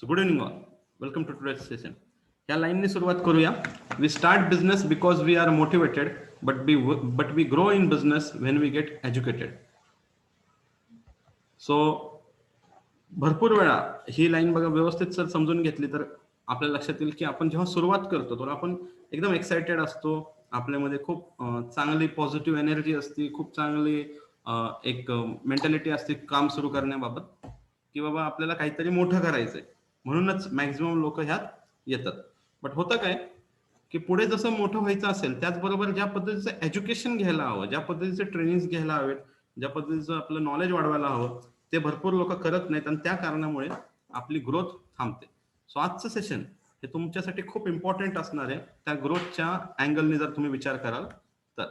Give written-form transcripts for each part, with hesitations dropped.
So good evening all. Welcome to today's session. या लाईनने सुरुवात करूया. We start business because we are motivated, but we grow in business when we get educated. So भरपूर वेळा ही line बघा व्यवस्थित sir समजून घेतली तर आपल्या लक्षात येईल की आपण जेव्हा सुरुवात करतो तर आपण एकदम एक्साइटेड असतो. आपल्यामध्ये खूप चांगली पॉझिटिव्ह एनर्जी असते, खूप चांगली एक मेंटॅलिटी असते काम सुरू करण्याबाबत की बाबा आपल्याला काहीतरी मोठं करायचंय, म्हणूनच मॅक्झिमम लोक ह्यात येतात. बट होतं काय की पुढे जसं मोठं व्हायचं असेल त्याचबरोबर ज्या पद्धतीचं एज्युकेशन घ्यायला हवं, ज्या पद्धतीचे ट्रेनिंग घ्यायला हवेत, ज्या पद्धतीचं आपलं नॉलेज वाढवायला हवं ते भरपूर लोक करत नाहीत आणि त्या कारणामुळे आपली ग्रोथ थांबते. सो आजचं सेशन हे तुमच्यासाठी खूप इम्पॉर्टंट असणार आहे त्या ग्रोथच्या अँगलने जर तुम्ही विचार कराल तर.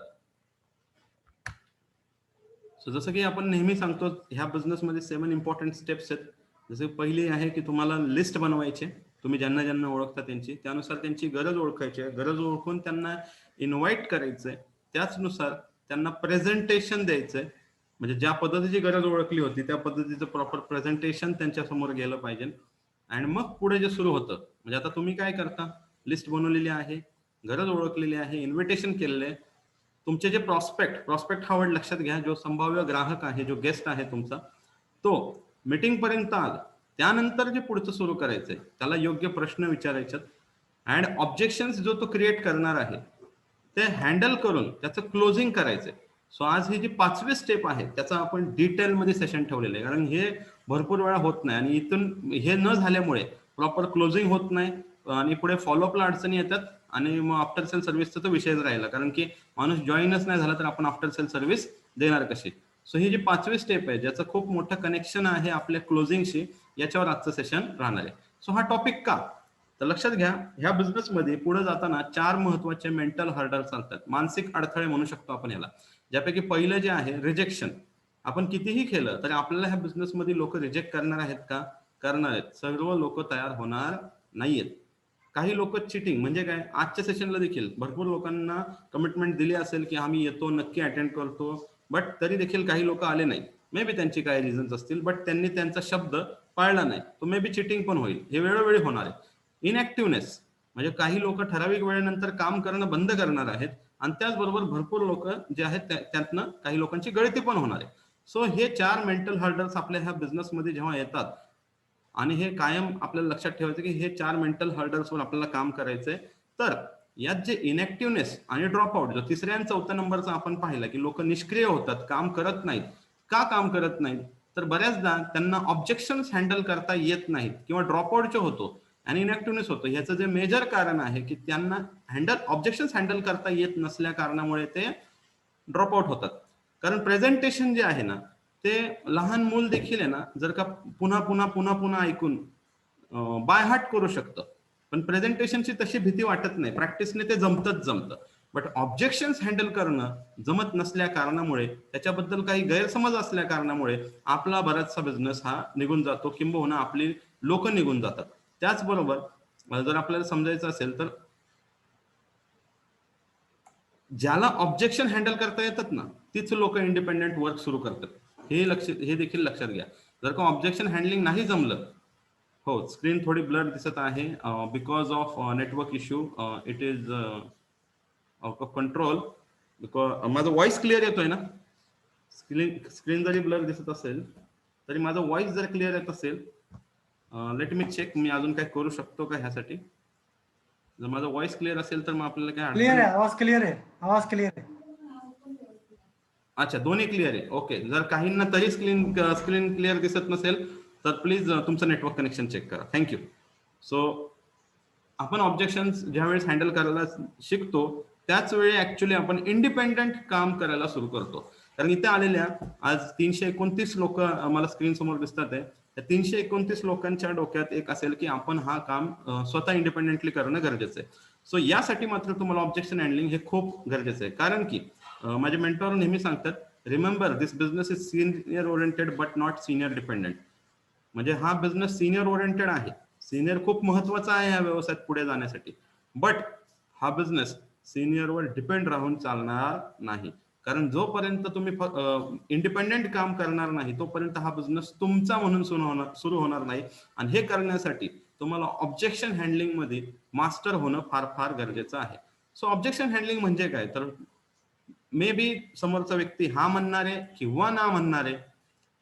सो जसं की आपण नेहमी सांगतो ह्या बिझनेसमध्ये 7 इम्पॉर्टंट स्टेप्स आहेत. जसे पहिली आहे की तुम्हाला लिस्ट बनवायची, तुम्ही ज्यांना ज्यांना ओळखता त्यांची, त्यानुसार त्यांची गरज ओळखायची आहे, गरज ओळखून त्यांना इन्व्हाइट करायचंय, त्याचनुसार त्यांना प्रेझेंटेशन द्यायचंय. म्हणजे ज्या पद्धतीची गरज ओळखली होती त्या पद्धतीचं प्रॉपर प्रेझेंटेशन त्यांच्या समोर गेलं पाहिजे. आणि मग पुढे जे सुरू होतं म्हणजे आता तुम्ही काय करता, लिस्ट बनवलेली आहे, गरज ओळखलेली आहे, इन्व्हिटेशन केलेलं आहे. तुमचे जे प्रॉस्पेक्ट हा वर्ड लक्षात घ्या, जो संभाव्य ग्राहक आहे, जो गेस्ट आहे तुमचा, तो मीटिंग पर्यंत आला त्यानंतर जे पुढचं सुरू करायचंय त्याला योग्य प्रश्न विचारायचे अँड ऑब्जेक्शन्स जो तो क्रिएट करणार आहे ते हँडल करून त्याचं क्लोजिंग करायचंय. सो आज ही जी 5वी स्टेप आहे त्याचा आपण डिटेलमध्ये सेशन ठेवलेलं आहे, कारण हे भरपूर वेळा होत नाही आणि इथून हे न झाल्यामुळे प्रॉपर क्लोजिंग होत नाही आणि पुढे फॉलोअपला अडचणी येतात आणि मग आफ्टर सेल सर्व्हिसचा तो विषयच राहिला, कारण की माणूस जॉईनच नाही झाला तर आपण आफ्टर सेल सर्व्हिस देणार कशी. सो ही जी 5वी स्टेप आहे ज्याचं खूप मोठं कनेक्शन आहे आपल्या क्लोजिंगशी, याच्यावर आजचं सेशन राहणार आहे. सो हा टॉपिक का तर लक्षात घ्या, ह्या बिझनेसमध्ये पुढे जाताना 4 महत्वाचे मेंटल हर्डल चालतात, मानसिक अडथळे म्हणू शकतो आपण याला. ज्यापैकी पहिलं जे आहे रिजेक्शन. आपण कितीही केलं तरी आपल्याला ह्या बिझनेसमध्ये लोक रिजेक्ट करणार आहेत का? करणार आहेत. सर्व लोक तयार होणार नाहीयेत. काही लोक चिटिंग म्हणजे काय, आजच्या सेशनला देखील भरपूर लोकांना कमिटमेंट दिली असेल की आम्ही येतो, नक्की अटेंड करतो, बट तरी देखील काही लोक आले नाही. मे बी त्यांची काही रिझन्स असतील, बट त्यांनी त्यांचा शब्द पाळला नाही, तो मे बी चिटिंग पण होईल, हे वेळोवेळी होणार आहे. इनऍक्टिव्हनेस म्हणजे काही लोक ठराविक वेळेनंतर काम करणं बंद करणार आहेत आणि त्याचबरोबर भरपूर लोक जे आहेत त्यातनं काही लोकांची गळती पण होणार आहे. सो हे 4 मेंटल हर्डल्स आपल्या ह्या बिझनेसमध्ये जेव्हा येतात आणि हे कायम आपल्याला लक्षात ठेवायचं की हे 4 मेंटल हर्डल्सवर आपल्याला काम करायचंय. तर यात जे इनॅक्टिव्हनेस आणि ड्रॉपआउट जो 3ऱ्या आणि 4थ्या नंबरचा आपण पाहिला की लोक निष्क्रिय होतात, काम करत नाहीत. का काम करत नाहीत तर बऱ्याचदा त्यांना ऑब्जेक्शन्स हँडल करता येत नाहीत किंवा ड्रॉपआउट जो होतो आणि इनॅक्टिव्हनेस होतो, ह्याचं जे मेजर कारण आहे की त्यांना ऑब्जेक्शन्स हँडल करता येत नसल्या कारणामुळे ते ड्रॉपआउट होतात. कारण प्रेझेंटेशन जे आहे ना ते लहान मूल देखील आहे ना जर का पुन्हा पुन्हा पुन्हा पुन्हा ऐकून बाय हार्ट करू शकतं, पण प्रेझेंटेशनची तशी भीती वाटत नाही, प्रॅक्टिसने ते जमतं. बट ऑब्जेक्शन्स हँडल करणं जमत नसल्या कारणामुळे, त्याच्याबद्दल काही गैरसमज असल्या कारणामुळे आपला बराचसा बिझनेस हा निघून जातो, किंबहुना आपली लोक निघून जातात. त्याचबरोबर जर आपल्याला समजायचं असेल तर ज्याला ऑब्जेक्शन हँडल करता येतात ना तीच लोक इंडिपेंडेंट वर्क सुरू करतात. हे देखील लक्षात घ्या. जर का ऑब्जेक्शन हँडलिंग नाही जमलं, हो स्क्रीन थोडी ब्लर दिसत आहे because of network issue, it is out of control. Because माझा व्हॉइस क्लिअर येतोय ना, स्क्रीन जरी ब्लर दिसत असेल तरी माझा व्हॉइस जर क्लिअर येत असेल, लेट मी चेक, मी अजून काय करू शकतो का ह्यासाठी. जर माझा व्हॉइस क्लिअर असेल तर मग आपल्याला काय क्लियर अडचण. आहे, आवाज क्लियर आहे. अच्छा, दोन्ही क्लिअर आहे. ओके, जर काहींना तरी स्क्रीन क्लिअर दिसत नसेल तर प्लीज तुमचं नेटवर्क कनेक्शन चेक करा. थँक्यू. सो आपण ऑब्जेक्शन ज्यावेळेस हँडल करायला शिकतो त्याच वेळी ऍक्च्युली आपण इंडिपेंडंट काम करायला सुरू करतो. कारण इथे आलेल्या आज 329 लोक मला स्क्रीन समोर दिसतात आहे. त्या 329 लोकांच्या डोक्यात एक असेल की आपण हा काम स्वतः इंडिपेंडेंटली करणं गरजेचं आहे. सो यासाठी मात्र तुम्हाला ऑब्जेक्शन हँडलिंग हे खूप गरजेचं आहे. कारण की माझे मेंटॉर नेहमी सांगतात, remember this business is senior oriented but not senior dependent. म्हणजे हा बिझनेस सिनियर ओरिएंटेड आहे, सिनियर खूप महत्वाचा आहे या व्यवसायात पुढे जाण्यासाठी, बट हा बिझनेस सिनियरवर डिपेंड राहून चालणार नाही. कारण जोपर्यंत तुम्ही इंडिपेंडेंट काम करणार नाही तोपर्यंत हा बिझनेस तुमचा म्हणून सुरू होणार नाही. आणि हे करण्यासाठी तुम्हाला ऑब्जेक्शन हँडलिंग मध्ये मास्टर होणं फार फार गरजेचं आहे. सो ऑब्जेक्शन हँडलिंग म्हणजे काय, तर मे बी समोरचा व्यक्ती हा म्हणणारे किंवा ना म्हणणारे,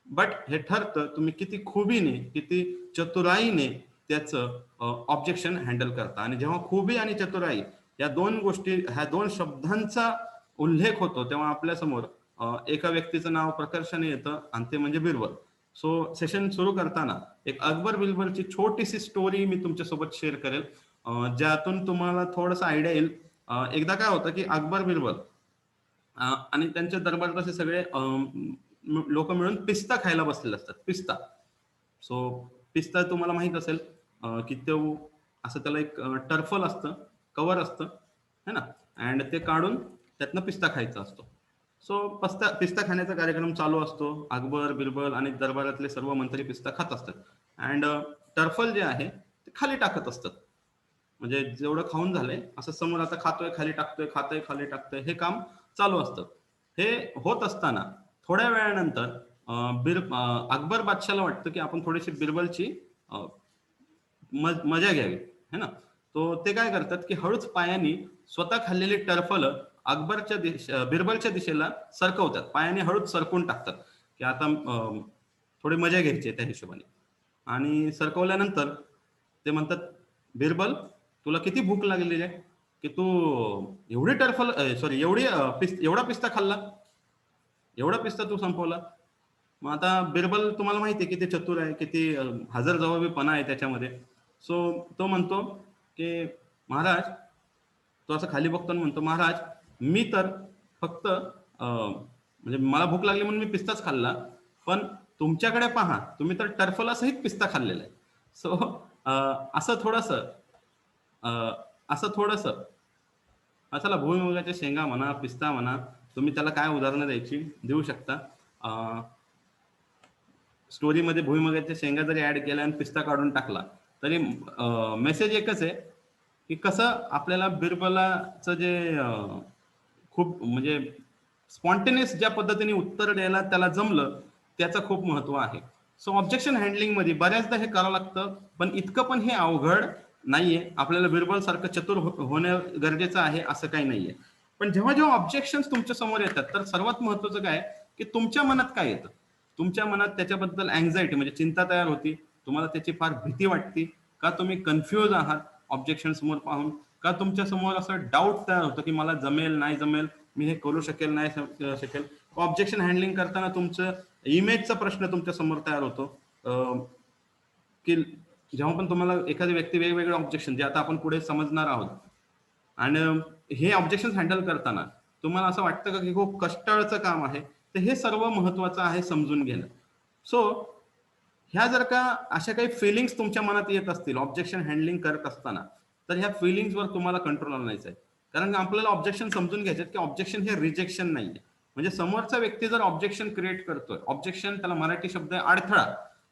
बट हे ठरतं तुम्ही किती खुबीने किती चतुराईने त्याचं ऑब्जेक्शन हँडल करता. आणि जेव्हा खुबी आणि चतुराई या दोन गोष्टी, ह्या दोन शब्दांचा उल्लेख होतो, तेव्हा आपल्या समोर एका व्यक्तीचं नाव प्रकर्षाने येतं आणि ते म्हणजे बिरबल. सो सेशन सुरू करताना एक अकबर बिरबलची छोटीशी स्टोरी मी तुमच्यासोबत शेअर करेल, ज्यातून तुम्हाला थोडंसं आयडिया येईल. एकदा काय होतं की अकबर बिरबल आणि त्यांच्या दरबारात असे सगळे लोक मिळून पिस्ता खायला बसलेले असतात. पिस्ता, सो पिस्ता तुम्हाला माहित असेल की तो असं त्याला एक टर्फल असतं, कवर असतं है ना, अँड ते काढून त्यातनं पिस्ता खायचा असतो. सो पिस्ता खाण्याचा कार्यक्रम चालू असतो. अकबर बिरबल आणि दरबारातले सर्व मंत्री पिस्ता खात असतात. अँड टर्फल जे आहे ते खाली टाकत असतात. म्हणजे जेवढं खाऊन झालंय असं समोर आता खातोय खाली टाकतोय, खातोय खाली टाकतोय, हे काम चालू असतं. हे होत असताना थोड्या वेळानंतर अकबर बादशाला वाटतं की आपण थोडीशी बिरबलची मजा घ्यावी है ना. तो ते काय करतात की हळूच पायानी स्वतः खाल्लेली टर्फल बिरबलच्या दिशेला सरकवतात. पायाने हळूच सरकवून टाकतात की आता थोडी मजा घ्यायची त्या हिशोबाने. आणि सरकवल्यानंतर ते म्हणतात, बिरबल तुला किती भूक लागलेली आहे की तू एवढी टर्फल सॉरी एवढा पिस्ता खाल्ला, एवढा पिस्ता तू संपवला. मग आता बिरबल तुम्हाला माहिती आहे किती चतुर आहे, किती हजर जबाबीपणा आहे त्याच्यामध्ये. सो तो म्हणतो की महाराज, तो असं खाली बघतो आणि म्हणतो, महाराज मी तर फक्त म्हणजे मला भूक लागली म्हणून मी पिस्ताच खाल्ला, पण तुमच्याकडे पहा तुम्ही तर टर्फलासहित पिस्ता खाल्लेला आहे. सो असं थोडंसं चला भुईमुगाच्या शेंगा म्हणा, पिस्ता म्हणा, तुम्ही त्याला काय उदाहरणं देऊ शकता. स्टोरीमध्ये भुईमुगाच्या शेंगा जरी ऍड केल्या आणि पिस्ता काढून टाकला तरी मेसेज एकच आहे की कसं आपल्याला बिरबलाचं जे खूप म्हणजे स्पॉन्टेनियस ज्या पद्धतीने उत्तर द्यायला त्याला जमलं, त्याचं खूप महत्व आहे. सो ऑब्जेक्शन हँडलिंग मध्ये बऱ्याचदा हे करावं लागतं, पण इतकं पण हे अवघड नाहीये. आपल्याला बिरबल सारखं चतुर होणं गरजेचं आहे असं काही नाहीये. पण जेव्हा जेव्हा ऑब्जेक्शन तुमच्या समोर येतात, तर सर्वात महत्वाचं काय की तुमच्या मनात काय येतं. तुमच्या मनात त्याच्याबद्दल अँझायटी म्हणजे चिंता तयार होती, तुम्हाला त्याची फार भीती वाटते का, तुम्ही कन्फ्युज आहात ऑब्जेक्शन समोर पाहून, का तुमच्या समोर असं डाऊट तयार होतं की मला जमेल नाही जमेल, मी हे करू शकेल नाही शकेल. ऑब्जेक्शन हँडलिंग करताना तुमचं इमेजचा प्रश्न तुमच्या समोर तयार होतो की जेव्हा पण तुम्हाला एखादी व्यक्ती वेगवेगळे ऑब्जेक्शन जे आता आपण पुढे समजणार आहोत, आणि हे ऑब्जेक्शन हँडल करताना तुम्हाला असं वाटतं का की खूप कष्टाळचं काम आहे, तर हे सर्व महत्वाचं आहे समजून घेणं. सो ह्या जर का अशा काही फिलिंग्स तुमच्या मनात येत असतील ऑब्जेक्शन हँडलिंग करत असताना, तर ह्या फिलिंग्सवर तुम्हाला कंट्रोल आणायचं आहे. कारण आपल्याला ऑब्जेक्शन समजून घ्यायचे की ऑब्जेक्शन हे रिजेक्शन नाहीये. म्हणजे समोरचा व्यक्ती जर ऑब्जेक्शन क्रिएट करतोय, ऑब्जेक्शन त्याला मराठी शब्द आहे अडथळा,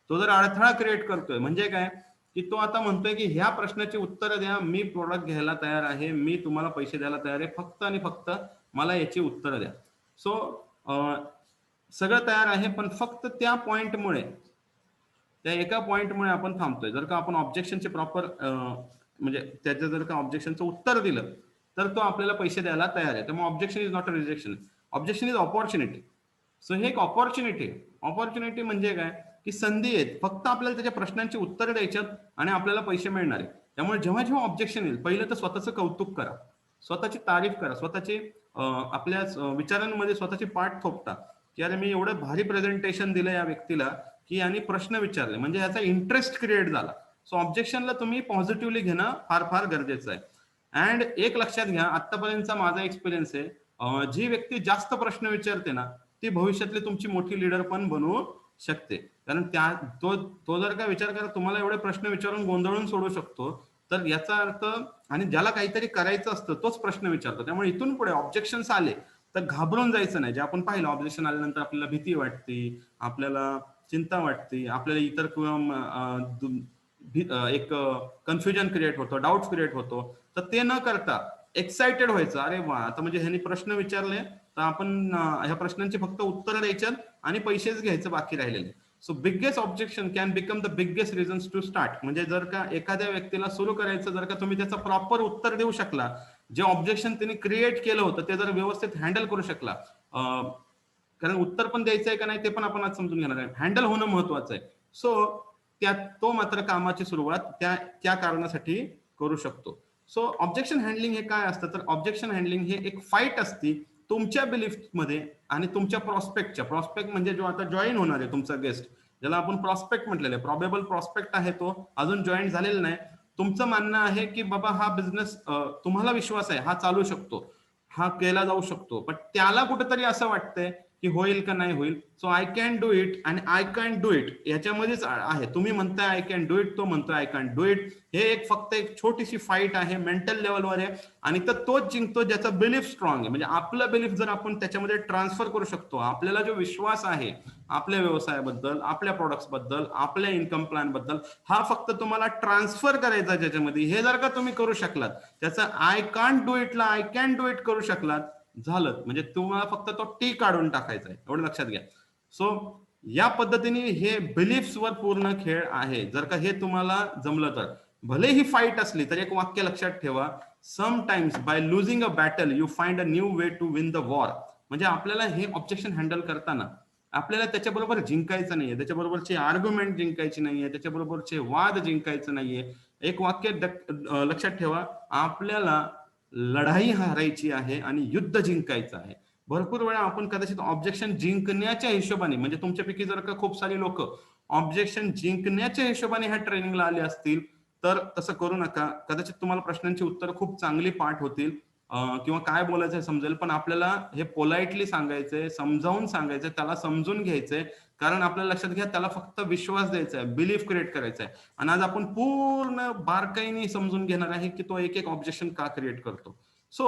तो जर अडथळा क्रिएट करतोय म्हणजे काय की तो आता म्हणतोय की ह्या प्रश्नाची उत्तरं द्या, मी प्रोडक्ट घ्यायला तयार आहे, मी तुम्हाला पैसे द्यायला तयार आहे, फक्त आणि फक्त मला याची उत्तरं द्या. सो सगळं तयार आहे, पण फक्त त्या पॉइंटमुळे, त्या एका पॉइंटमुळे आपण थांबतोय. जर का आपण ऑब्जेक्शनचे प्रॉपर म्हणजे त्याचं जर का ऑब्जेक्शनचं उत्तर दिलं तर तो आपल्याला पैसे द्यायला तयार आहे. त्यामुळे objection is not a rejection, objection is opportunity. So हे एक ऑपॉर्च्युनिटी आहे. ऑपॉर्च्युनिटी म्हणजे काय की संधी आहेत, फक्त आपल्याला त्याच्या प्रश्नांची उत्तर द्यायच्यात आणि आपल्याला पैसे मिळणार आहे. त्यामुळे जेव्हा जेव्हा ऑब्जेक्शन येईल, पहिलं तर स्वतःचं कौतुक करा, स्वतःची तारीफ करा, स्वतःची आपल्या विचारांमध्ये स्वतःची पाठ थोपटा की अरे मी एवढं भारी प्रेझेंटेशन दिलं या व्यक्तीला की यांनी प्रश्न विचारले, म्हणजे याचा इंटरेस्ट क्रिएट झाला. सो ऑब्जेक्शनला तुम्ही पॉझिटिव्हली घेणं फार फार गरजेचं आहे. अँड एक लक्षात घ्या, आतापर्यंतचा माझा एक्सपिरियन्स आहे, जी व्यक्ती जास्त प्रश्न विचारते ना, ती भविष्यातली तुमची मोठी लीडर पण बनवू शकते. कारण तो जर का विचार करा तुम्हाला एवढे प्रश्न विचारून गोंधळून सोडू शकतो, तर याचा अर्थ, आणि ज्याला काहीतरी करायचं असतं तोच प्रश्न विचारतो. त्यामुळे इथून पुढे ऑब्जेक्शन्स आले तर घाबरून जायचं नाही. जे आपण पाहिलं, ऑब्जेक्शन आल्यानंतर आपल्याला भीती वाटते, आपल्याला चिंता वाटते, आपल्याला इतर किंवा एक कन्फ्युजन क्रिएट होतो, डाऊट क्रिएट होतो. तर ते न करता एक्साइटेड व्हायचं, अरे वा आता म्हणजे ह्यांनी प्रश्न विचारले तर आपण ह्या प्रश्नांची फक्त उत्तर द्यायच्यात आणि पैसेच घ्यायचं बाकी राहिलेले. So biggest objection can become the biggest reasons to start. म्हणजे जर का एखाद्या व्यक्तीला सुरू करायचं, जर का तुम्ही त्याचं प्रॉपर उत्तर देऊ शकला, जे ऑब्जेक्शन त्यांनी क्रिएट केलं होतं ते जर व्यवस्थित हँडल करू शकला, कारण उत्तर पण द्यायचं आहे का नाही ते पण आपण आज समजून घेणार आहे, हँडल होणं महत्वाचं आहे. सो तो मात्र कामाची सुरुवात त्या कारणासाठी करू शकतो. सो ऑब्जेक्शन हँडलिंग हे काय असतं, तर ऑब्जेक्शन हँडलिंग हे एक फाईट असती तुमच्या बिलीफ मध्ये आणि तुमच्या प्रॉस्पेक्ट म्हणजे जो आता जॉईन होणार आहे तुमचा गेस्ट, ज्याला आपण प्रॉस्पेक्ट म्हटलेलं आहे, प्रॉबेबल प्रॉस्पेक्ट आहे, तो अजून जॉईन झालेला नाही. तुमचं म्हणणं आहे की बाबा हा बिझनेस, तुम्हाला विश्वास आहे हा चालू शकतो, हा केला जाऊ शकतो, पण त्याला कुठेतरी असं वाटतंय की होईल का नाही होईल. So I can do it आणि आय कॅन डू इट याच्यामध्येच आहे. तुम्ही म्हणताय आय कॅन डू इट, तो म्हणतोय आय कॅन डू इट. हे एक फक्त एक छोटीशी फाईट आहे, मेंटल लेवलवर आहे, आणि तर तोच जिंकतो ज्याचा बिलीफ स्ट्रॉंग आहे. म्हणजे आपला बिलीफ जर आपण त्याच्यामध्ये ट्रान्सफर करू शकतो, आपल्याला जो विश्वास आहे आपल्या व्यवसायाबद्दल, आपल्या प्रोडक्ट्स बद्दल, आपल्या इन्कम प्लॅन बद्दल, हा फक्त तुम्हाला ट्रान्सफर करायचा ज्याच्यामध्ये, हे जर का तुम्ही करू शकलात, त्याचा आय कांट डू इटला आय कॅन डू इट करू शकलात, झालं. म्हणजे तुम्हाला फक्त तो टी काढून टाकायचा आहे, एवढं लक्षात घ्या. सो या पद्धतीने हे बिलीफ्स वर पूर्ण खेळ आहे. जर का हे तुम्हाला जमलं तर, भले ही फाईट असली तर एक वाक्य लक्षात ठेवा, sometimes by losing a battle you find a new way to win the war. म्हणजे आपल्याला हे ऑब्जेक्शन हँडल करताना आपल्याला त्याच्याबरोबर जिंकायचं नाहीये, त्याच्याबरोबरचे आर्ग्युमेंट जिंकायची नाहीये, त्याच्याबरोबरचे वाद जिंकायचं नाहीये. एक वाक्य लक्षात ठेवा, आपल्याला लढाई हारायची आहे आणि युद्ध जिंकायचं आहे. भरपूर वेळा आपण कदाचित ऑब्जेक्शन जिंकण्याच्या हिशोबाने, म्हणजे तुमच्यापैकी जर का खूप सारी लोक ऑब्जेक्शन जिंकण्याच्या हिशोबाने ह्या ट्रेनिंगला आले असतील तर तसं करू नका. कदाचित तुम्हाला प्रश्नांची उत्तर खूप चांगली पाठ होतील, किंवा काय बोलायचं समजेल, पण आपल्याला हे पोलाइटली सांगायचंय, समजावून सांगायचंय, त्याला समजून घ्यायचंय. कारण आपल्याला लक्षात घ्या, त्याला फक्त विश्वास द्यायचा आहे, बिलीफ क्रिएट करायचा आहे. आणि आज आपण पूर्ण बारकाईने समजून घेणार आहे की तो एक एक ऑब्जेक्शन का क्रिएट करतो. सो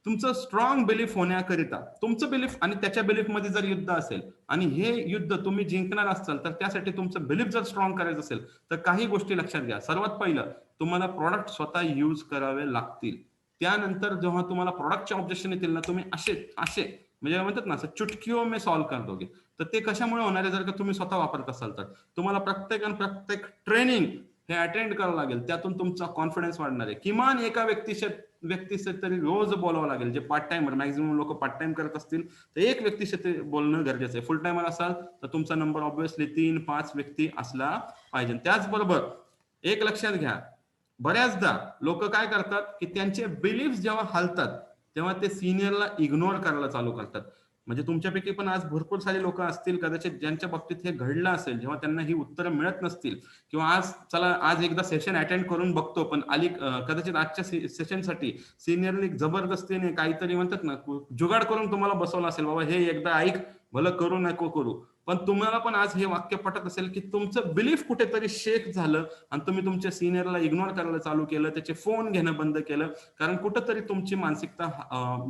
तुमचं स्ट्रॉंग बिलीफ होण्याकरिता, तुमचं बिलीफ आणि त्याच्या बिलीफ मध्ये जर युद्ध असेल आणि हे युद्ध तुम्ही जिंकणार असाल, तर त्यासाठी तुमचं बिलीफ जर स्ट्रॉंग करायचं असेल तर काही गोष्टी लक्षात घ्या. सर्वात पहिलं, तुम्हाला प्रॉडक्ट स्वतः यूज करावे लागतील. त्यानंतर जेव्हा तुम्हाला प्रॉडक्टचे ऑब्जेक्शन येतील ना, तुम्ही असे म्हणजे म्हणतात ना, असं चुटकियों में सॉल्व्ह कर दोगे. तर ते कशामुळे होणार आहे, जर का तुम्ही स्वतः वापरत असाल तर. तुम्हाला प्रत्येक ट्रेनिंग हे अटेंड करावं लागेल, त्यातून तुमचा कॉन्फिडन्स वाढणार आहे. किमान एका व्यक्तीशी तरी रोज बोलावं लागेल, जे पार्ट टाइमर, मॅक्झिमम लोक पार्ट टाइम करत असतील तर एक व्यक्तीशी ते बोलणं गरजेचं आहे. फुल टाइमर असाल तर तुमचा नंबर ऑब्व्हियसली 3-5 व्यक्ती असला पाहिजे. त्याचबरोबर एक लक्षात घ्या, बऱ्याचदा लोक काय करतात की त्यांचे बिलीफ जेव्हा हलतात तेव्हा ते सिनियरला इग्नोर करायला चालू करतात. म्हणजे तुमच्यापैकी पण आज भरपूर सारे लोक असतील कदाचित ज्यांच्या बाबतीत हे घडलं असेल, जेव्हा त्यांना ही उत्तरं मिळत नसतील, किंवा आज एकदा सेशन अटेंड करून बघतो, पण कदाचित आजच्या सेशनसाठी सिनियरने जबरदस्तीने काहीतरी म्हणतात ना, जुगाड करून तुम्हाला बसवलं असेल, बाबा हे एकदा ऐक, भलं करू नको करू. पण तुम्हाला पण आज हे वाक्य पटत असेल की तुमचं बिलीफ कुठेतरी शेक झालं आणि तुम्ही तुमच्या सिनियरला इग्नोर करायला चालू केलं, त्याचे फोन घेणं बंद केलं, कारण कुठंतरी तुमची मानसिकता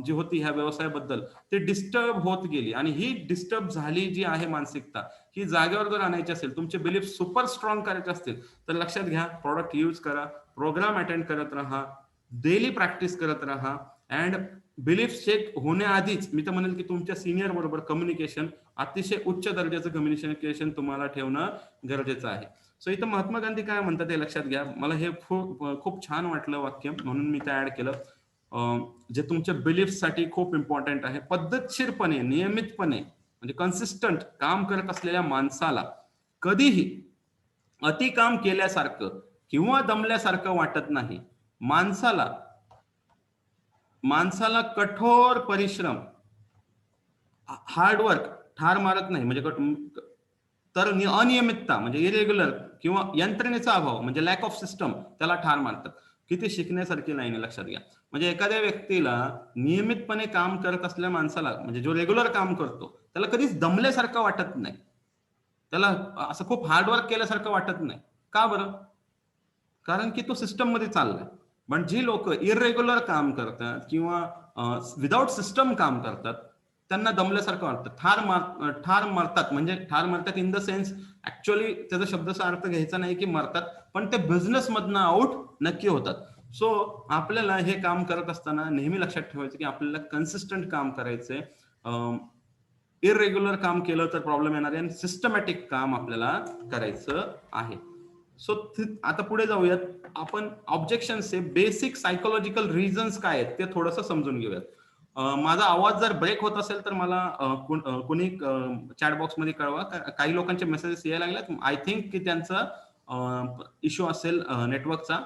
जी होती ह्या व्यवसायाबद्दल ते डिस्टर्ब होत गेली. आणि ही डिस्टर्ब झाली जी आहे मानसिकता, ही जागेवर जर आणायची असेल, तुमचे बिलीफ सुपर स्ट्रॉंग करायचे असतील, तर लक्षात घ्या, प्रॉडक्ट यूज करा, प्रोग्राम अटेंड करत राहा, डेली प्रॅक्टिस करत राहा. अँड बिलीफ शेक होण्याआधीच मी तर म्हणेल की तुमच्या सिनियर बरोबर कम्युनिकेशन, अतिशय उच्च दर्जाचं कम्युनिकेशन तुम्हाला ठेवणं गरजेचं आहे. सो इथं महात्मा गांधी काय म्हणतात हे लक्षात घ्या. मला हे खूप छान वाटलं वाक्य, म्हणून मी ते ऍड केलं, जे तुमच्या बिलीफ साठी खूप इम्पॉर्टंट आहे. पद्धतशीरपणे, नियमितपणे, म्हणजे कन्सिस्टंट काम करत असलेल्या माणसाला कधीही अति काम केल्यासारखं किंवा दमल्यासारखं वाटत नाही. माणसाला कठोर परिश्रम, हार्डवर्क ठार मारत नाही. म्हणजे तर अनियमितता म्हणजे इरेग्युलर किंवा यंत्रणेचा अभाव म्हणजे लॅक ऑफ सिस्टम त्याला ठार मारतात. किती शिकण्यासारखी लाईन, लक्षात घ्या. म्हणजे एखाद्या व्यक्तीला नियमितपणे काम करत असलेल्या माणसाला, म्हणजे जो रेग्युलर काम करतो, त्याला कधीच दमल्यासारखं वाटत नाही, त्याला असं खूप हार्डवर्क केल्यासारखं वाटत नाही. का बरं? कारण की तो सिस्टम मध्ये चाललाय. पण जी लोक इरेग्युलर काम करतात किंवा विदाउट सिस्टम काम करतात, त्यांना दमल्यासारखं वाटतं, ठार मारतात. म्हणजे ठार मारतात इन द सेन्स, ऍक्च्युअली त्याचा शब्दाचा अर्थ घ्यायचा नाही की मरतात, पण ते बिझनेस मधनं आउट नक्की होतात. सो आपल्याला हे काम करत असताना नेहमी लक्षात ठेवायचं की आपल्याला कन्सिस्टंट काम करायचंय. इरेग्युलर काम केलं तर प्रॉब्लेम येणार आहे आणि सिस्टमॅटिक काम आपल्याला करायचं आहे. सो आता पुढे जाऊयात. आपण ऑब्जेक्शनचे बेसिक सायकोलॉजिकल रिझन्स काय आहेत ते थोडंसं समजून घेऊयात. माझा आवाज जर ब्रेक होत असेल तर मला कोणी चॅट बॉक्समध्ये कळवा. काही लोकांचे मेसेजेस यायला लागलेत. आय थिंक की त्यांचा इश्यू असेल नेटवर्कचा.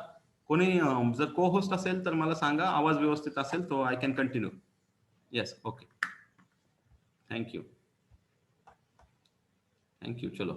कोणी जर को होस्ट असेल तर मला सांगा. आवाज व्यवस्थित असेल तो I can continue. Yes, okay, thank you. चलो.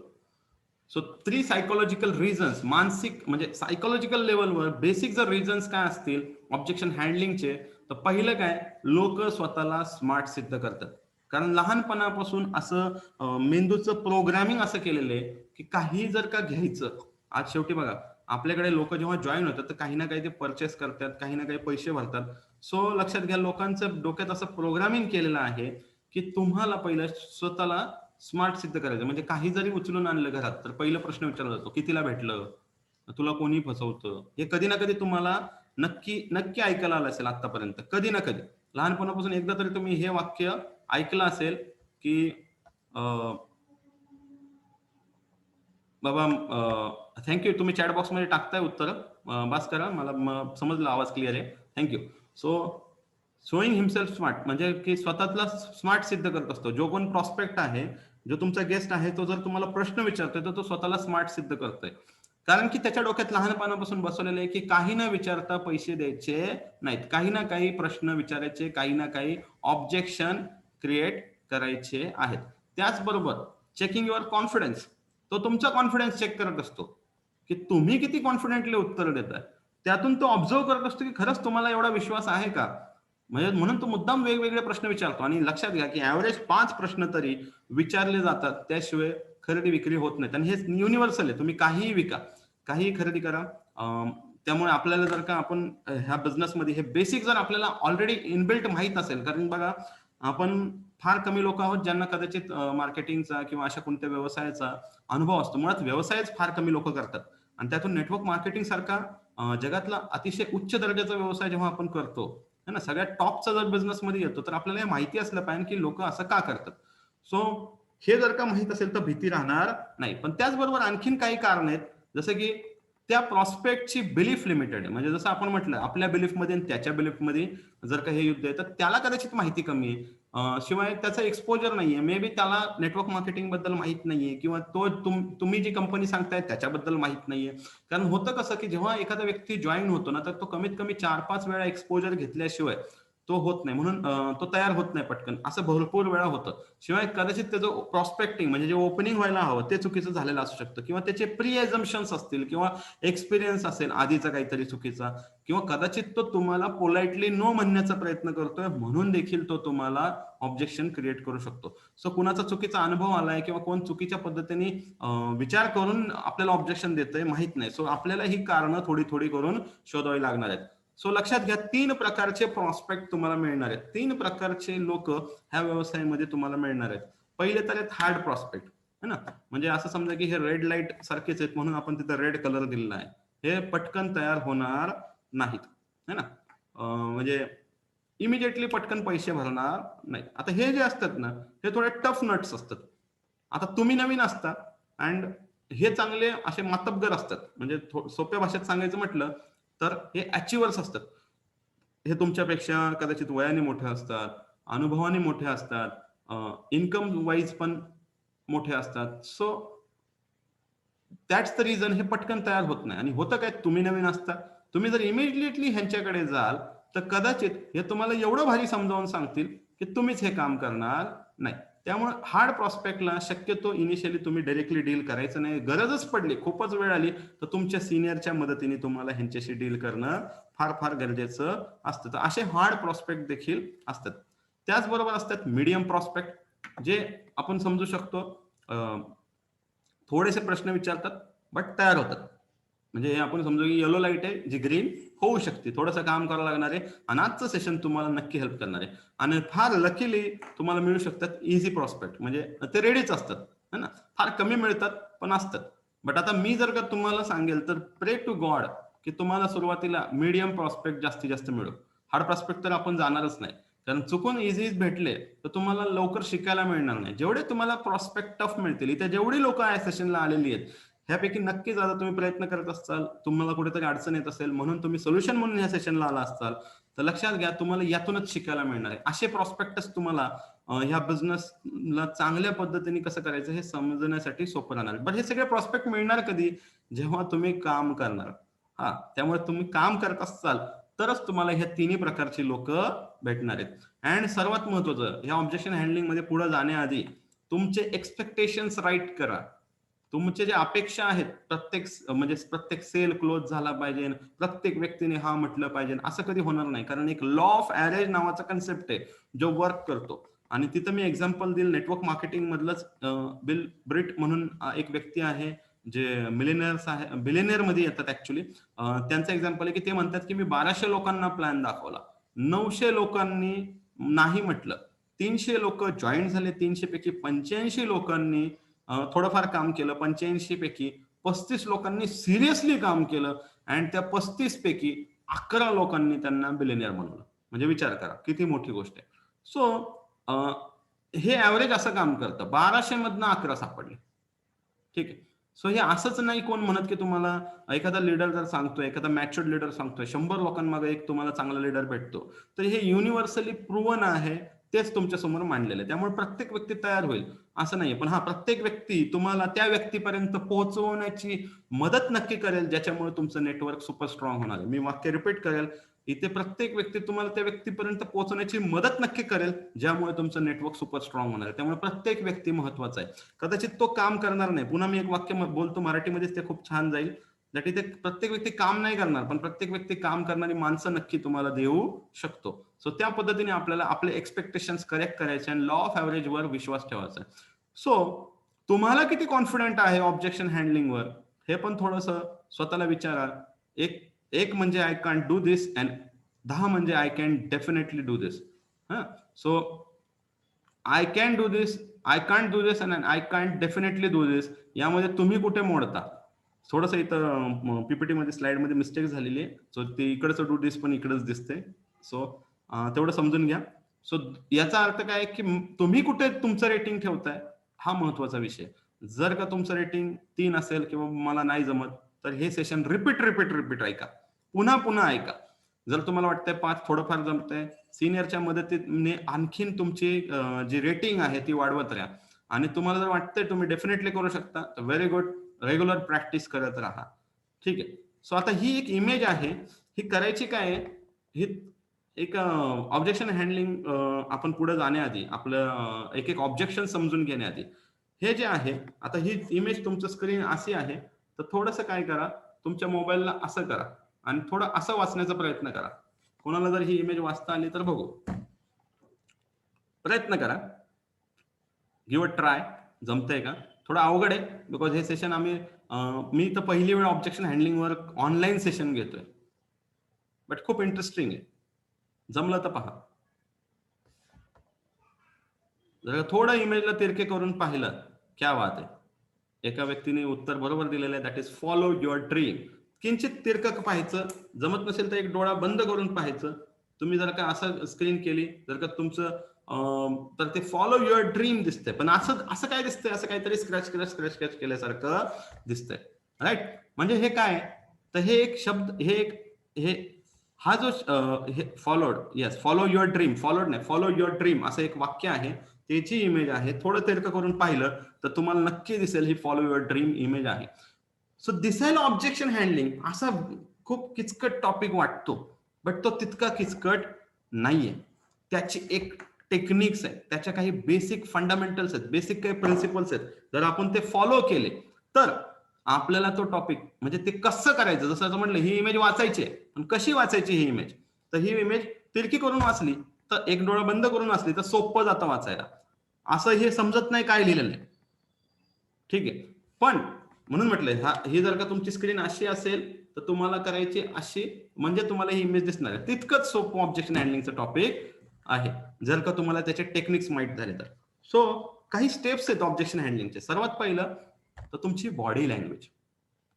सो 3 सायकोलॉजिकल रिझन्स, मानसिक म्हणजे सायकोलॉजिकल लेवलवर बेसिक जर रिझन्स काय असतील ऑब्जेक्शन हँडलिंगचे, तर पहिलं काय, लोक स्वतःला स्मार्ट सिद्ध करतात. कारण लहानपणापासून असं मेंदूचं प्रोग्रामिंग असं केलेलं आहे की काही जर का घ्यायचं, आज शेवटी बघा आपल्याकडे लोक जेव्हा जॉईन होतात तर काही ना काही ते परचेस करतात, काही ना काही पैसे भरतात. सो लक्षात घ्या, लोकांचं डोक्यात असं प्रोग्रामिंग केलेलं आहे की तुम्हाला पहिलं स्वतःला स्मार्ट सिद्ध करायचं. म्हणजे काही जरी उचलून आणलं घरात तर पहिला प्रश्न विचारला जातो, कितीला भेटलं, तुला कोणी फसवतं. हे कधी ना कधी तुम्हाला नक्की ऐकायला आलं असेल आतापर्यंत, कधी ना कधी लहानपणापासून एकदा तरी तुम्ही हे वाक्य ऐकलं असेल की बाबा थँक्यू, तुम्ही चॅट बॉक्समध्ये टाकताय उत्तर, बस करा, मला समजलं आवाज क्लिअर आहे, thank you. So showing himself smart म्हणजे की स्वतःला स्मार्ट सिद्ध करत असतो. जो कोण प्रॉस्पेक्ट आहे, जो तुमचा गेस्ट आहे, तो जर तुम्हाला प्रश्न विचारतोय तर तो स्वतःला स्मार्ट सिद्ध करतोय. कारण की त्याच्या डोक्यात लहानपणापासून बसवलेलं आहे की काही न विचारता पैसे द्यायचे नाहीत, काही ना काही प्रश्न विचारायचे, काही ना काही ऑब्जेक्शन क्रिएट करायचे आहेत. त्याचबरोबर चेकिंग युअर कॉन्फिडन्स, तो तुमचा कॉन्फिडन्स चेक करत असतो की तुम्ही किती कॉन्फिडेंटली उत्तर देताय. त्यातून तो ऑब्झर्व करत असतो की खरंच तुम्हाला एवढा विश्वास आहे का. म्हणजे म्हणून तो मुद्दाम वेगवेगळे प्रश्न विचारतो. आणि लक्षात घ्या की ऍव्हरेज 5 प्रश्न तरी विचारले जातात, त्याशिवाय खरेदी विक्री होत नाही. आणि हे युनिव्हर्सल आहे, तुम्ही काहीही विका, काहीही खरेदी करा. त्यामुळे आपल्याला जर का आपण ह्या बिझनेसमध्ये हे बेसिक जर आपल्याला ऑलरेडी इनबिल्ट माहित असेल, कारण बघा आपण फार कमी लोक आहोत ज्यांना कदाचित मार्केटिंगचा किंवा अशा कोणत्या व्यवसायाचा अनुभव असतो. मुळात व्यवसायच फार कमी लोक करतात आणि त्यातून नेटवर्क मार्केटिंग सारखा जगातला अतिशय उच्च दर्जाचा व्यवसाय जेव्हा आपण करतो है ना, सगळ्यात टॉपचा जर बिझनेसमध्ये येतो तर आपल्याला हे माहिती असलं पाहिजे की लोक असं का करतात. सो हे जर का माहित असेल तर भीती राहणार नाही. पण त्याचबरोबर आणखीन काही कारण आहेत, जसं की त्या प्रॉस्पेक्टची बिलीफ लिमिटेड आहे. म्हणजे जसं आपण म्हटलं, आपल्या बिलीफमध्ये आणि त्याच्या बिलीफमध्ये जर का हे युद्ध आहे तर त्याला कदाचित माहिती कमी आहे. शिवाय त्याचं एक्सपोजर नाहीये, मे बी त्याला नेटवर्क मार्केटिंग बद्दल माहित नाहीये किंवा तो तुम्ही जी कंपनी सांगताय त्याच्याबद्दल माहित नाहीये. कारण होतं कसं की जेव्हा एखादा व्यक्ती जॉईन होतो ना, तर तो कमीत कमी 4-5 वेळा एक्सपोजर घेतल्याशिवाय तो होत नाही. म्हणून तो तयार होत नाही पटकन, असं भरपूर वेळा होतं. शिवाय कदाचित त्याचं प्रॉस्पेक्टिंग म्हणजे जे ओपनिंग व्हायला हवं ते चुकीचं झालेलं असू शकतं, किंवा त्याचे प्री एझम्पशन्स असतील, किंवा एक्सपिरियन्स असेल आधीचा काहीतरी चुकीचा, किंवा कदाचित तो तुम्हाला पोलाइटली नो म्हणण्याचा प्रयत्न करतोय म्हणून देखील तो तुम्हाला ऑब्जेक्शन क्रिएट करू शकतो. सो कुणाचा चुकीचा अनुभव आलाय किंवा कोण चुकीच्या पद्धतीने विचार करून आपल्याला ऑब्जेक्शन देतंय माहित नाही. सो आपल्याला ही कारणं थोडी थोडी करून शोधावी लागणार आहेत. सो लक्षात घ्या, 3 प्रकारचे प्रॉस्पेक्ट तुम्हाला मिळणार आहेत, 3 प्रकारचे लोक ह्या व्यवसायामध्ये तुम्हाला मिळणार आहेत. पहिले तर आहेत हार्ड प्रॉस्पेक्ट, है ना, म्हणजे असं समजा की हे रेड लाईट सारखेच आहेत म्हणून आपण तिथं रेड कलर दिलेला आहे, हे पटकन तयार होणार नाहीत, है ना. म्हणजे इमिडिएटली पटकन पैसे भरणार नाही. आता हे जे असतात ना, हे थोडे टफ नट्स असतात. आता तुम्ही नवीन असता अँड हे चांगले असे मातब्बर असतात. म्हणजे सोप्या भाषेत सांगायचं म्हटलं तर हे अचिव्हर्स असतात. हे तुमच्यापेक्षा कदाचित वयाने मोठे असतात, अनुभवाने मोठे असतात, इन्कम वाईज पण मोठे असतात. सो दॅट्स द रिझन हे पटकन तयार होत नाही. आणि होतं काय, तुम्ही नवीन असता, तुम्ही जर इमिडिएटली ह्यांच्याकडे जाल तर कदाचित हे तुम्हाला एवढं भारी समजावून सांगतील की तुम्हीच हे काम करणार नाही. त्यामुळे हार्ड प्रॉस्पेक्टला शक्यतो इनिशियली तुम्ही डायरेक्टली डील करायचं नाही. गरजच पडली, खूपच वेळ आली तर तुमच्या सिनियरच्या मदतीने तुम्हाला ह्यांच्याशी डील करणं फार फार गरजेचं असतं. तर असे हार्ड प्रॉस्पेक्ट देखील असतात. त्याचबरोबर असतात मीडियम प्रॉस्पेक्ट, जे आपण समजू शकतो थोडेसे प्रश्न विचारतात बट तयार होतात. म्हणजे आपण समजू की येलो लाईट आहे जी ग्रीन होऊ शकते, थोडंसं काम करावं लागणार आहे आणि आजचं सेशन तुम्हाला नक्की हेल्प करणार आहे. आणि फार लकीली तुम्हाला मिळू शकतात इझी प्रॉस्पेक्ट, म्हणजे ते रेडीच असतात, है ना. फार कमी मिळतात पण असतात. बट आता मी जर का तुम्हाला सांगेल तर प्रे टू गॉड की तुम्हाला सुरुवातीला मीडियम प्रॉस्पेक्ट जास्तीत जास्त मिळो. हार्ड प्रॉस्पेक्ट तर आपण जाणारच नाही, कारण चुकून इझी भेटले तर तुम्हाला लवकर शिकायला मिळणार नाही. जेवढे तुम्हाला प्रॉस्पेक्ट टफ मिळतील, इथे जेवढी लोक या सेशनला आलेली आहेत ह्यापैकी नक्कीच आता तुम्ही प्रयत्न करत असाल, तुम्हाला कुठेतरी अडचण येत असेल म्हणून तुम्ही सोल्युशन म्हणून ह्या सेशनला आला असाल, तर लक्षात घ्या तुम्हाला यातूनच शिकायला मिळणार आहे. असे प्रॉस्पेक्टच तुम्हाला ह्या बिझनेसला चांगल्या पद्धतीने कसं करायचं हे समजण्यासाठी सोपं राहणार. बट हे सगळे प्रॉस्पेक्ट मिळणार कधी? जेव्हा तुम्ही काम करणार. त्यामुळे तुम्ही काम करत असाल तरच तुम्हाला ह्या तिन्ही प्रकारची लोक भेटणार आहेत. अँड सर्वात महत्वाचं, ह्या ऑब्जेक्शन हँडलिंग मध्ये पुढे जाण्याआधी तुमचे एक्सपेक्टेशन्स राईट करा. तुमचे जे अपेक्षा आहेत, प्रत्येक सेल क्लोज झाला पाहिजे, प्रत्येक व्यक्तीने हा म्हटलं पाहिजे, असं कधी होणार नाही. कारण एक लॉ ऑफ ॲव्हरेज नावाचा कन्सेप्ट आहे जो वर्क करतो. आणि तिथं मी एक्झाम्पल दिलं नेटवर्क मार्केटिंग मधलंच. बिल ब्रिट म्हणून एक व्यक्ती आहे जे बिलियनियर मध्ये येतात ऍक्च्युली. त्यांचं एक्झाम्पल आहे की ते म्हणतात की मी 1200 लोकांना प्लॅन दाखवला, 900 लोकांनी नाही म्हटलं, 300 लोक जॉईन झाले, 300 पैकी 85 लोकांनी थोडंफार काम केलं, 85 पैकी 35 लोकांनी सिरियसली काम केलं, आणि त्या 35 पैकी 11 लोकांनी त्यांना बिलियनियर बनवलं. म्हणजे विचार करा किती मोठी गोष्ट आहे. सो हे ऍव्हरेज असं काम करतं. 1200 मधनं 11 सापडले. ठीक आहे. सो हे असंच नाही कोण म्हणत की तुम्हाला एखादा लीडर जर सांगतोय, एखादा मॅच्युअर्ड लीडर सांगतोय 100 लोकांमागे एक तुम्हाला चांगला लीडर भेटतो, तर हे युनिव्हर्सली प्रूव्हन आहे, तेच तुमच्या समोर मांडलेलं आहे. त्यामुळे प्रत्येक व्यक्ती तयार होईल असं नाहीये. पण प्रत्येक व्यक्ती तुम्हाला त्या व्यक्तीपर्यंत पोहोचवण्याची मदत नक्की करेल, ज्याच्यामुळे तुमचं नेटवर्क सुपर स्ट्रॉंग होणार आहे. मी वाक्य रिपीट करेल, इथे प्रत्येक व्यक्ती तुम्हाला त्या व्यक्तीपर्यंत पोहोचण्याची मदत नक्की करेल, ज्यामुळे तुमचं नेटवर्क सुपर स्ट्रॉंग होणार आहे. त्यामुळे प्रत्येक व्यक्ती महत्वाचा आहे. कदाचित तो काम करणार नाही, पुन्हा मी एक वाक्य बोलतो मराठीमध्येच, ते खूप छान जाईल. दॅट इथे प्रत्येक व्यक्ती काम नाही करणार, पण प्रत्येक व्यक्ती काम करणारी माणसं नक्की तुम्हाला देऊ शकतो. सो त्या पद्धतीने आपल्याला आपले एक्सपेक्टेशन्स करेक्ट करायचे आणि लॉ ऑफ ॲव्हरेज वर विश्वास ठेवायचा आहे. सो तुम्हाला किती कॉन्फिडंट आहे ऑब्जेक्शन हँडलिंगवर, हे पण थोडस स्वतःला विचारा. एक म्हणजे I can't do this, and 10 म्हणजे I can definitely do this. So I can do this, I can't do this, and I can't definitely do this, यामध्ये तुम्ही कुठे मोडता? थोडस इथं पीपीटी मध्ये स्लाइड मध्ये मिस्टेक झालेली आहे. सो ते इकडचं डू दिस पण इकडेच दिसते. सो तेवढं समजून घ्या. सो याचा अर्थ काय की तुम्ही कुठे तुमचं रेटिंग ठेवताय हा महत्वाचा विषय. जर का तुमचं रेटिंग 3 असेल किंवा मला नाही जमत, तर हे सेशन रिपीट ऐका, पुन्हा पुन्हा ऐका. जर तुम्हाला वाटतंय 5 थोडंफार जमतंय, सिनियरच्या मदतीने आणखीन तुमची जी रेटिंग आहे ती वाढवत राहा. आणि तुम्हाला जर वाटतंय तुम्ही डेफिनेटली करू शकता, तर व्हेरी गुड, रेग्युलर प्रॅक्टिस करत राहा. ठीक आहे. सो आता ही एक इमेज आहे, ही करायची काय आहे, ही एक ऑब्जेक्शन हँडलिंग आपण पुढे जाण्याआधी आपलं एक ऑब्जेक्शन समजून घेण्याआधी हे जे आहे, आता ही इमेज तुमचं स्क्रीन अशी आहे, तर थोडंसं काय करा, तुमच्या मोबाईलला असं करा आणि थोडं असं वाचण्याचा प्रयत्न करा. कोणाला जर ही इमेज वाचता आली तर बघू, प्रयत्न करा, गिव्ह अ ट्राय. जमतंय का? थोडं अवघड आहे, बिकॉज हे सेशन मी तर पहिली वेळ ऑब्जेक्शन हँडलिंग वर ऑनलाईन सेशन घेतोय, बट खूप इंटरेस्टिंग आहे. जमलं तर पहा. जर थोडं इमेजला तिरके करून पाहिलं, क्या बात आहे. एका व्यक्तीने उत्तर बरोबर दिलेलं आहे, that is follow your dream. किंचित तिरकं पाहायचं, जमत नसेल तर एक डोळा बंद करून पाहायचं. तुम्ही जर का असं स्क्रीन केली, जर का तुमचं तर ते फॉलो युअर ड्रीम दिसतंय, पण असं काय दिसतंय, असं काहीतरी स्क्रॅच केल्यासारखं दिसतंय. राईट? म्हणजे हे काय, तर हे एक शब्द, हे हा जो फॉलो युअर ड्रीम, फॉलोड नाही, फॉलो युअर ड्रीम असं एक वाक्य आहे, त्याची इमेज आहे. थोडं तिरकं करून पाहिलं तर तुम्हाला नक्की दिसेल ही फॉलो युअर ड्रीम इमेज आहे. सो दिसायला ऑब्जेक्शन हँडलिंग असा खूप किचकट टॉपिक वाटतो, बट तो तितका किचकट नाहीये. त्याची एक टेक्निक्स आहेत, त्याच्या काही बेसिक फंडामेंटल्स आहेत, बेसिक काही प्रिन्सिपल्स आहेत. जर आपण ते फॉलो केले तर आपल्याला तो टॉपिक, म्हणजे ते कसं करायचं, जसं म्हटलं ही इमेज वाचायची आहे, पण कशी वाचायची ही इमेज, तर ही इमेज तिरकी करून वाचली, तर एक डोळा बंद करून वाचली तर सोपं जातं वाचायला. असं हे समजत नाही काय लिहिलेलं आहे. ठीक आहे. पण म्हणून म्हटलंय, ही जर का तुमची स्क्रीन अशी असेल तर तुम्हाला करायची अशी, म्हणजे तुम्हाला ही इमेज दिसणार आहे. तितकंच सोपं ऑब्जेक्शन हँडलिंगचं टॉपिक आहे, जर का तुम्हाला त्याचे टेक्निक्स माहित झाले तर. सो काही स्टेप्स आहेत ऑब्जेक्शन हँडलिंगचे. सर्वात पहिलं तर तुमची बॉडी लँग्वेज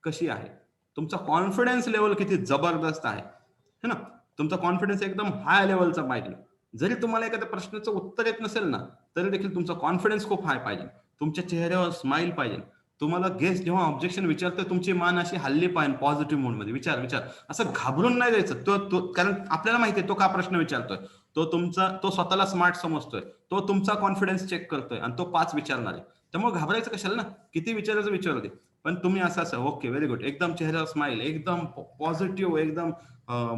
कशी आहे. तुमचा कॉन्फिडन्स लेवल किती जबरदस्त आहे है ना. तुमचा कॉन्फिडन्स एकदम हाय लेवलचा पाहिजे. जरी तुम्हाला एखाद्या प्रश्नाचं उत्तर येत नसेल ना, तरी देखील तुमचा कॉन्फिडन्स खूप हाय पाहिजे. तुमच्या चेहऱ्यावर स्माइल पाहिजे. तुम्हाला गेस्ट जेव्हा ऑब्जेक्शन विचारतो, तुमची मान अशी हल्ली पाहिजे पॉझिटिव्ह मोडमध्ये. विचार असं घाबरून नाही द्यायचं. तो कारण आपल्याला माहिती आहे तो का प्रश्न विचारतोय. तो स्वतःला स्मार्ट समजतोय. तो तुमचा कॉन्फिडन्स चेक करतोय आणि तो 5 विचारणार आहे. त्यामुळे घाबरायचं कशाला ना, किती विचारायचं विचारू दे. पण तुम्ही असं ओके व्हेरी गुड, एकदम चेहऱ्यावर स्माइल, एकदम पॉझिटिव्ह, एकदम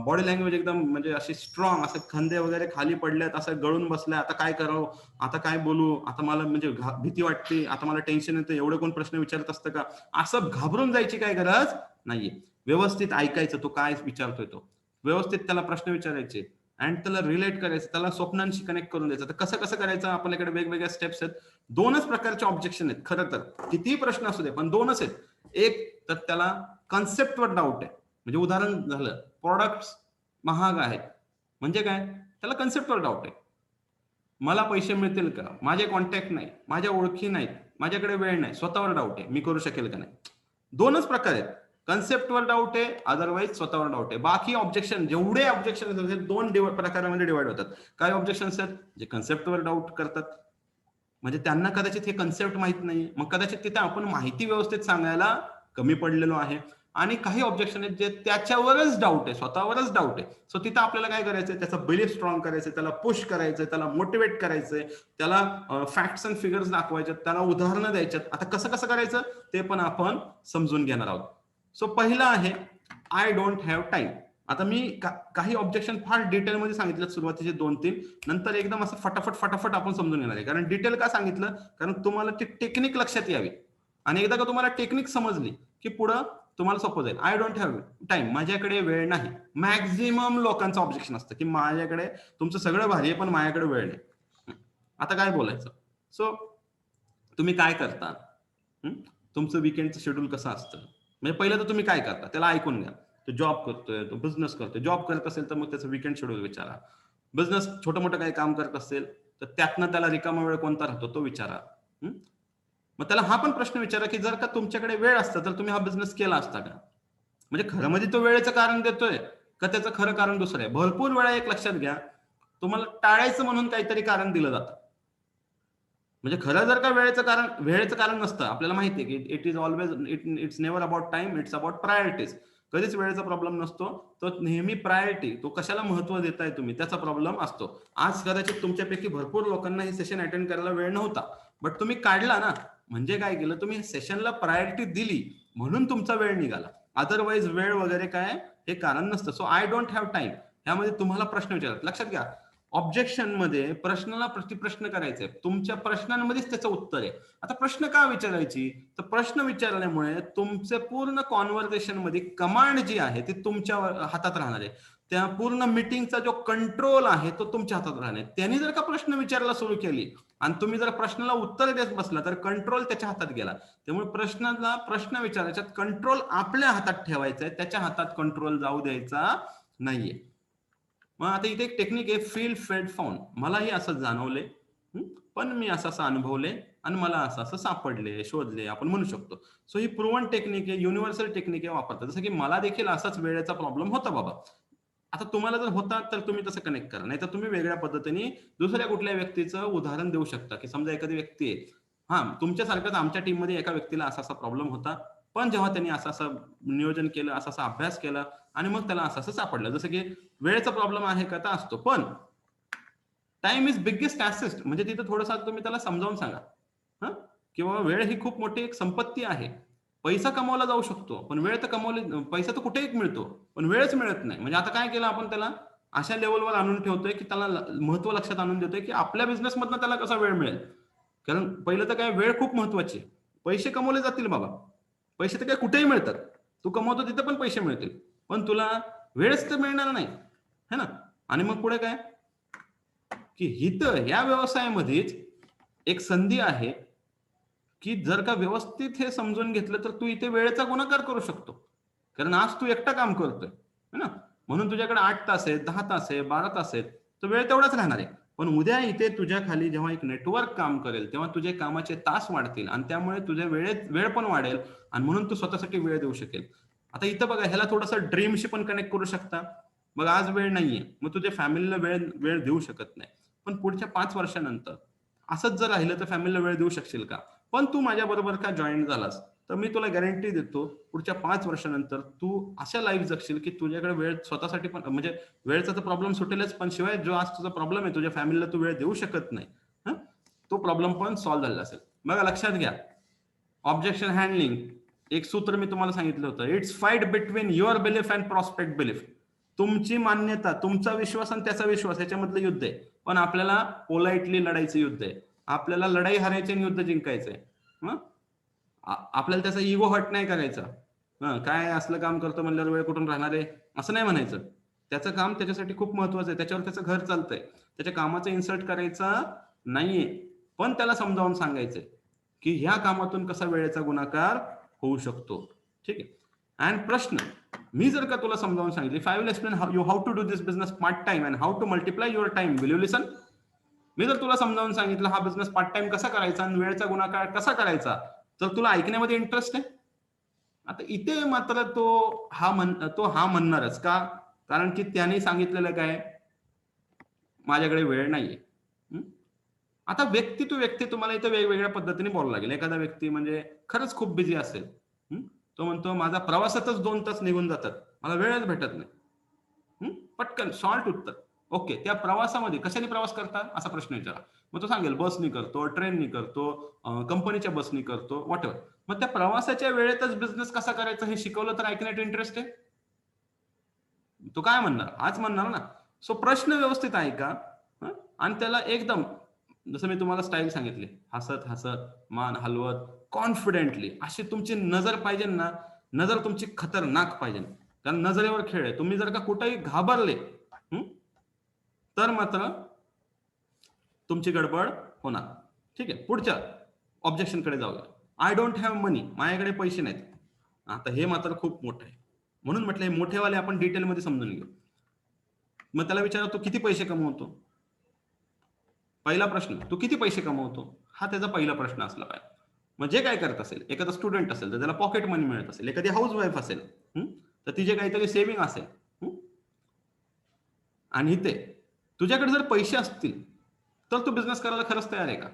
बॉडी लँग्वेज एकदम म्हणजे अशी स्ट्रॉंग, असं खांदे वगैरे खाली पडल्यात, असं गळून बसलाय, आता काय करावं, आता काय बोलू, आता मला म्हणजे भीती वाटते, आता मला टेन्शन येतं, एवढे कोण प्रश्न विचारत असतं का, असं घाबरून जायची काय गरज नाहीये. व्यवस्थित ऐकायचं, तो काय विचारतोय तो व्यवस्थित त्याला प्रश्न विचारायचे आणि त्याला रिलेट करायचं, त्याला स्वप्नांशी कनेक्ट करून द्यायचं. तर कसं कसं करायचं, आपल्याकडे वेगवेगळ्या स्टेप्स आहेत. 2च प्रकारचे ऑब्जेक्शन आहेत खरं तर, कितीही प्रश्न असू दे, पण 2च आहेत. एक तर त्याला कन्सेप्टवर डाऊट आहे, म्हणजे उदाहरण झालं प्रोडक्ट्स महाग आहेत, म्हणजे काय, त्याला कन्सेप्टवर डाऊट आहे. मला पैसे मिळतील का, माझे कॉन्टॅक्ट नाही, माझ्या ओळखी नाहीत, माझ्याकडे वेळ नाही, स्वतःवर डाऊट आहे, मी करू शकेल का नाही. 2च प्रकार आहेत, कन्सेप्टवर डाऊट आहे, अदरवाईज स्वतःवर डाऊट आहे. बाकी ऑब्जेक्शन, जेवढे ऑब्जेक्शन 2 प्रकारामध्ये डिवाइड होतात. काही ऑब्जेक्शन्स आहेत जे कन्सेप्टवर डाऊट करतात, म्हणजे त्यांना कदाचित हे कन्सेप्ट माहित नाही, मग कदाचित तिथे आपण माहिती व्यवस्थित सांगायला कमी पडलेलो आहे. आणि काही ऑब्जेक्शन आहेत जे त्याच्यावरच डाऊट आहे, स्वतःवरच डाऊट आहे. सो तिथं आपल्याला काय करायचंय, त्याचा बिलीफ स्ट्रॉंग करायचंय, त्याला पुश करायचंय, त्याला मोटिवेट करायचंय, त्याला फॅक्ट्स अँड फिगर्स दाखवायचे, त्याला उदाहरणं द्यायच्यात. आता कसं कसं करायचं ते पण आपण समजून घेणार आहोत. सो पहिला आहे आय डोंट हॅव टाइम. आता मी काही ऑब्जेक्शन फार डिटेलमध्ये सांगितलं, सुरुवातीचे 2-3, नंतर एकदम असं फटाफट आपण समजून घेणार आहे. कारण डिटेल का सांगितलं, कारण तुम्हाला ती टेक्निक लक्षात यावी, आणि एकदा का तुम्हाला टेक्निक समजली की पुढं तुम्हाला सोपं जाईल. आय डोंट हॅव टाइम, माझ्याकडे वेळ नाही. मॅक्झिमम लोकांचं ऑब्जेक्शन असतं की माझ्याकडे, तुमचं सगळं भारी आहे पण माझ्याकडे वेळ नाही. आता काय बोलायचं. सो तुम्ही काय करता, तुमचं विकेंडचं शेड्यूल कसं असतं, म्हणजे पहिलं तर तुम्ही काय करता त्याला ऐकून घ्या. तो जॉब करतोय, तो बिझनेस करतोय. जॉब करत असेल तर मग त्याचं विकेंड शेड्यूल विचारा. बिझनेस छोटं मोठं काही काम करत असेल तर त्यातनं त्याला रिकामा वेळ कोणता राहतो तो विचारा. मग त्याला हा पण प्रश्न विचारा की जर का तुमच्याकडे वेळ असता तर तुम्ही हा बिझनेस केला असता का. म्हणजे खरं म्हणजे तो वेळेचं कारण देतोय का त्याचं खरं कारण दुसरं आहे. भरपूर वेळा एक लक्षात घ्या, तुम्हाला टाळायचं म्हणून काहीतरी कारण दिलं जातं. म्हणजे खरं जर का वेळेचं कारण नसतं, आपल्याला माहिती आहे की it is always, it's never about time, it's about priorities. कधीच वेळेचा प्रॉब्लेम नसतो, तो नेहमी प्रायोरिटी, तो कशाला महत्व देताय तुम्ही त्याचा प्रॉब्लेम असतो. आज कदाचित तुमच्यापैकी भरपूर लोकांना हे सेशन अटेंड करायला वेळ नव्हता, बट तुम्ही काढला ना, म्हणजे काय केलं तुम्ही, सेशनला प्रायोरिटी दिली म्हणून तुमचा वेळ निघाला. अदरवाईज वेळ वगैरे काय हे कारण नसतं. So I don't have time, ह्यामध्ये तुम्हाला प्रश्न विचारतात. लक्षात घ्या, ऑब्जेक्शन मध्ये प्रश्नाला प्रतिप्रश्न करायचंय, तुमच्या प्रश्नांमध्येच त्याचं उत्तर आहे. आता प्रश्न का विचारायची, तर प्रश्न विचारल्यामुळे तुमचे पूर्ण कॉन्व्हर्सेशन मध्ये कमांड जी आहे ती तुमच्या हातात राहणार आहे. त्या पूर्ण मीटिंगचा जो कंट्रोल आहे तो तुमच्या हातात राहणार आहे. त्यांनी जर का प्रश्न विचारायला सुरू केली आणि तुम्ही जर प्रश्नाला उत्तर देत बसला तर कंट्रोल त्याच्या हातात गेला. त्यामुळे प्रश्न विचारायच्यात कंट्रोल आपल्या हातात ठेवायचा आहे, त्याच्या हातात कंट्रोल जाऊ द्यायचा नाहीये. मग आता इथे एक टेक्निक आहे, फील फेल्ड फाउंड. मलाही असं जाणवले, पण मी असं अनुभवले आणि मला असं सापडले, शोधले, आपण म्हणू शकतो. सो ही प्रूव्हन टेक्निक आहे, युनिव्हर्सल टेक्निक आहे, वापरतात. जसं की मला देखील असाच वेळेचा प्रॉब्लेम होता बाबा. आता तुम्हाला जर होता तर तुम्ही तसं कनेक्ट करा, नाही तर तुम्ही वेगळ्या पद्धतीने दुसऱ्या कुठल्या व्यक्तीचं उदाहरण देऊ शकता. की समजा एखादी व्यक्ती आहे, तुमच्यासारखंच आमच्या टीम मध्ये एका व्यक्तीला असा प्रॉब्लेम होता, पण जेव्हा त्यांनी असं नियोजन केलं, असा अभ्यास केला आणि मग त्याला असं सापडलं. जसं की वेळेचा प्रॉब्लेम आहे का, तर असतो, पण टाइम इज बिगेस्ट ऍसेट, म्हणजे तिथं थोडंसं तुम्ही त्याला समजावून सांगा किंवा वेळ ही खूप मोठी एक संपत्ती आहे. पैसा कमवला जाऊ शकतो, पण वेळ तर पैसा तर कुठेही मिळतो, पण वेळच मिळत नाही. म्हणजे आता काय केलं आपण, त्याला अशा लेवलवर आणून ठेवतोय की त्याला महत्व लक्षात आणून देतोय की आपल्या बिझनेस मधनं त्याला कसा वेळ मिळेल. कारण पहिलं तर काय, वेळ खूप महत्वाची. पैसे कमवले जातील बाबा, पैसे तर काय कुठेही मिळतात, तू कमवतो तिथे पण पैसे मिळतील, पण तुला वेळच तर मिळणार नाही, है ना. आणि मग पुढे काय की ह्या व्यवसायामध्येच एक संधी आहे की जर का व्यवस्थित हे समजून घेतलं तर तू इथे वेळेचा गुणाकार करू शकतो. कारण आज तू एकटा काम करतोय, है ना, म्हणून तुझ्याकडे 8 तास आहेत, 10 तास आहे, 12 तास आहेत, तर वेळ तेवढाच राहणार आहे. पण उद्या इथे तुझ्या खाली जेव्हा एक नेटवर्क काम करेल तेव्हा तुझे कामाचे तास वाढतील आणि त्यामुळे तुझ्या वेळ पण वाढेल आणि म्हणून तू स्वतःसाठी वेळ देऊ शकेल. आता इथं बघा, ह्याला थोडंसं ड्रीमशी पण कनेक्ट करू शकता. मग आज वेळ नाहीये, मग तुझ्या फॅमिलीला वेळ वेळ देऊ शकत नाही, पण पुढच्या 5 वर्षानंतर असंच जर राहिलं तर फॅमिलीला वेळ देऊ शकशील का? पण तू माझ्या बरोबर का जॉईन झालास, तर मी तुला गॅरंटी देतो, पुढच्या 5 वर्षानंतर तू अशा लाईफ जगशील की तुझ्याकडे वेळ स्वतःसाठी पण, म्हणजे वेळेचा तर प्रॉब्लेम सुटेलच, पण शिवाय जो आज तुझा प्रॉब्लेम आहे, तुझ्या फॅमिलीला तू वेळ देऊ शकत नाही, हं? तो प्रॉब्लेम पण सॉल्व्ह झालेला असेल. बघा लक्षात घ्या, ऑब्जेक्शन हँडलिंग, एक सूत्र मी तुम्हाला सांगितलं होतं, it's fight between your belief and prospect belief. तुमची मान्यता, तुमचा विश्वास आणि त्याचा विश्वास याच्यामधलं युद्ध आहे. पण आपल्याला पोलाइटली लढायचं युद्ध आहे. आपल्याला लढाई हारायची आणि युद्ध जिंकायचंय. आपल्याला त्याचा इगो हट नाही करायचा. काय असलं काम करतो म्हणल्यावर वेळ कुठून राहणार आहे, असं नाही म्हणायचं. त्याचं काम त्याच्यासाठी खूप महत्वाचं आहे, त्याच्यावर त्याचं घर चालतंय, त्याच्या कामाचं इन्सर्ट करायचा नाहीये, पण त्याला समजावून सांगायचंय की ह्या कामातून कसा वेळेचा गुणाकार होऊ शकतो. ठीक आहे. अँड प्रश्न, मी जर का तुला समजावून सांगितले, I will explain how to do this business part time and how to multiply your time, will you listen? मी जर तुला समजावून सांगितलं हा बिझनेस पार्ट टाइम कसा करायचा आणि वेळेचा गुणाकार कसा करायचा, तर तुला ऐकण्यामध्ये इंटरेस्ट आहे? आता इथे मात्र तो हा म्हणणारच का? कारण की त्याने सांगितलेलं काय, माझ्याकडे वेळ नाहीये. आता व्यक्ती टू व्यक्ती तुम्हाला इथे वेगवेगळ्या पद्धतीने बोलावं लागेल. एखादा व्यक्ती म्हणजे खरंच खूप बिझी असेल, तो म्हणतो माझा प्रवासातच 2 तास निघून जातात, मला वेळच भेटत नाही. पटकन शॉर्ट उत्तर. ओके, त्या प्रवासामध्ये कशाने प्रवास करता असा प्रश्न विचारा, मग तो सांगेल बसनी करतो, ट्रेननी करतो, कंपनीच्या बसनी करतो, व्हॉट एव्हर. मग त्या प्रवासाच्या वेळेतच बिझनेस कसा करायचा हे शिकवलं तर ऐकण्यात इंटरेस्ट आहे? तो काय म्हणणार? आज म्हणणार ना. सो प्रश्न व्यवस्थित ऐका, आणि त्याला एकदम, जसं मी तुम्हाला स्टाईल सांगितली, हसत हसत, मान हलवत, कॉन्फिडेंटली, अशी तुमची नजर पाहिजे ना. नजर तुमची खतरनाक पाहिजे, कारण नजरेवर खेळ आहे. तुम्ही जर का कुठेही घाबरले, तर मात्र तुमची गडबड होणार. ठीक आहे. पुढच्या ऑब्जेक्शन कडे जाऊया. आय डोंट हॅव मनी, माझ्याकडे पैसे नाहीत. आता हे मात्र खूप मोठं आहे, म्हणून म्हटलं हे मोठेवाले आपण डिटेलमध्ये समजून घेऊ. मग त्याला विचारा, तू किती पैसे कमवतो? पहिला प्रश्न, तू किती पैसे कमवतो, हा त्याचा पहिला प्रश्न असला पाहिजे. मग जे काय करत असेल, एखादा स्टुडंट असेल तर त्याला पॉकेट मनी मिळत असेल, एखादी हाऊस वाईफ असेल तर तिचे काहीतरी सेव्हिंग असेल, आणि इथे तुझ्याकडे जर पैसे असतील तर तू बिझनेस करायला खरंच तयार आहे का?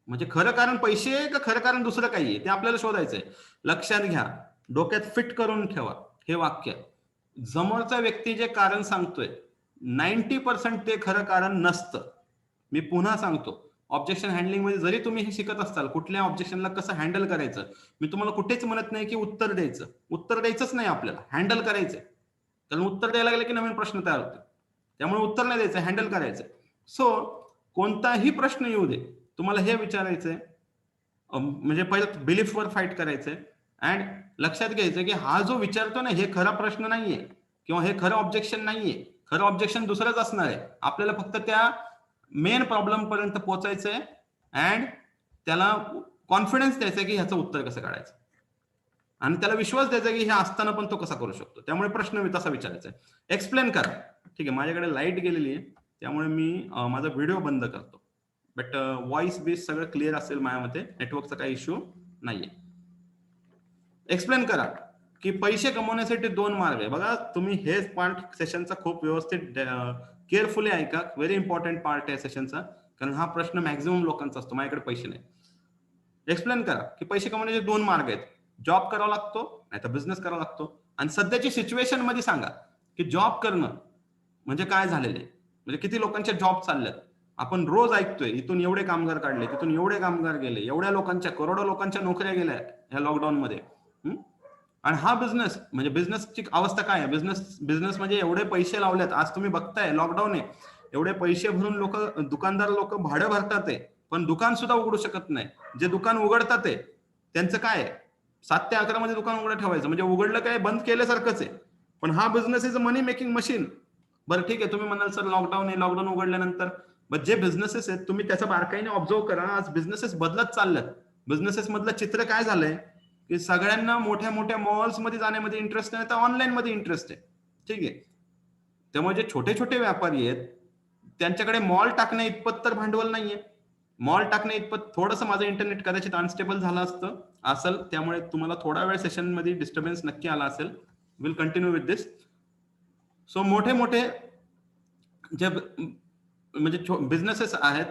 म्हणजे खरं कारण पैसे आहे का खरं कारण दुसरं काही आहे ते आपल्याला शोधायचंय. लक्षात घ्या, डोक्यात फिट करून ठेवा हे वाक्य, समोरचा व्यक्ती जे कारण सांगतोय 90% ते खरं कारण नसतं. मी पुन्हा सांगतो, ऑब्जेक्शन हँडलिंग मध्ये जरी तुम्ही हे शिकत असाल, कुठल्या ऑब्जेक्शनला कसं हँडल करायचं, मी तुम्हाला कुठेच म्हणत नाही की उत्तर द्यायचंच नाही, आपल्याला हँडल करायचंय. कारण उत्तर द्यायला लागलं की नवीन प्रश्न तयार होतो. त्यामुळे उत्तर नाही द्यायचं, हँडल करायचं. सो कोणताही प्रश्न येऊ दे, तुम्हाला हे विचारायचंय, म्हणजे पहिलं बिलीफवर फाईट करायचंय. अँड लक्षात घ्यायचं की हा जो विचारतो ना, हे खरा प्रश्न नाहीये किंवा हे खरं ऑब्जेक्शन नाहीये. खरं ऑब्जेक्शन दुसरंच असणार आहे. आपल्याला फक्त त्या मेन प्रॉब्लेम पर्यंत पोहोचायचंय अँड त्याला कॉन्फिडन्स द्यायचा की ह्याचं उत्तर कसं काढायचं, आणि त्याला विश्वास द्यायचा की हे असताना पण तो कसा करू शकतो. त्यामुळे प्रश्न तसा विचारायचा आहे. एक्सप्लेन करा. ठीक आहे, माझ्याकडे लाईट गेलेली आहे, त्यामुळे मी माझा व्हिडिओ बंद करतो. बट व्हॉइस बेस सगळं क्लिअर असेल माझ्या मते, नेटवर्कचा काही इश्यू नाहीये. एक्सप्लेन करा की पैसे कमवण्यासाठी 2 मार्ग आहे. बघा तुम्ही हे पार्ट सेशनचा खूप व्यवस्थित केअरफुली ऐका, व्हेरी इम्पॉर्टंट पार्ट आहे सेशनचा, कारण हा प्रश्न मॅक्झिमम लोकांचा असतो, माझ्याकडे पैसे नाही. एक्सप्लेन करा की पैसे कमवण्याचे 2 मार्ग आहेत, जॉब करावा लागतो नाही तर बिझनेस करावा लागतो. आणि सध्याची सिच्युएशन मध्ये सांगा की जॉब करणं म्हणजे काय झालेलं आहे, म्हणजे किती लोकांच्या जॉब चालल्यात. आपण रोज ऐकतोय इथून एवढे कामगार काढले, तिथून एवढे कामगार गेले, एवढ्या लोकांच्या, करोडो लोकांच्या नोकऱ्या गेल्या या लॉकडाऊन मध्ये. आणि हा बिझनेस, म्हणजे बिझनेसची अवस्था काय आहे, बिझनेस म्हणजे एवढे पैसे लावलेत, आज तुम्ही बघताय लॉकडाऊन आहे, एवढे पैसे भरून दुकानदार लोक भाडं भरतात आहे, पण दुकान सुद्धा उघडू शकत नाही. जे दुकान उघडतात आहे त्यांचं काय आहे, 7 ते 11 मध्ये दुकान उघडं ठेवायचं, म्हणजे उघडलं काय बंद केल्यासारखंच आहे. पण हा business is a money making machine. बरं ठीक आहे, तुम्ही म्हणाल सर लॉकडाऊन आहे, लॉकडाऊन उघडल्यानंतर, मग जे बिझनेसेस आहेत तुम्ही त्याचा बारकाईने ऑब्झर्व करा. आज बिझनेसेस बदलत चालल्यात. बिझनेसेस मधलं चित्र काय झालंय की सगळ्यांना मोठ्या मोठ्या मॉल्स मध्ये जाण्यामध्ये इंटरेस्ट नाही, तर ऑनलाईन मध्ये इंटरेस्ट आहे. ठीक आहे, त्यामुळे जे छोटे छोटे व्यापारी आहेत त्यांच्याकडे मॉल टाकण्या इतपत तर भांडवल नाहीये. मॉल टाकण्या इतपत थोडंसं माझं इंटरनेट कदाचित अनस्टेबल झालं असतं, असेल, त्यामुळे तुम्हाला थोडा वेळ सेशन मध्ये डिस्टर्बन्स नक्की आला असेल. Will continue with this. So मोठे मोठे जे म्हणजे बिझनेसेस आहेत,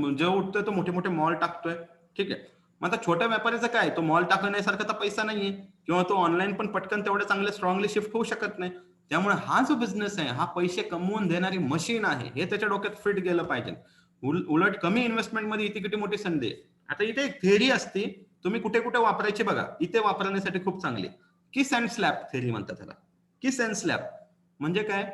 जे उठतोय तो मोठे मोठे मॉल टाकतोय. ठीक आहे. मग आता छोट्या व्यापाऱ्याचं काय, तो मॉल टाकण्यासारखा तर पैसा नाहीये, किंवा तो ऑनलाईन पण पटकन तेवढे चांगले स्ट्रॉंगली शिफ्ट होऊ शकत नाही. त्यामुळे हा जो बिझनेस आहे, हा पैसे कमवून देणारी मशीन आहे, हे त्याच्या डोक्यात फिट गेलं पाहिजे. उलट कमी इन्व्हेस्टमेंट मध्ये इथे किती मोठी संधी आहे. आता इथे एक थेअरी असते, तुम्ही कुठे कुठे वापरायची बघा. इथे वापरण्यासाठी खूप चांगली किस अँड स्लॅप थेअरी म्हणतात त्याला. किस अँड स्लॅप म्हणजे काय,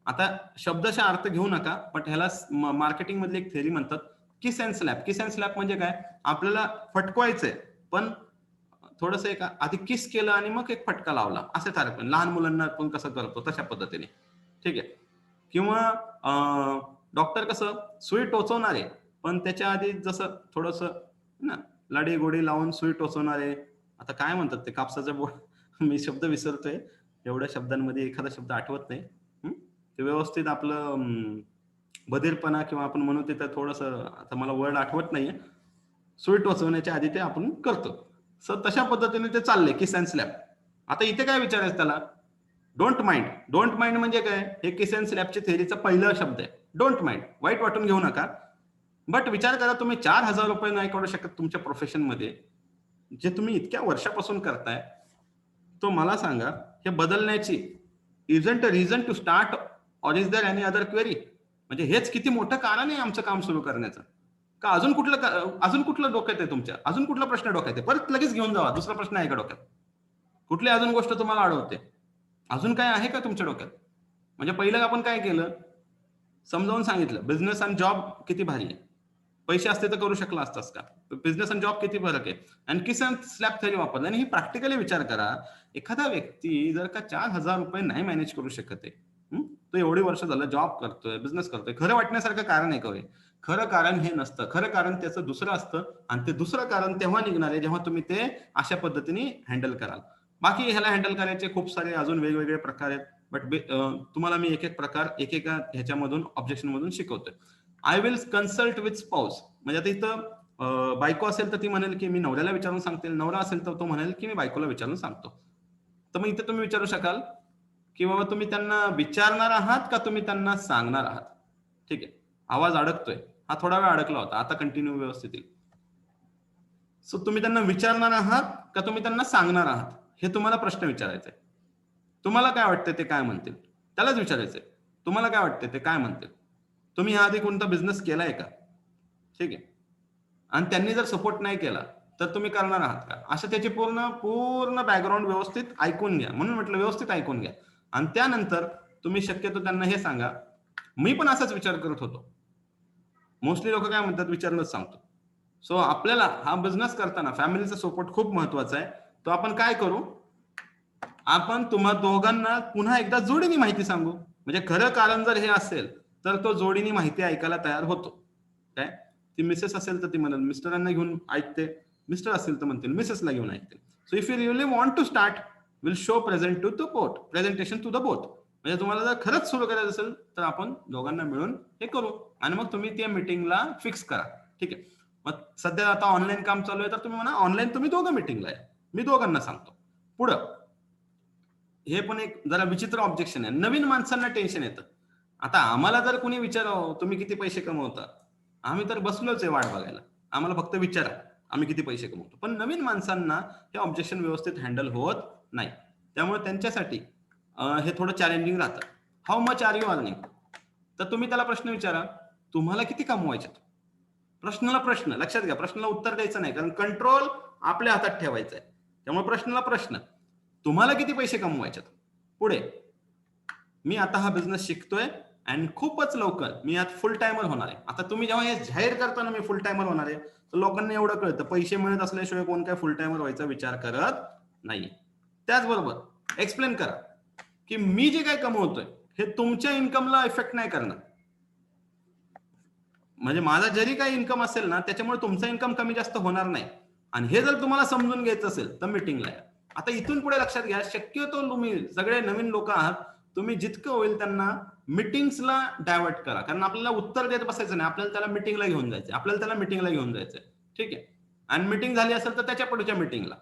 आता शब्दशः अर्थ घेऊ नका, पण ह्याला मार्केटिंग मधली एक थेअरी म्हणतात kiss and slap. Kiss and slap म्हणजे काय, आपल्याला फटकवायचंय पण थोडस एक आधी किस केलं आणि मग एक फटका लावला, असं सारखं लहान मुलांना आपण कसं करतो तशा पद्धतीने. ठीक आहे. किंवा डॉक्टर कसं सुई टोचवणार आहे, पण त्याच्या आधी जसं थोडस ना लाडी गोडी लावून सुई टोचवणार आहे. आता काय म्हणतात ते कापसाचं बोट, मी शब्द विसरतोय, एवढ्या शब्दांमध्ये एखादा शब्द आठवत नाही. ते व्यवस्थित आपलं बधीरपणा किंवा आपण म्हणू ते थोडस, आता मला वर्ड आठवत नाहीये, सुई टोचवण्याच्या आधी ते आपण करतो. सो तशा पद्धतीने ते चाललंय किस अँड स्लॅप. आता इथे काय विचारायचं त्याला, डोंट माइंड. डोंट माइंड म्हणजे काय, हे किस अँड स्लॅपच्या थेअरीचा पहिला शब्द आहे. डोंट माइंड, वाईट वाटून घेऊ नका. बट विचार करा, तुम्ही 4,000 रुपये नाही करू शकत तुमच्या प्रोफेशन मध्ये, जे तुम्ही इतक्या वर्षापासून करताय. तो मला सांगा, हे बदलण्याची isn't a reason to start or is there any other query. म्हणजे हेच किती मोठं कारण आहे आमचं काम सुरू करण्याचं, का अजून कुठलं डोक्यात आहे तुमच्या, अजून कुठला प्रश्न डोक्यात आहे, परत लगेच घेऊन जावा. दुसरा प्रश्न आहे का डोक्यात, कुठली अजून गोष्ट तुम्हाला अडवते, अजून काय आहे का तुमच्या डोक्यात. म्हणजे पहिलं आपण काय केलं, समजावून सांगितलं बिझनेस आणि जॉब किती भारी आहे. पैसे असते तर करू शकला असतास का, बिझनेस आणि जॉब किती फरक आहे, आणि किस अँड स्लॅब थेअरी वापरलं. आणि ही प्रॅक्टिकली विचार करा, एखादा व्यक्ती जर का 4,000 रुपये नाही मॅनेज करू शकत आहे, तो एवढी वर्ष झालं जॉब करतोय, बिझनेस करतोय, खरं वाटण्यासारखं कारण आहे का? खरं कारण हे नसतं. खरं कारण त्याचं दुसरं असतं, आणि ते दुसरं कारण तेव्हा निघणार आहे जेव्हा तुम्ही ते अशा पद्धतीने हँडल कराल. बाकी ह्याला हँडल करायचे खूप सारे अजून वेगवेगळे प्रकार आहेत, बट तुम्हाला मी एक एक प्रकार एकेका ह्याच्यामधून ऑब्जेक्शन मधून शिकवतोय. I will consult with spouse. म्हणजे आता इथं बायको असेल तर ती म्हणेल की मी नवऱ्याला विचारून सांगते, नवरा असेल तर तो म्हणेल की मी बायकोला विचारून सांगतो. तर मग इथे तुम्ही विचारू शकाल की बाबा तुम्ही त्यांना विचारणार आहात का तुम्ही त्यांना सांगणार आहात. ठीक आहे. आवाज अडकतोय, हा थोडा वेळ अडकला होता, आता कंटिन्यू व्यवस्थित येईल. सो तुम्ही त्यांना विचारणार आहात का तुम्ही त्यांना सांगणार आहात, हे तुम्हाला प्रश्न विचारायचा आहे. तुम्हाला काय वाटतं ते काय म्हणतील, त्यालाच विचारायचंय. तुम्हाला काय वाटतं ते काय म्हणतील. तुम्ही ह्या आधी कोणता बिझनेस केलाय का, ठीक आहे, आणि त्यांनी जर सपोर्ट नाही केला तर तुम्ही करणार आहात का, असं त्याची पूर्ण पूर्ण बॅकग्राऊंड व्यवस्थित ऐकून घ्या. म्हणून म्हटलं व्यवस्थित ऐकून घ्या, आणि त्यानंतर तुम्ही शक्यतो त्यांना हे सांगा, मी पण असाच विचार करत होतो. मोस्टली लोक काय म्हणतात, विचारूनच सांगतो. सो आपल्याला हा बिझनेस करताना फॅमिलीचा सपोर्ट खूप महत्वाचा आहे. तो आपण काय करू, आपण तुम्हा दोघांना पुन्हा एकदा जोडीने माहिती सांगू. म्हणजे खरं कारण जर हे असेल तर तो जोडीने माहिती ऐकायला तयार होतो. काय, ती मिसेस असेल तर ती म्हणेल मिस्टरांना घेऊन ऐकते, मिस्टर असेल तर म्हणतील मिसेसला घेऊन ऐकते. So if you really want to start, will show present to the boat, presentation to the boat. म्हणजे तुम्हाला जर खरंच सुरू करायचं असेल तर आपण दोघांना मिळून हे करू, आणि मग तुम्ही त्या मीटिंगला फिक्स करा. ठीक आहे. मग सध्या आता ऑनलाईन काम चालू आहे तर तुम्ही म्हणा ऑनलाईन तुम्ही दोघं मीटिंगला आहे, मी दोघांना सांगतो. पुढं हे पण एक जरा विचित्र ऑब्जेक्शन आहे, नवीन माणसांना टेन्शन येतं. आता आम्हाला जर कोणी विचारावं तुम्ही किती पैसे कमवता, आम्ही तर बसलोच आहे वाट बघायला, आम्हाला फक्त विचारा आम्ही किती पैसे कमवतो. पण नवीन माणसांना हे ऑब्जेक्शन व्यवस्थित हँडल होत नाही. त्यामुळे त्यांच्यासाठी हे थोडं चॅलेंजिंग राहतं. How much are you earning. तर तुम्ही त्याला प्रश्न विचारा, तुम्हाला किती कमवायचे. प्रश्नाला प्रश्न लक्षात घ्या, प्रश्नाला उत्तर द्यायचं नाही, कारण कंट्रोल आपल्या हातात ठेवायचा आहे. त्यामुळे प्रश्नाला प्रश्न, तुम्हाला किती पैसे कमवायचे. पुढे, मी आता हा बिझनेस शिकतोय आणि खूपच लवकर मी यात फुल टाइमर होणार आहे. आता तुम्ही जेव्हा हे जाहीर करता ना मी फुल टाइमर होणार आहे, तर लोकांना एवढं कळतं पैसे मिळत असल्याशिवाय कोण काय फुल टाइमर व्हायचा विचार करत नाही. त्याचबरोबर एक्सप्लेन करा की मी जे काय कमवतोय हे तुमच्या इन्कमला इफेक्ट नाही करणार. म्हणजे माझा जरी काही इन्कम असेल ना, त्याच्यामुळे तुमचा इन्कम कमी जास्त होणार नाही. आणि हे जर तुम्हाला समजून घ्यायचं असेल तर मीटिंगला या. आता इथून पुढे लक्षात घ्या, शक्यतो तुम्ही सगळे नवीन लोक आहात, तुम्ही जितकं होईल त्यांना मीटिंग्सला डायव्हर्ट करा. कारण आपल्याला उत्तर देत बसायचं नाही, आपल्याला त्याला मीटिंगला घेऊन जायचं, आपल्याला त्याला मीटिंगला घेऊन जायचंय. ठीक आहे. आणि मीटिंग झाली असेल तर त्याच्या पुढच्या मीटिंगला,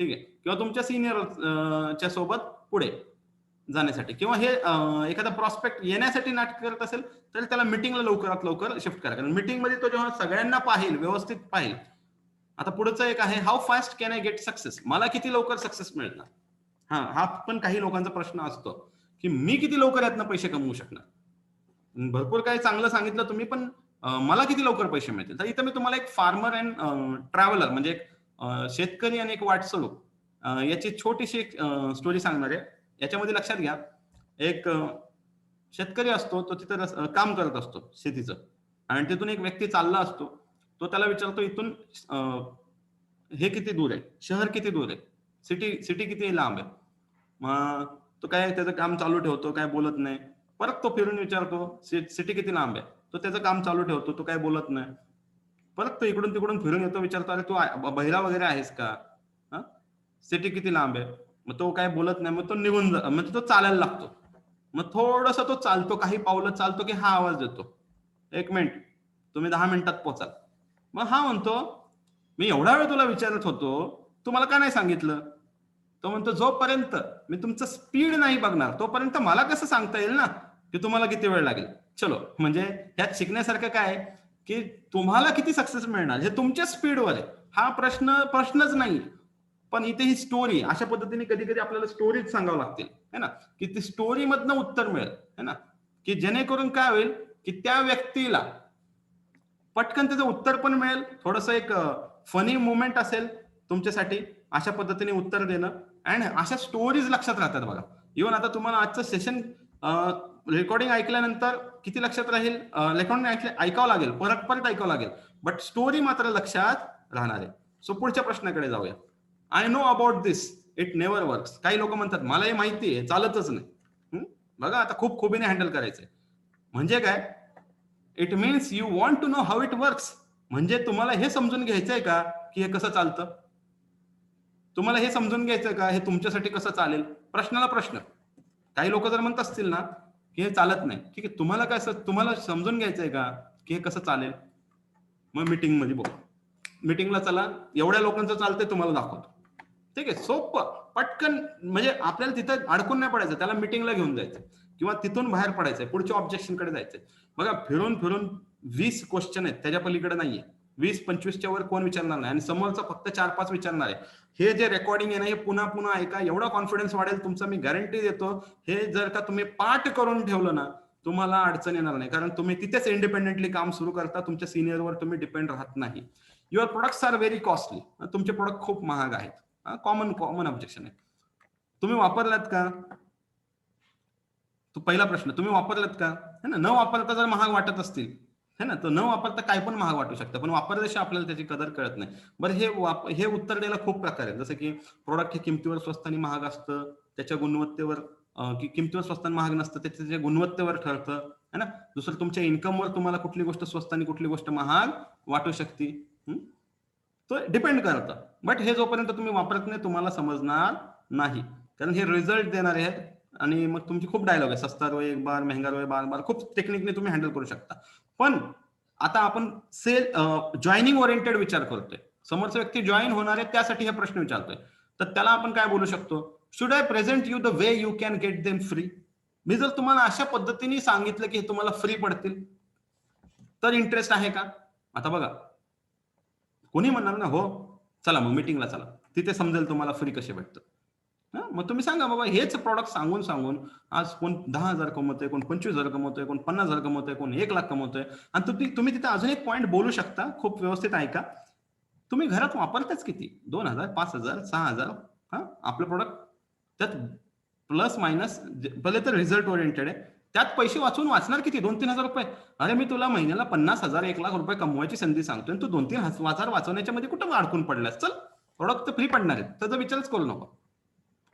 ठीक आहे, किंवा तुमच्या सिनियर सोबत पुढे जाण्यासाठी, किंवा हे एखादा प्रॉस्पेक्ट येण्यासाठी नाटक करत असेल तर त्याला मीटिंगला लवकरात लवकर शिफ्ट करा. कारण मीटिंग मध्ये तो जेव्हा सगळ्यांना पाहिल, व्यवस्थित पाहिल. आता पुढचं एक आहे, how fast can I get success, मला किती लवकर सक्सेस मिळणार. हा पण काही लोकांचा प्रश्न असतो की मी किती लवकर यातनं पैसे कमवू शकणार. भरपूर काही चांगलं सांगितलं तुम्ही, पण मला किती लवकर पैसे मिळतील. तर इथं मी तुम्हाला एक फार्मर अँड ट्रॅव्हलर म्हणजे एक शेतकरी आणि एक वाटसळू याची छोटीशी एक स्टोरी सांगणार आहे. याच्यामध्ये लक्षात घ्या, एक शेतकरी असतो, तो तिथं काम करत असतो शेतीचं, आणि तिथून एक व्यक्ती चालला असतो. तो त्याला विचारतो, इथून हे किती दूर आहे, शहर किती दूर आहे, सिटी किती लांब आहे. मग तो काय त्याचं काम चालू ठेवतो, काय बोलत नाही. परत तो फिरून विचारतो, सिटी किती लांब आहे. तो त्याचं काम चालू ठेवतो, तो काय बोलत नाही. परत तो इकडून तिकडून फिरून येतो, विचारतो, अरे तू बहिरा वगैरे आहेस का, सिटी किती लांब आहे. मग तो काय बोलत नाही. मग तो निघून म्हणजे तो चालायला लागतो. मग थोडस तो चालतो, काही पावलं चालतो की हा आवाज देतो, 1 मिनिट, तुम्ही 10 मिनिटात पोहोचाल. मग हा म्हणतो, मी एवढा वेळ तुला विचारत होतो, तू मला का नाही सांगितलं. तो म्हणतो, जोपर्यंत मी तुमचं स्पीड नाही बघणार तोपर्यंत मला कसं सांगता येईल ना की तुम्हाला किती वेळ लागेल. चलो, म्हणजे ह्यात शिकण्यासारखं काय की तुम्हाला किती सक्सेस मिळणार हे तुमच्या स्पीडवर आहे. हा प्रश्नच नाही. पण इथे ही स्टोरी अशा पद्धतीने कधी कधी आपल्याला स्टोरीज सांगावं लागतील, है ना, की ती स्टोरी मधनं उत्तर मिळेल, है ना, की जेणेकरून काय होईल की त्या व्यक्तीला पटकन त्याचं उत्तर पण मिळेल. थोडस एक फनी मुवमेंट असेल तुमच्यासाठी अशा पद्धतीने उत्तर देणं. अँड अशा स्टोरीज लक्षात राहतात बघा. इव्हन आता तुम्हाला आजचं सेशन रेकॉर्डिंग ऐकल्यानंतर किती लक्षात राहील, रेकॉर्डिंग ऐकावं लागेल, परत ऐकावं लागेल, बट स्टोरी मात्र लक्षात राहणार आहे. सो पुढच्या प्रश्नाकडे जाऊया. I know about this, it never works. काही लोक म्हणतात मला हे माहिती आहे, चालतच नाही. बघा, आता खूप खोबीने हँडल करायचंय. म्हणजे काय, it means you want to know how it works. म्हणजे तुम्हाला हे समजून घ्यायचंय का की हे कसं चालतं. तुम्हाला हे समजून घ्यायचंय का हे तुमच्यासाठी कसं चालेल. प्रश्नाला प्रश्न. काही लोक जर म्हणत असतील ना की हे चालत नाही, ठीक आहे, तुम्हाला काय तुम्हाला समजून घ्यायचंय का की हे कसं चालेल. मग मीटिंग मध्ये बोला, मीटिंगला चला, एवढ्या लोकांचं चालतंय तुम्हाला दाखवतो. ठीक आहे, सोपं, पटकन. म्हणजे आपल्याला तिथं अडकून नाही पडायचं, त्याला मीटिंगला घेऊन जायचं किंवा तिथून बाहेर पडायचंय, पुढच्या ऑब्जेक्शन कडे जायचंय. बघा, फिरून फिरून 20 क्वेश्चन आहेत, त्याच्या पलीकडे नाहीये. 20-25च्या वर कोण विचारणार नाही, आणि समोरचा फक्त 4-5 विचारणार आहे. हे जे रेकॉर्डिंग आहे ना, हे पुन्हा पुन्हा ऐका, एवढा कॉन्फिडन्स वाढेल तुमचा, मी गॅरंटी देतो. हे जर का तुम्ही पाठ करून ठेवलं ना, तुम्हाला अडचण येणार नाही, कारण तुम्ही तिथेच इंडिपेंडेंटली काम सुरू करता, तुमच्या सिनियरवर तुम्ही डिपेंड राहत नाही. Your products are very costly. तुमचे प्रोडक्ट खूप महाग आहेत. कॉमन ऑब्जेक्शन आहे. तुम्ही वापरलात का. तो पहिला प्रश्न, तुम्ही वापरलात का, है ना. न वापरता जर महाग वाटत असतील, है ना, तर न वापरता काय पण महाग वाटू शकतं, पण वापरल्याशिवाय आपल्याला त्याची कदर कळत नाही. बरं, हे उत्तर द्यायला खूप प्रकार आहेत. जसं की प्रोडक्ट हे किमतीवर स्वस्त आणि महाग असतं, त्याच्या गुणवत्तेवर, किमतीवर स्वस्त आणि महाग नसतं, त्याच्या गुणवत्तेवर ठरतं, है ना. दुसरं, तुमच्या इन्कमवर तुम्हाला कुठली गोष्ट स्वस्त आणि कुठली गोष्ट महाग वाटू शकते. तो डिपेंड करतं. बट हे जोपर्यंत तुम्ही वापरत नाही तुम्हाला समजणार नाही, कारण हे रिझल्ट देणारे आहेत. आणि मग तुमची खूप डायलॉग आहे, सस्ता रोय एक बार, महंगा रोय बार बार, खूप टेक्निकने तुम्ही हँडल करू शकता. पण आता आपण जॉईनिंग ओरिएंटेड विचार करतोय. समोरचा व्यक्ती जॉईन होणार आहे त्यासाठी हा प्रश्न विचारतोय. तर त्याला आपण काय बोलू शकतो, should I present you the way you can get them free. मी जर तुम्हाला अशा पद्धतीने सांगितलं की हे तुम्हाला फ्री पडतील तर इंटरेस्ट आहे का. आता बघा, कोणी म्हणणार ना, हो चला मग मीटिंगला चला, तिथे समजेल तुम्हाला फ्री कसे भेटतं. मग तुम्ही सांगा, बाबा हेच प्रॉडक्ट सांगून सांगून आज कोण 10,000 कमवतोय, कोण 25,000 कमवतोय, कोण 50,000 कमवतोय, कोण 1,00,000 कमवतोय. आणि तुम्ही तिथे अजून एक पॉईंट बोलू शकता, खूप व्यवस्थित ऐका. तुम्ही घरात वापरताच किती, 2,000, 5,000, 6,000. आपलं प्रोडक्ट त्यात प्लस मायनस, भले तर रिझल्ट ओरिएंटेड आहे, त्यात पैसे वाचणार किती, 2-3 हजार रुपये. अरे मी तुला महिन्याला 50,000, 1,00,000 रुपये कमवायची संधी सांगतोय, तू 2-3 हजार वाचवण्याच्या मध्ये कुठं अडकून पडलास. चल, प्रोडक्ट तर फ्री पडणार आहे, त्याचा विचारच करू नको.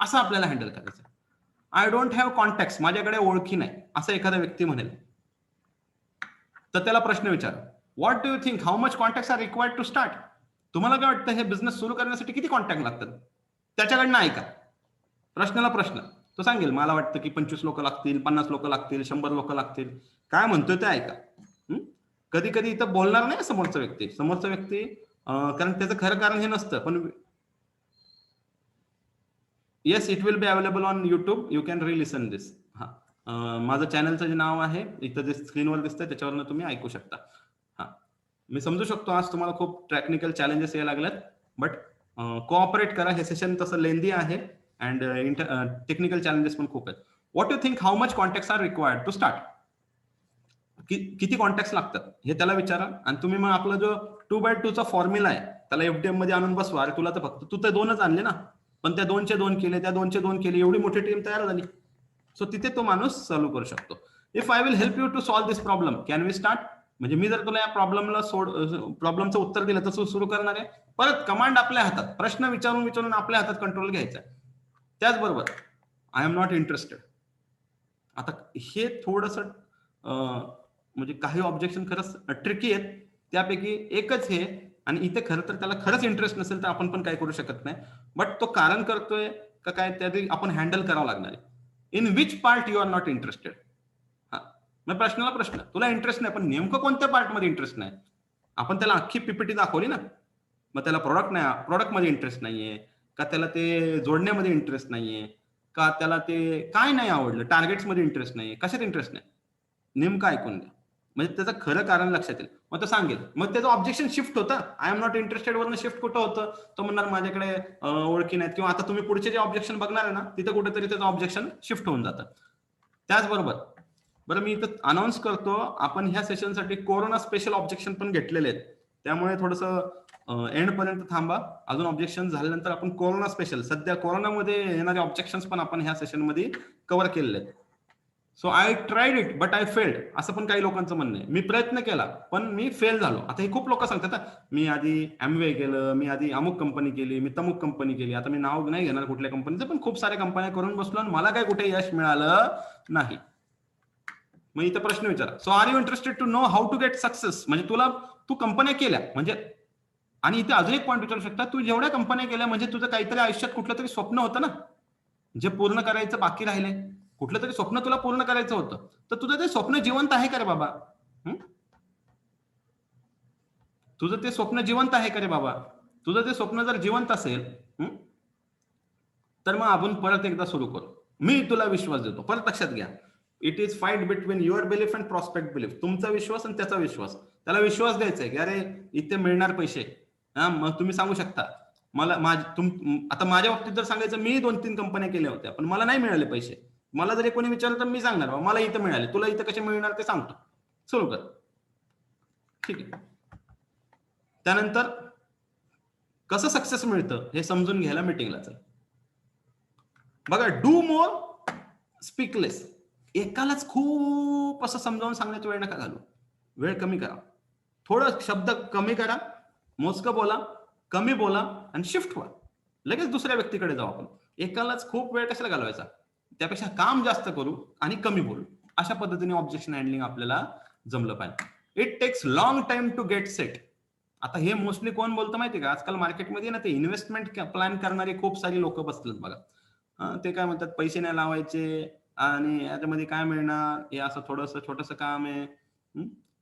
असं आपल्याला हँडल करायचं. आय डोंट हॅव कॉन्टॅक्ट, माझ्याकडे ओळखी नाही, असं एखादा व्यक्ती म्हणेल, तर त्याला प्रश्न विचार, what do you think, how much contact are required to start. तुम्हाला काय वाटतं, हे बिझनेस सुरू करण्यासाठी किती कॉन्टॅक्ट लागतात. त्याच्याकडनं ऐका, प्रश्नाला प्रश्न. तो सांगेल, मला वाटतं की 25 लोक लागतील, 50 लोक लागतील, 100 लोक लागतील. काय म्हणतोय ते ऐका. कधी कधी इथं बोलणार नाही समोरचा व्यक्ती कारण त्याचं खरं कारण हे नसतं. पण yes, it will be available on YouTube. You can relisten this. माझं चॅनलचं जे नाव आहे इथं जे स्क्रीनवर दिसतंय त्याच्यावरनं तुम्ही ऐकू शकता. हा, मी समजू शकतो आज तुम्हाला खूप टेक्निकल चॅलेंजेस यायला लागल्यात, बट कोऑपरेट करा. हे सेशन तसं लेंदी आहे अँड टेक्निकल चॅलेंजेस पण खूप आहेत. What you think, how much contacts are required to start? किती कॉन्टॅक्ट लागतात हे त्याला विचारा. आणि तुम्ही मग आपला जो 2x2 चा फॉर्म्युला आहे त्याला एफडीएम मध्ये आणून बसवा. अरे तुला तर फक्त तू तर 2च आणले ना, पण त्या 2चे 2 केले, त्या 2चे 2 केले, एवढी मोठी टीम तयार झाली. सो तिथे तो माणूस चालू करू शकतो. If I will help you to solve this problem, can we start? म्हणजे मी जर तुला या प्रॉब्लेमचं उत्तर दिलं तर सुरू करणार आहे. परत कमांड आपल्या हातात, प्रश्न विचारून विचारून आपल्या हातात कंट्रोल घ्यायचा. त्याचबरोबर आय एम नॉट इंटरेस्टेड. आता हे थोडस म्हणजे काही ऑब्जेक्शन खरंच ट्रिकी आहेत. त्यापैकी एकच हे, आणि इथे खरं तर त्याला खरंच इंटरेस्ट नसेल तर आपण पण काय करू शकत नाही. बट तो कारण करतोय का काय त्यातही आपण हँडल करावं लागणार आहे. In which part you are not interested? हा, मग प्रश्नाला प्रश्न, तुला इंटरेस्ट नाही पण नेमकं कोणत्या पार्ट मध्ये इंटरेस्ट नाही? आपण त्याला अख्खी पीपीटी दाखवली ना, मग त्याला प्रोडक्ट मध्ये इंटरेस्ट नाहीये का, त्याला ते जोडण्यामध्ये इंटरेस्ट नाहीये का, त्याला ते काय नाही आवडलं, टार्गेट्स मध्ये इंटरेस्ट नाहीये, कशात इंटरेस्ट नाही, नेमकं ऐकून घ्या. म्हणजे त्याचं खरं कारण लक्षात येईल. मग तो सांगेल, मग त्याचं ऑब्जेक्शन शिफ्ट होतं. आय एम नॉट इंटरेस्टेड वरनं शिफ्ट कुठं होतं? तो म्हणणार माझ्याकडे ओळखी नाहीत, किंवा आता तुम्ही पुढचे जे ऑब्जेक्शन बघणार आहे ना तिथे कुठेतरी त्याचं ऑब्जेक्शन शिफ्ट होऊन जातं. त्याचबरोबर बरं, मी इथं अनाऊन्स करतो, आपण ह्या सेशनसाठी कोरोना स्पेशल ऑब्जेक्शन पण घेतलेले आहेत. त्यामुळे थोडंसं एंड पर्यंत थांबा. अजून ऑब्जेक्शन झाल्यानंतर आपण कोरोना स्पेशल, सध्या कोरोनामध्ये येणारे ऑब्जेक्शन पण आपण ह्या सेशन मध्ये कव्हर केलेले आहेत. So I tried it but I failed, असं पण काही लोकांचं म्हणणं आहे. मी प्रयत्न केला पण मी फेल झालो. आता हे खूप लोक सांगतात, मी आधी एमवे केलं, मी आधी अमुक कंपनी केली, मी तमुक कंपनी केली. आता मी नाव नाही घेणार कुठल्या कंपनीचं, पण खूप साऱ्या कंपन्या करून बसलो आणि मला काय कुठे यश मिळालं नाही. मग इथं प्रश्न विचारा, so are you interested to know how to get success? म्हणजे तू कंपन्या केल्या म्हणजे, आणि इथे अजून एक पॉईंट विचारू शकता, तू जेवढ्या कंपन्या केल्या म्हणजे तुझं काहीतरी आयुष्यात कुठलं तरी स्वप्न होतं ना, जे पूर्ण करायचं बाकी राहिले. कुठलं तरी स्वप्न तुला पूर्ण करायचं होतं, तर तुझं ते स्वप्न जिवंत आहे का रे बाबा? तुझं ते स्वप्न जिवंत आहे का रे बाबा? तुझं ते स्वप्न जर जिवंत असेल तर मग आपण परत एकदा सुरू करू. मी तुला विश्वास देतो. परत लक्षात घ्या, it is fight between your belief and prospect belief. तुमचा विश्वास आणि त्याचा विश्वास. त्याला विश्वास द्यायचा आहे की अरे इथे मिळणार पैसे. मग तुम्ही सांगू शकता मला, आता माझ्या बाबतीत जर सांगायचं, मी 2-3 कंपन्या केल्या होत्या पण मला नाही मिळाले पैसे. मला जरी कोणी विचारलं तर मी सांगणार मला इथं मिळाले, तुला इथं कसे मिळणार ते सांगतो. सुरू कर. ठीक आहे. त्यानंतर कसं सक्सेस मिळतं हे समजून घ्यायला मीटिंगला चल. बघा, डू मोर स्पीक लेस. एकालाच खूप असं समजावून सांगण्याचा वेळ नका घालू. वेळ कमी करा, थोडं शब्द कमी करा, मोजकं बोला, कमी बोला आणि शिफ्ट व्हा. लगेच दुसऱ्या व्यक्तीकडे जाऊ आपण. एकालाच खूप वेळ कशाला घालवायचा? त्यापेक्षा काम जास्त करू आणि कमी बोलू. अशा पद्धतीने ऑब्जेक्शन हँडलिंग आपल्याला जमलं पाहिजे. It takes long time to get set. आता हे मोस्टली कोण बोलतं माहितीये का, आजकाल मार्केटमध्ये ना ते इन्व्हेस्टमेंट प्लॅन करणारे खूप सारी लोक बसतात बघा. ते काय म्हणतात, पैसे नाही लावायचे आणि याच्यामध्ये काय मिळणार, हे असं थोडंसं छोटंसं काम आहे,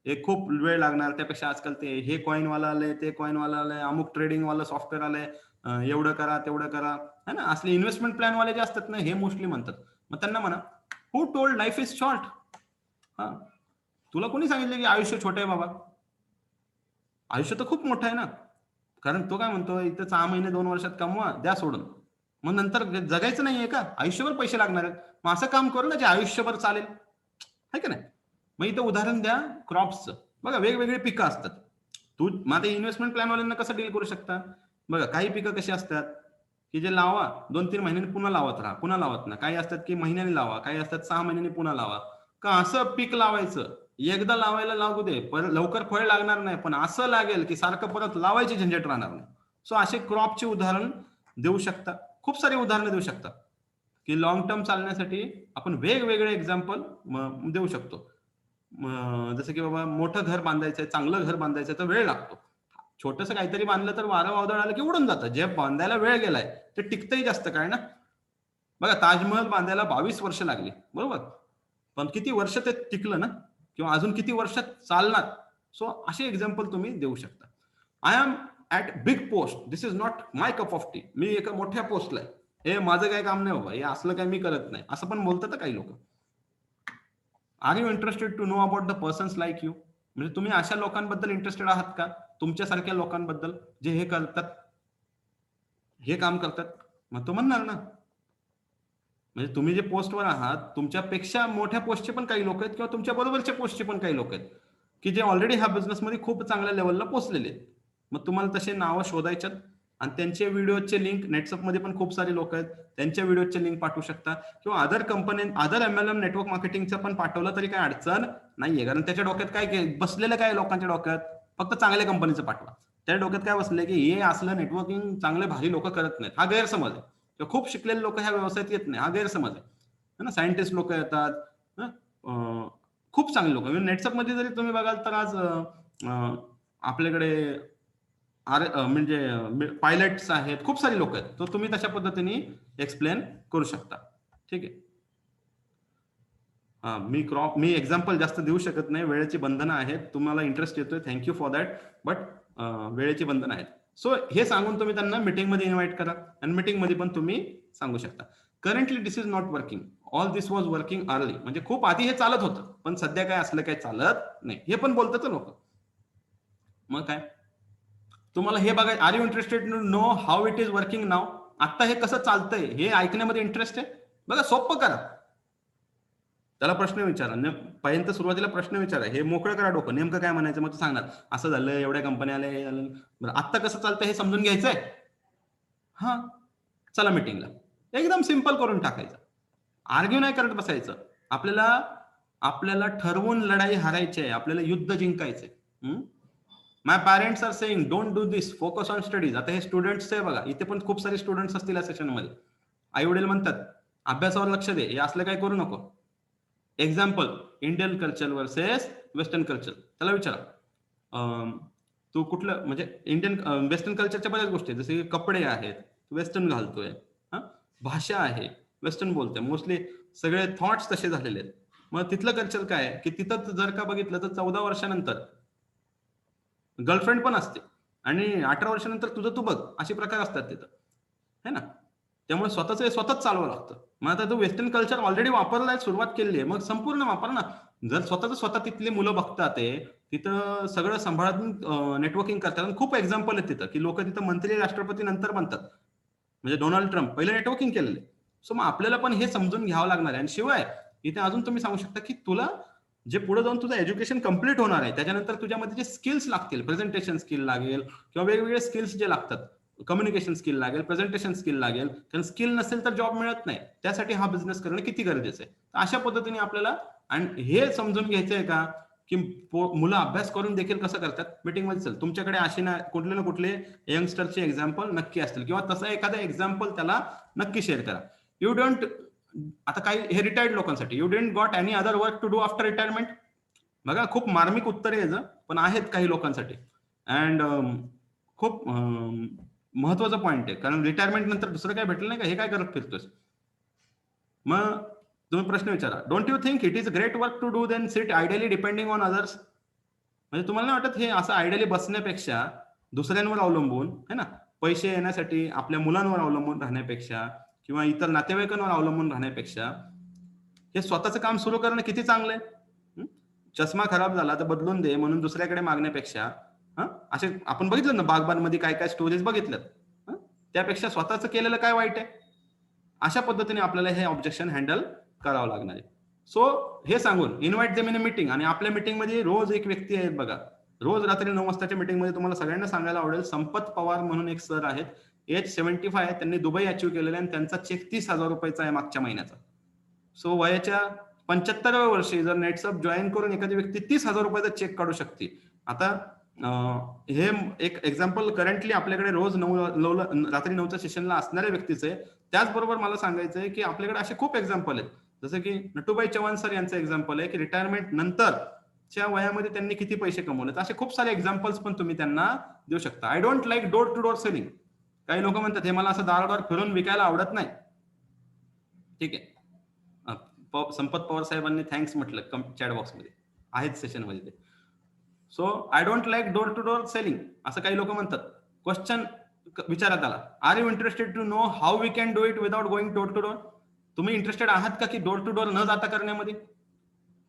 हे खूप वेळ लागणार. त्यापेक्षा आजकाल ते हे कॉइन वाला आलंय, ते कॉइन वाला आलंय, अमुक ट्रेडिंग वाला सॉफ्टवेअर आलंय, एवढं करा तेवढं करा, है ना. असले इन्व्हेस्टमेंट प्लॅन वाले जे असतात ना, हे मोस्टली म्हणतात. मग त्यांना म्हणा, हू टोल्ड लाईफ इज शॉर्ट? तुला कोणी सांगितलं की आयुष्य छोटं आहे बाबा? आयुष्य तर खूप मोठं आहे ना. कारण तो काय म्हणतो, इथं 6 महिने 2 वर्षात कमवा, द्या सोडून, मग नंतर जगायचं नाहीये का? आयुष्यभर पैसे लागणार आहेत. मग असं काम करू ना जे आयुष्यभर चालेल, आहे का नाही. मग इथं उदाहरण द्या क्रॉप्सचं. बघा, वेगवेगळी पिकं असतात. मग आता इन्व्हेस्टमेंट प्लॅन वाल्यांना कसं डील करू शकता? बघा, काही पिकं कशी असतात की जे लावा 2-3 महिन्यांनी पुन्हा लावत राहा, पुन्हा लावत ना. काही असतात की महिन्याने लावा, काही असतात 6 महिन्यांनी पुन्हा लावा. का असं पीक लावायचं, एकदा लावायला लागू दे, लवकर फळ लागणार नाही, पण असं लागेल की सारखं परत लावायची झंझट राहणार नाही. सो असे क्रॉपचे उदाहरण देऊ शकता. खूप सारे उदाहरणं देऊ शकता की लॉंग टर्म चालण्यासाठी आपण वेगवेगळे एक्झाम्पल देऊ शकतो. जसं की बाबा, मोठं घर बांधायचंय, चांगलं घर बांधायचंय तर वेळ लागतो. छोटंसं काहीतरी बांधलं तर वारं वादळ आलं की उडून जातं. जे बांधायला वेळ गेलाय ते टिकतही जास्त काय ना. बघा, ताजमहल बांधायला 22 वर्ष लागली, बरोबर, पण किती वर्ष ते टिकलं ना, किंवा अजून किती वर्षात चालणार. सो असे एक्झाम्पल तुम्ही देऊ शकता. I am at big post. This is not my cup of tea. मी एका मोठ्या पोस्टला आहे, हे माझं काय काम नाही बाबा, हे असलं काय मी करत नाही, असं पण बोलतात काही लोक. Are you interested to know about the persons like you? म्हणजे तुम्ही अशा लोकांबद्दल इंटरेस्टेड आहात का, तुमच्यासारख्या लोकांबद्दल जे हे करतात, हे काम करतात? मग तो म्हणणार ना, म्हणजे तुम्ही जे पोस्टवर आहात, तुमच्यापेक्षा मोठ्या पोस्टचे पण काही लोक आहेत किंवा तुमच्या बरोबरच्या पोस्टचे पण काही लोक आहेत की जे ऑलरेडी ह्या बिझनेसमध्ये खूप चांगल्या लेवलला पोहोचलेले आहेत. मग तुम्हाला तसे नावं शोधायच्यात आणि त्यांचे व्हिडिओचे लिंक, नेटसअपमध्ये पण खूप सारे लोक आहेत, त्यांच्या व्हिडिओचे लिंक पाठवू शकता किंवा other company, other MLM network मार्केटिंगचं पण पाठवलं तरी काही अडचण नाहीये. कारण त्याच्या डोक्यात काय बसलेलं, काय लोकांच्या डोक्यात फक्त चांगल्या कंपनीचं पाठवा. त्या डोक्यात काय बसलंय की हे असलं नेटवर्किंग चांगले भारी लोक करत नाहीत, हा गैरसमज आहे. किंवा खूप शिकलेले लोक ह्या व्यवसायात येत नाही, हा गैरसमज आहे ना. सायंटिस्ट लोक येतात, खूप चांगले लोक. नेटसअप मध्ये जरी तुम्ही बघाल तर आज आपल्याकडे म्हणजे पायलट्स आहेत, खूप सारी लोक आहेत. तो तुम्ही तशा पद्धतीने एक्सप्लेन करू शकता. ठीक आहे. मी एक्झाम्पल जास्त देऊ शकत नाही, वेळेची बंधनं आहेत. तुम्हाला इंटरेस्ट येतोय, थँक्यू फॉर दॅट, बट वेळेची बंधनं आहेत. सो हे सांगून तुम्ही त्यांना मीटिंगमध्ये इन्व्हाइट करा आणि मीटिंगमध्ये पण तुम्ही सांगू शकता, currently this is not working, all this was working early. म्हणजे खूप आधी हे चालत होतं, पण सध्या काय असलं काय चालत नाही, हे पण बोलतात लोक. मग काय तुम्हाला हे बघा, are you interested to know how it is working now? आता हे कसं चालतंय हे ऐकण्यामध्ये इंटरेस्ट आहे? बघा, सोपं करा. त्याला प्रश्न विचारा, पहिल्यांदा सुरुवातीला प्रश्न विचारा, हे मोकळं करा डोकं, नेमकं काय म्हणायचं. मग तो सांगणार असं झालं, एवढ्या कंपन्या आल्या, हे झालं. बरं, आता कसं चालतंय हे समजून घ्यायचंय. हा, चला मीटिंगला. एकदम सिंपल करून टाकायचं, आर्ग्यू नाही करत बसायचं. आपल्याला ठरवून लढाई हारायची आहे, आपल्याला युद्ध जिंकायचंय. My parents are saying don't do this, focus on studies. आता हे स्टुडंट्स आहे बघा, इथे पण खूप सारे स्टुडंट्स असतील या सेशनमध्ये. आई वडील म्हणतात अभ्यासावर लक्ष दे, हे असलं काय करू नको. Example, Indian culture versus western culture. त्याला विचारा तू कुठलं, म्हणजे इंडियन वेस्टर्न कल्चरच्या बऱ्याच गोष्टी आहेत, जसे कपडे आहेत, वेस्टर्न घालतोय, भाषा आहे, वेस्टर्न बोलतोय, मोस्टली सगळे थॉट्स तसे झालेले आहेत. मग तिथलं कल्चर काय आहे की तिथं जर का बघितलं तर 14 वर्षानंतर गर्लफ्रेंड पण असते आणि 18 वर्षानंतर तुझं तू बघ, असे प्रकार असतात तिथं, है ना. त्यामुळे स्वतःच चालवावं लागतं. मग आता तू वेस्टर्न कल्चर ऑलरेडी वापरलाय, सुरुवात केली आहे, मग संपूर्ण वापर ना. जर स्वतः तिथली मुलं बघतात, तिथं सगळं सांभाळून नेटवर्किंग करतात. खूप एक्झाम्पल आहेत तिथं की लोक तिथं मंत्री, राष्ट्रपती नंतर बनतात. म्हणजे डोनाल्ड ट्रम्प पहिले नेटवर्किंग केलेले. सो मग आपल्याला पण हे समजून घ्यावं लागणार आहे. आणि शिवाय इथे अजून तुम्ही सांगू शकता की तुला जे पुढे जाऊन तुझं एज्युकेशन कम्प्लीट होणार आहे, त्याच्यानंतर तुझ्यामध्ये जे स्किल्स लागतील, प्रेझेंटेशन स्किल लागेल किंवा वेगवेगळे स्किल्स जे लागतात, कम्युनिकेशन स्किल लागेल, प्रेझेंटेशन स्किल लागेल. कारण स्किल नसेल तर जॉब मिळत नाही. त्यासाठी हा बिझनेस करणं किती गरजेचं आहे. अशा पद्धतीने आपल्याला, आणि हे समजून घ्यायचंय का की मुलं अभ्यास करून देखील कसं करतात. मीटिंग मध्ये चल, तुमच्याकडे असे ना कुठले यंगस्टरचे एक्झाम्पल नक्की असतील किंवा तसं एखादं एक्झाम्पल त्याला नक्की शेअर करा. यू डोंट, आता काही हे रिटायर्ड लोकांसाठी, you didn't got any other work to do after retirement. बघा, खूप मार्मिक उत्तर आहे याचं, पण आहेत काही लोकांसाठी. अँड खूप महत्वाचा पॉइंट आहे, कारण रिटायरमेंट नंतर दुसरं काय भेटलं नाही का, हे काय करत फिरतोस. मग तुम्ही प्रश्न विचारा, don't you think it is great work to do then sit ideally depending on others? म्हणजे तुम्हाला नाही वाटत हे असं आयडियली बसण्यापेक्षा, दुसऱ्यांवर अवलंबून, है ना, पैसे येण्यासाठी आपल्या मुलांवर अवलंबून राहण्यापेक्षा किंवा इतर नातेवाईकांवर अवलंबून राहण्यापेक्षा हे स्वतःचं काम सुरू करणं किती चांगलं आहे. चष्मा खराब झाला तर बदलून दे म्हणून दुसऱ्याकडे मागण्यापेक्षा, असे आपण बघितलं ना बागबानमध्ये काय काय स्टोरीज बघितल्यात, त्यापेक्षा स्वतःच केलेलं काय वाईट आहे. अशा पद्धतीने आपल्याला हे ऑब्जेक्शन हँडल करावं लागणार आहे. सो हे सांगून invite them in a meeting. आणि आपल्या मीटिंगमध्ये रोज एक व्यक्ती आहेत बघा, रोज रात्री 9 वाजताच्या मीटिंगमध्ये तुम्हाला सगळ्यांना सांगायला आवडेल, संपत पवार म्हणून एक सर आहेत, एज 75 आहे, त्यांनी दुबई अचीव्ह केलेला आहे आणि त्यांचा चेक 30,000 रुपयाचा आहे मागच्या महिन्याचा. सो वयाच्या 75व्या वर्षी जर नेटसअप जॉईन करून एखादी व्यक्ती 30,000 रुपयाचा चेक काढू शकते. आता हे एक एक्झाम्पल करंटली आपल्याकडे रोज रात्री 9च्या सेशनला असणाऱ्या व्यक्तीचं आहे. त्याचबरोबर मला सांगायचं आहे की आपल्याकडे असे खूप एक्झाम्पल आहेत, जसं की नटूबाई चव्हाण सर यांचं एक्झाम्पल आहे की रिटायरमेंट नंतरच्या वयामध्ये त्यांनी किती पैसे कमवले. असे खूप सारे एक्झाम्पल्स पण तुम्ही त्यांना देऊ शकता. I don't like door to door selling. काही लोक म्हणतात हे मला असं दारोदार फिरून विकायला आवडत नाही. ठीक आहे, संपत पवार साहेबांनी थँक्स म्हटलं चॅट बॉक्समध्ये, आहेत सेशनमध्ये ते. So I don't like door to door selling असं काही लोक म्हणतात. क्वेश्चन विचारा त्याला, are you interested to know how we can do it without going door to door? तुम्ही इंटरेस्टेड आहात का की डोर टू डोर न जाता करण्यामध्ये?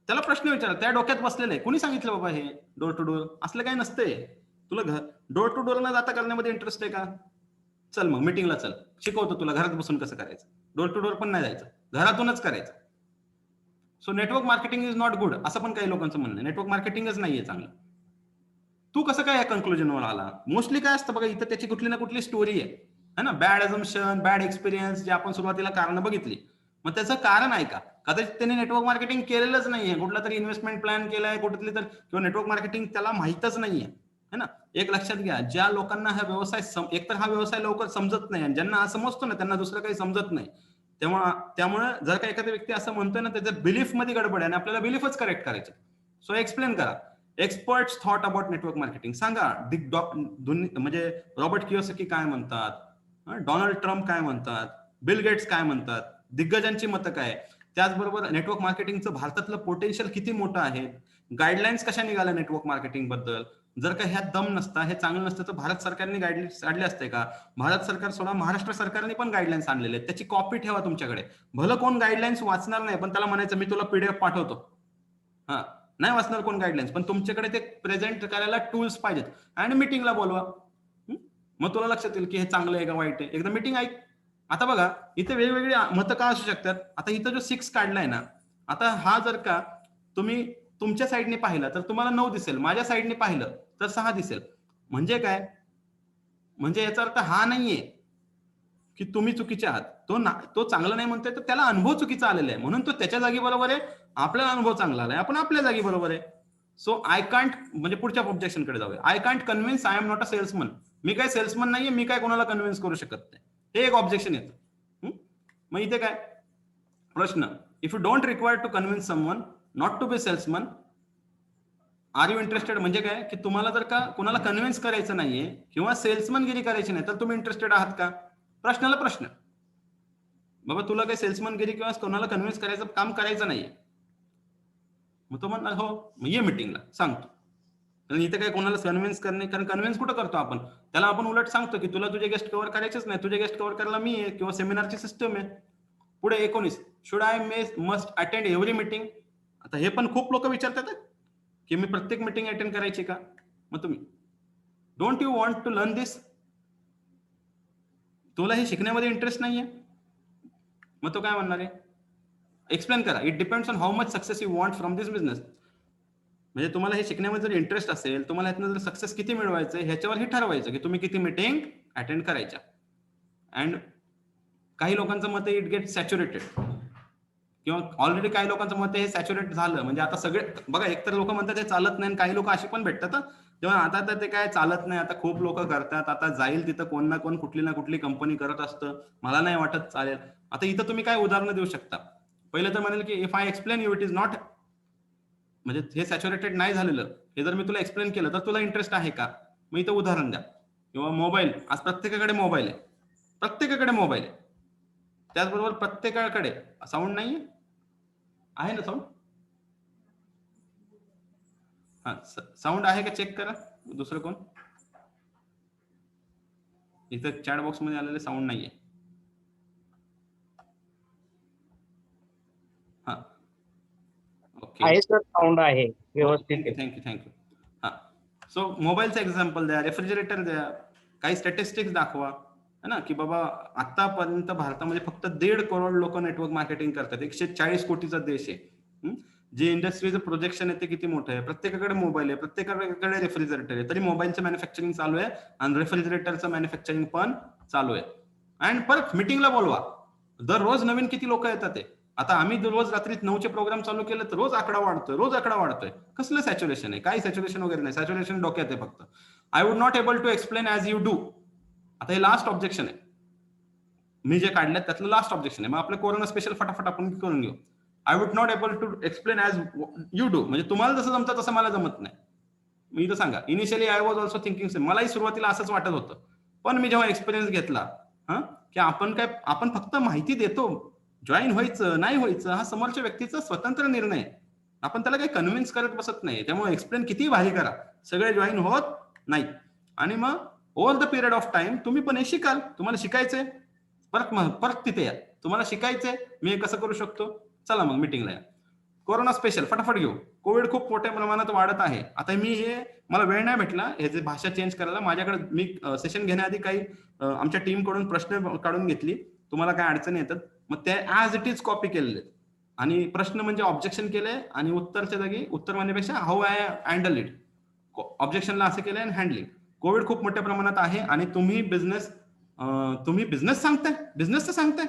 त्याला प्रश्न विचारा. त्या डोक्यात बसलेलं आहे. कुणी सांगितलं बाबा हे डोर टू डोर? असलं काही नसतंय. तुला डोर टू डोर न जाता करण्यामध्ये इंटरेस्ट आहे का? चल मग मीटिंगला चल, शिकवतो तुला घरात बसून कसं करायचं. डोर टू डोर पण नाही जायचं, घरातूनच करायचं. So network marketing is not good असं पण काही लोकांचं म्हणणं आहे. नेटवर्क मार्केटिंगच नाहीये चांगलं. तू कसं काय या कन्क्लुजनवर आला? मोस्टली काय असतं बघा, इथं त्याची कुठली ना कुठली स्टोरी आहे ना, बॅड अझम्पशन, बॅड एक्सपिरियन्स, जे आपण सुरुवातीला कारण बघितली. मग त्याचं कारण आहे का? कदाचित त्याने नेटवर्क मार्केटिंग केलेलंच नाहीये, कुठला तरी इन्व्हेस्टमेंट प्लॅन केलाय कुठली तर, किंवा नेटवर्क मार्केटिंग त्याला माहितच नाहीये, है ना. एक लक्षात घ्या, ज्या लोकांना हा व्यवसाय एकतर हा व्यवसाय लवकर समजत नाही, आणि ज्यांना हा समजतो ना त्यांना दुसरं काही समजत नाही. त्यामुळे जर का एखादा व्यक्ती असं म्हणतोय ना, त्याच्या बिलीफ मध्ये गडबड आहे आणि आपल्याला बिलीफच करेक्ट करायचं. सो एक्सप्लेन करा. Experts thought about network marketing सांगा. म्हणजे रॉबर्ट कियोसाकी काय म्हणतात, डोनाल्ड ट्रम्प काय म्हणतात, बिल गेट्स काय म्हणतात, दिग्गजांची मतं काय. त्याचबरोबर नेटवर्क मार्केटिंगचं भारतातलं पोटेन्शियल किती मोठं आहे, गाईडलाईन्स कशा निघाल्या नेटवर्क मार्केटिंग बद्दल. जर का ह्यात दम नसता, हे चांगलं नसतं तर भारत सरकारने गाईडलाईन्स काढले असते का? भारत सरकार सोडा, महाराष्ट्र सरकारने पण गाईडलाईन्स आणलेले आहेत, त्याची कॉपी ठेवा तुमच्याकडे. भलं कोण गाईडलाईन्स वाचणार नाही, पण त्याला म्हणायचं मी तुला पीडीएफ पाठवतो. हा, नाही वाचणार कोण गाईडलाईन्स, पण तुमच्याकडे ते प्रेझेंट करायला टूल्स पाहिजेत. आणि मीटिंगला बोलवा, मग तुला लक्षात येईल की हे चांगलं आहे का वाईट आहे. एकदा मीटिंग ऐक. आता बघा, इथे वेगवेगळी मतं का असू शकतात. आता इथं जो 6 काढलाय ना, आता हा जर का तुम्ही तुमच्या साईडने पाहिलं तर तुम्हाला 9 दिसेल, माझ्या साईडने पाहिलं तर 6 दिसेल. म्हणजे काय? म्हणजे याचा अर्थ हा नाहीये की तुम्ही चुकीचे आहात. तो चांगला नाही म्हणतोय तर त्याला अनुभव चुकीचा आलेला आहे, म्हणून तो त्याच्या जागी बरोबर आहे, आपल्याला अनुभव चांगला आलाय, आपण आपल्या जागी बरोबर आहे. सो आय कांट, म्हणजे पुढच्या ऑब्जेक्शन कडे जाऊया. I can't convince, I am not a salesman. मी काय सेल्समन नाहीये, मी काय कोणाला कन्व्हिन्स करू शकत नाही. हे एक ऑब्जेक्शन येतं. मग इथे काय प्रश्न, if you don't require to convince someone not to be salesman, are you interested? म्हणजे काय की तुम्हाला जर का कोणाला कन्व्हिन्स करायचं नाहीये किंवा सेल्समनगिरी करायची नाही, तर तुम्ही इंटरेस्टेड आहात का? प्रश्नाला प्रश्न. बाबा तुला काही सेल्समनगिरी किंवा कोणाला कन्व्हिन्स करायचं काम करायचं नाहीये, मग तो म्हणणार हो, मग ये मीटिंगला सांगतो. कारण इथे काय कोणाला कन्व्हिन्स करणे, कारण कन्व्हिन्स कुठं करतो आपण, त्याला आपण उलट सांगतो की तुला तुझे गेस्ट कव्हर करायचेच नाही, तुझे गेस्ट कव्हर करायला मी आहे, किंवा सेमिनारची सिस्टम आहे. पुढे 19, should I must attend every meeting? आता हे पण खूप लोक विचारतात की मी प्रत्येक मीटिंग अटेंड करायची का? मग तुम्ही don't you want to learn this? तुला हे शिकण्यामध्ये इंटरेस्ट नाहीये, मग तो काय म्हणणार आहे? एक्सप्लेन करा. It depends on how much success you want from this business. म्हणजे तुम्हाला हे शिकण्यामध्ये जर इंटरेस्ट असेल, तुम्हाला यातनं जर सक्सेस किती मिळवायचं ह्याच्यावर हे ठरवायचं की तुम्ही किती मीटिंग अटेंड करायच्या. अँड काही लोकांचं मत आहे इट गेट सॅच्युरेटेड, किंवा ऑलरेडी काही लोकांचं मत आहे हे सॅच्युरेट झालं म्हणजे आता सगळे बघा, एकतर लोक म्हणतात हे चालत नाही, काही लोक अशी पण भेटतात तेव्हा आता तर ते काय चालत नाही, आता खूप लोक करतात, आता जाईल तिथं कोण ना कोण कुठली ना कुठली कंपनी करत असतं, मला नाही वाटत चालेल. आता इथं तुम्ही काय उदाहरणं देऊ शकता? पहिलं तर म्हणेल की if I explain you it is not, म्हणजे हे सॅच्युरेटेड नाही झालेलं, हे जर मी तुला एक्सप्लेन केलं तर तुला इंटरेस्ट आहे का? मग इथं उदाहरण द्या. किंवा मोबाईल, आज प्रत्येकाकडे मोबाईल आहे, प्रत्येकाकडे मोबाईल आहे, त्याचबरोबर प्रत्येकाकडे साऊंड नाहीये, आहे ना साऊंड? हा, साऊंड आहे का चेक करा. दुसरं कोण? इथं चॅट बॉक्स मध्ये आलेले साऊंड नाहीये. हा, ओके, आहे सर, साऊंड आहे व्यवस्थित. थँक्यू. हा, सो मोबाईलचं एक्झाम्पल द्या, रेफ्रिजरेटर द्या, काही स्टॅटिस्टिक्स दाखवा, है ना, की बाबा आतापर्यंत भारतामध्ये फक्त 1.5 करोड लोक नेटवर्क मार्केटिंग करतात, 140 कोटीचा देश आहे. जे इंडस्ट्रीचं प्रोजेक्शन आहे ते किती मोठं आहे, प्रत्येकाकडे मोबाईल आहे, प्रत्येकाकडे रेफ्रिजरेटर आहे, तरी मोबाईलचं मॅन्युफॅक्चरिंग चालू आहे आणि रेफ्रिजरेटरचं मॅन्युफॅक्चरिंग पण चालू आहे. अँड परत मीटिंगला बोलवा, दररोज नवीन किती लोक येतात ते. आता आम्ही रोज रात्री 9चे प्रोग्राम चालू केले तर रोज आकडा वाढतोय. कसलं सॅच्युरेशन आहे? काही सॅच्युरेशन वगैरे नाही, सॅच्युरेशन डोक्यात आहे फक्त. I would not able to explain as you do. आता हे लास्ट ऑब्जेक्शन आहे, मी जे काढलं त्यातलं लास्ट ऑब्जेक्शन आहे. मग आपलं कोरोना स्पेशल फटाफट आपण करून घेऊ. I would not able to explain as you do, म्हणजे तुम्हाला जसं जमतं तसं मला जमत नाही. मी इथं सांगा, initially I was also thinking same, मलाही सुरुवातीला असंच वाटत होतं, पण मी जेव्हा एक्सपिरियन्स घेतला की आपण फक्त माहिती देतो, जॉईन व्हायचं नाही व्हायचं हा समोरच्या व्यक्तीचा स्वतंत्र निर्णय आहे, आपण त्याला काही कन्व्हिन्स करत बसत नाही. त्यामुळे एक्सप्लेन किती भारी करा, सगळे जॉईन होत नाही. आणि मग over the period of time तुम्ही पण हे शिकाल. तुम्हाला शिकायचंय, परत तिथे या. तुम्हाला शिकायचंय, मी हे कसं करू शकतो, चला मग मीटिंगला या. कोरोना स्पेशल फटाफट घेऊ. कोविड खूप मोठ्या प्रमाणात वाढत आहे. आता मी हे मला वेळ नाही भेटला ह्याची भाषा चेंज करायला. माझ्याकडे मी सेशन घेण्याआधी काही आमच्या टीम कडून प्रश्न काढून घेतली. तुम्हाला काय अडचणी येतात, मग ते ऍज इट इज कॉपी केलेले आणि प्रश्न म्हणजे ऑब्जेक्शन केले आणि उत्तरच्या जागी उत्तर म्हणण्यापेक्षा हाऊ आय हँडल इट, ऑब्जेक्शनला असं केलंय आणि हँडलिंग. कोविड खूप मोठ्या प्रमाणात आहे आणि तुम्ही बिझनेस सांगताय, बिझनेस तर सांगताय.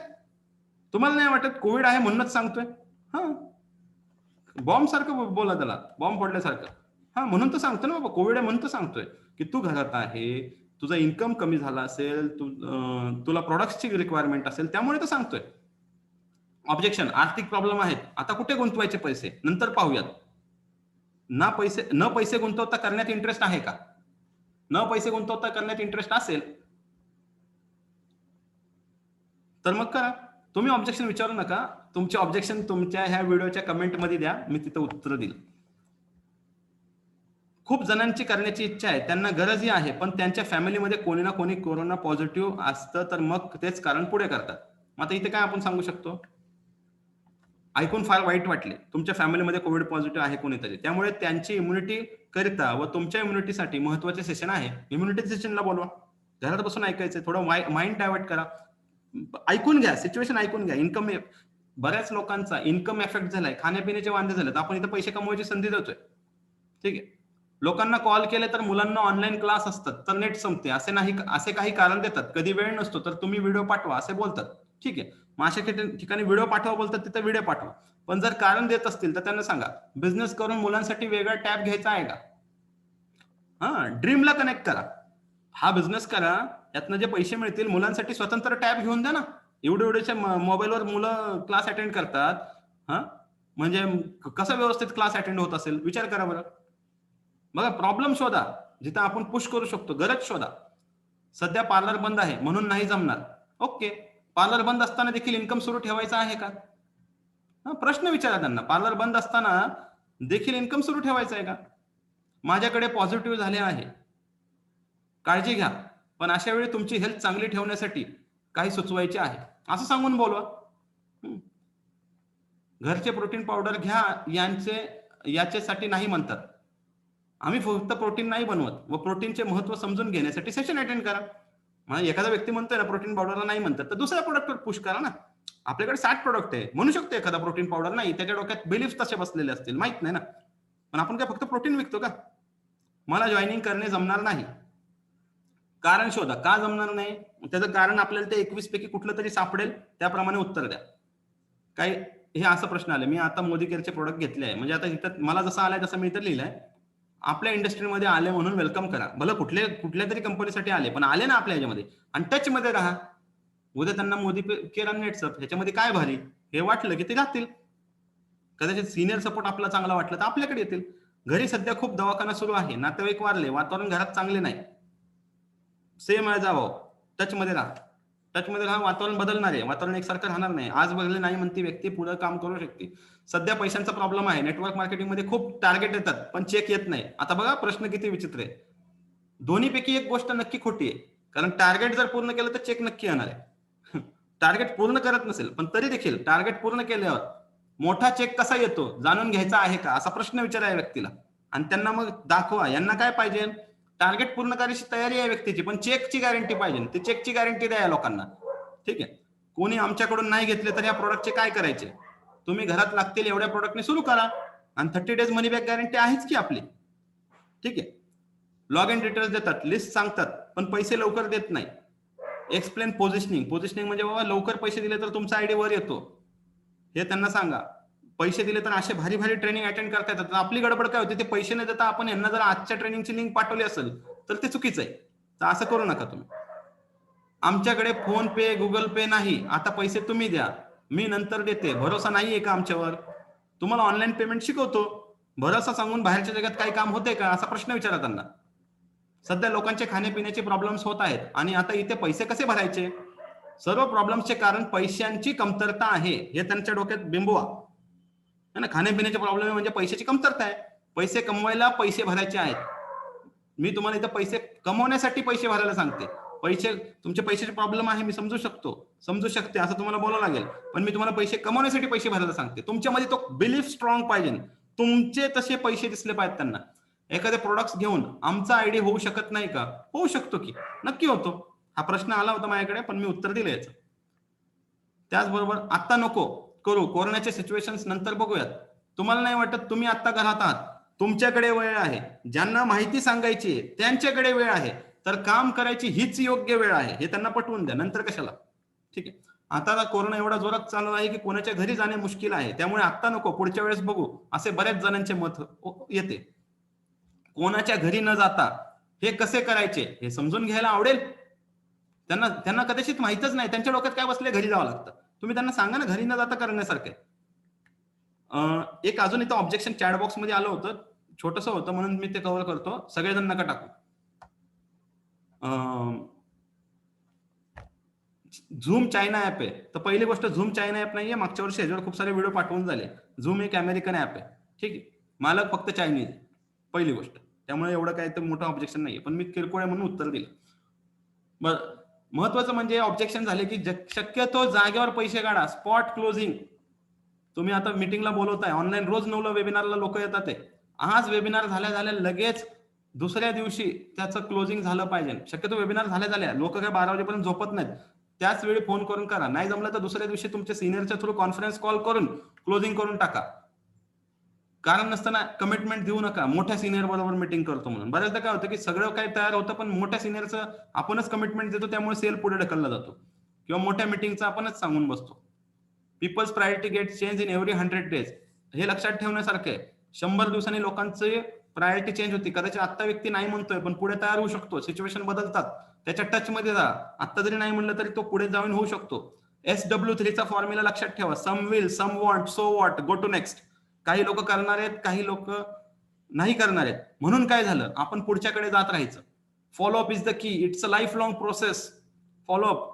तुम्हाला नाही वाटत कोविड आहे म्हणूनच सांगतोय? हा, बॉम्ब सारखं बोला त्याला, बॉम्ब फोडल्यासारखं. हा, म्हणून तर सांगतो ना बाबा, कोविड आहे म्हणून तर सांगतोय की तू घरात आहे, तुझा इन्कम कमी झाला असेल, तुला प्रोडक्टची रिक्वायरमेंट असेल, त्यामुळे तर सांगतोय. ऑब्जेक्शन, आर्थिक प्रॉब्लेम आहेत, आता कुठे गुंतवायचे पैसे, नंतर पाहूयात. न पैसे गुंतवता करण्यात इंटरेस्ट आहे का? न पैसे गुंतवता करण्यात इंटरेस्ट असेल तर मग करा. तुम्ही ऑब्जेक्शन विचारू नका. तुमचे ऑब्जेक्शन तुमच्या ह्या व्हिडिओच्या कमेंटमध्ये द्या, मी तिथं उत्तर देईल. खूप जणांची करण्याची इच्छा आहे, त्यांना गरजही आहे, पण त्यांच्या फॅमिलीमध्ये कोणी ना कोणी कोरोना पॉझिटिव्ह असतं, तर मग तेच कारण पुढे करतात. मग आता इथे काय आपण सांगू शकतो? ऐकून फार वाईट वाटले, तुमच्या फॅमिलीमध्ये कोविड पॉझिटिव्ह आहे कोणीतरी, त्यामुळे त्यांची इम्युनिटी करिता व तुमच्या इम्युनिटीसाठी महत्वाचे सेशन आहे. इम्युनिटी सेशनला बोलवा. घरात बसून ऐकायचं, थोडं माइंड डायव्हर्ट करा, ऐकून घ्या, सिच्युएशन ऐकून घ्या. बऱ्याच लोकांचा इन्कम इफेक्ट झालाय, खाण्यापिण्याचे वांदे झालेत, आपण इथे पैसे कमवायची संधी देतोय. ठीक आहे, लोकांना कॉल केले तर मुलांना ऑनलाईन क्लास असतात, तर नेट संपते, असे काही कारण देतात. कधी वेळ नसतो तर तुम्ही व्हिडिओ पाठवा असे बोलतात. ठीक आहे, मग अशा ठिकाणी व्हिडिओ पाठवा बोलतात, तिथे व्हिडिओ पाठवा. पण जर कारण देत असतील तर त्यांना सांगा, बिझनेस करून मुलांसाठी वेगळा टॅब घ्यायचा आहे का? हा, ड्रीमला कनेक्ट करा. हा बिझनेस करा, यातनं जे पैसे मिळतील मुलांसाठी स्वतंत्र टॅब घेऊन द्या ना. एवढ्याच्या मोबाईलवर मुलं क्लास अटेंड करतात. हा, म्हणजे कसं व्यवस्थित क्लास अटेंड होत असेल विचार करा बरं. बघा, प्रॉब्लेम शोधा जिथं आपण पुश करू शकतो, गरज शोधा. सध्या पार्लर बंद आहे म्हणून नाही जमणार. ओके, पार्लर बंद असताना देखील इन्कम सुरू ठेवायचा आहे का? प्रश्न विचारा त्यांना. पार्लर बंद असताना देखील इन्कम सुरू ठेवायचा आहे का? माझ्याकडे पॉझिटिव्ह झाले आहे, काळजी घ्या, पण अशा वेळी तुमची हेल्थ चांगली ठेवण्यासाठी काही सुचवायचे आहे, असं सांगून बोलवा. घरचे प्रोटीन पावडर घ्या याच्यासाठी नाही म्हणतात. आम्ही फक्त प्रोटीन नाही बनवत व प्रोटीनचे महत्व समजून घेण्यासाठी सेशन अटेंड करा. म्हणजे एखादा व्यक्ती म्हणतोय ना प्रोटीन पावडरला नाही म्हणतात, तर दुसऱ्या प्रोडक्टवर पुश करा ना. आपल्याकडे 60 प्रोडक्ट आहे, म्हणू शकतो एखादा प्रोटीन पावडर नाही, त्याच्या डोक्यात बिलीफ तसे बसलेले असतील, माहित नाही ना. पण आपण काय फक्त प्रोटीन विकतो का? मला जॉईनिंग करणे जमणार नाही, कारण शोधा. का जमणार नाही? त्याचं कारण आपल्याला ते 21 पैकी कुठलं तरी सापडेल, त्याप्रमाणे उत्तर द्या. काय हे असं प्रश्न आले, मी आता मोदी केअरचे प्रोडक्ट घेतले आहे, म्हणजे आता इथं मला जसं आलंय तसं मी इथं लिहिलंय, आपल्या इंडस्ट्रीमध्ये आले म्हणून वेलकम करा. भलं कुठल्या तरी कंपनीसाठी आले, पण आले ना आपल्या ह्याच्यामध्ये, आणि टच मध्ये राहा. उद्या त्यांना मोदी केअर आणि नेटसप ह्याच्यामध्ये काय भारी हे वाटलं की ते जातील. कदाचित सिनियर सपोर्ट आपला चांगला वाटलं तर आपल्याकडे येतील. घरी सध्या खूप दवाखाना सुरू आहे, नातेवाईक वारले, वातावरण घरात चांगले नाही. सेम जावं, टच मध्ये राहा. वातावरण बदलणार आहे, वातावरण एकसारखं राहणार नाही. आज बदलले नाही म्हणते व्यक्ती पुढे काम करू शकते. सध्या पैशांचा प्रॉब्लेम आहे, नेटवर्क मार्केटिंग मध्ये खूप टार्गेट येतात पण चेक येत नाही. आता बघा प्रश्न किती विचित्र आहे. दोन्हीपैकी एक गोष्ट नक्की खोटी आहे, कारण टार्गेट जर पूर्ण केलं तर चेक नक्की येणार आहे. टार्गेट पूर्ण करत नसेल पण तरी देखील टार्गेट पूर्ण केल्यावर मोठा चेक कसा येतो जाणून घ्यायचा आहे का, असा प्रश्न विचारा व्यक्तीला आणि त्यांना मग दाखवा. यांना काय पाहिजे? टार्गेट पूर्ण करायची तयारी आहे व्यक्तीची, पण चेकची गॅरंटी पाहिजे. ते चेकची गॅरंटी द्या लोकांना. ठीक आहे, कोणी आमच्याकडून नाही घेतले तर या प्रोडक्टचे काय करायचे? तुम्ही घरात लागतील एवढ्या प्रोडक्टने सुरू करा आणि 30 डेज मनी बॅक गॅरंटी आहेच की आपली. ठीक आहे, लॉग इन डिटेल्स देतात, लिस्ट सांगतात, पण पैसे लवकर देत नाही. एक्सप्लेन पोझिशनिंग म्हणजे बाबा लवकर पैसे दिले तर तुमचा आयडी वर येतो हे त्यांना सांगा. पैसे दिले तर असे भारी ट्रेनिंग अटेंड करता येतात. आपली गडबड काय होती, ते पैसे न देता आपण यांना जर आजच्या ट्रेनिंगची लिंक पाठवली असेल तर ते चुकीचं आहे. तर असं करू नका तुम्ही. आमच्याकडे फोन पे गुगल पे नाही, आता पैसे तुम्ही द्या, मी नंतर देते. भरोसा नाहीये का आमच्यावर? तुम्हाला ऑनलाईन पेमेंट शिकवतो, भरोसा सांगून बाहेरच्या जगात काही काम होते का, असा प्रश्न विचारा त्यांना. सध्या लोकांचे खाण्यापिण्याचे प्रॉब्लेम्स होत आहेत आणि आता इथे पैसे कसे भरायचे? सर्व प्रॉब्लेम्सचे कारण पैशांची कमतरता आहे हे त्यांच्या डोक्यात बिंबवा. खाण्यापिण्याचे प्रॉब्लेम म्हणजे पैशाची कमतरता आहे. पैसे कमवायला पैसे भरायचे आहेत. मी तुम्हाला इथं पैसे कमवण्यासाठी पैसे भरायला सांगते. तुमचे पैशाचे प्रॉब्लेम आहे, मी समजू शकते, असं तुम्हाला बोलावं लागेल, पण मी तुम्हाला पैसे कमवण्यासाठी पैसे भरायला सांगते. तुमच्यामध्ये तो बिलीफ स्ट्रॉंग पाहिजे, तुमचे तसे पैसे दिसले पाहिजेत त्यांना. एखादे प्रोडक्ट्स घेऊन आमचा आयडिया होऊ शकत नाही का? होऊ शकतो की, नक्की होतो. हा प्रश्न आला होता माझ्याकडे, पण मी उत्तर दिलं याचं. त्याचबरोबर आता नको करू, कोरोनाच्या सिच्युएशन्स नंतर बघूयात. तुम्हाला नाही वाटत तुम्ही आता घरात आहात, तुमच्याकडे वेळ आहे, ज्यांना माहिती सांगायची आहे त्यांच्याकडे वेळ आहे, तर काम करायची हीच योग्य वेळ आहे, हे त्यांना पटवून द्या. नंतर कशाला? ठीक आहे. आता कोरोना एवढा जोरात चालू आहे की कोणाच्या घरी जाणे मुश्किल आहे, त्यामुळे आता नको, पुढच्या वेळेस बघू, असे बऱ्याच जणांचे मत येते. कोणाच्या घरी न जाता हे कसे करायचे हे समजून घ्यायला आवडेल. त्यांना कदाचित माहितच नाही, त्यांच्या डोक्यात काय बसले, घरी जावं लागतं. तुम्ही त्यांना सांगा ना, घरी न जाता करण्यासारखे. एक अजून इथं ऑब्जेक्शन चॅट बॉक्स मध्ये आलं होतं, छोटस होतं म्हणून मी ते कव्हर करतो. सगळेजण नका टाकू. झूम चायना ऍप आहे, तर पहिली गोष्ट झूम चायना ऍप नाहीये. मागच्या वर्षी ह्याच्यावर खूप सारे व्हिडिओ पाठवून झाले. झूम एक अमेरिकन ऍप आहे, ठीक आहे. मालक फक्त चायनीज, पहिली गोष्ट. त्यामुळे एवढं काय तर मोठं ऑब्जेक्शन नाहीये, पण मी किरकोळ आहे म्हणून उत्तर दिलं. बरं, महत्वाचं म्हणजे ऑब्जेक्शन झाले की शक्यतो जागेवर पैसे काढा, स्पॉट क्लोजिंग. तुम्ही आता मीटिंगला बोलवताय ऑनलाईन, रोज 9ला वेबिनारला लोक येतात. आज वेबिनार झाल्या लगेच दुसऱ्या दिवशी त्याचं क्लोजिंग झालं पाहिजे. शक्यतो वेबिनार झाल्या लोक काय 12 वाजेपर्यंत झोपत नाहीत, त्याच वेळी फोन करून करा. नाही जमलं तर दुसऱ्या दिवशी तुमच्या सिनियरच्या थ्रू कॉन्फरन्स कॉल करून क्लोजिंग करून टाका. कारण नसताना कमिटमेंट देऊ नका, मोठ्या सिनियर बरोबर मीटिंग करतो म्हणून. बऱ्याचदा काय होतं की सगळं काही तयार होतं, पण मोठ्या सिनियरचं आपणच कमिटमेंट देतो, त्यामुळे सेल पुढे ढकलला जातो, किंवा मोठ्या मीटिंगचं आपणच सांगून बसतो. Peoples priority get change in every 100 days. हे लक्षात ठेवण्यासारखं आहे. 100 दिवसांनी लोकांचे प्रायोरिटी चेंज होती. कदाचित आता व्यक्ती नाही म्हणतोय, पण पुढे तयार होऊ शकतो. सिच्युएशन बदलतात, त्याच्या टच मध्ये जा. आता जरी नाही म्हणलं तरी तो पुढे जाऊन होऊ शकतो. SW3 चा फॉर्म्युला लक्षात ठेवा. Some will, some won't, so what, go to next. काही लोक करणार आहेत, काही लोक नाही करणार आहेत. म्हणून काय झालं, आपण पुढच्याकडे जात राहायचं. Follow up is the key. It's a life long process. Follow up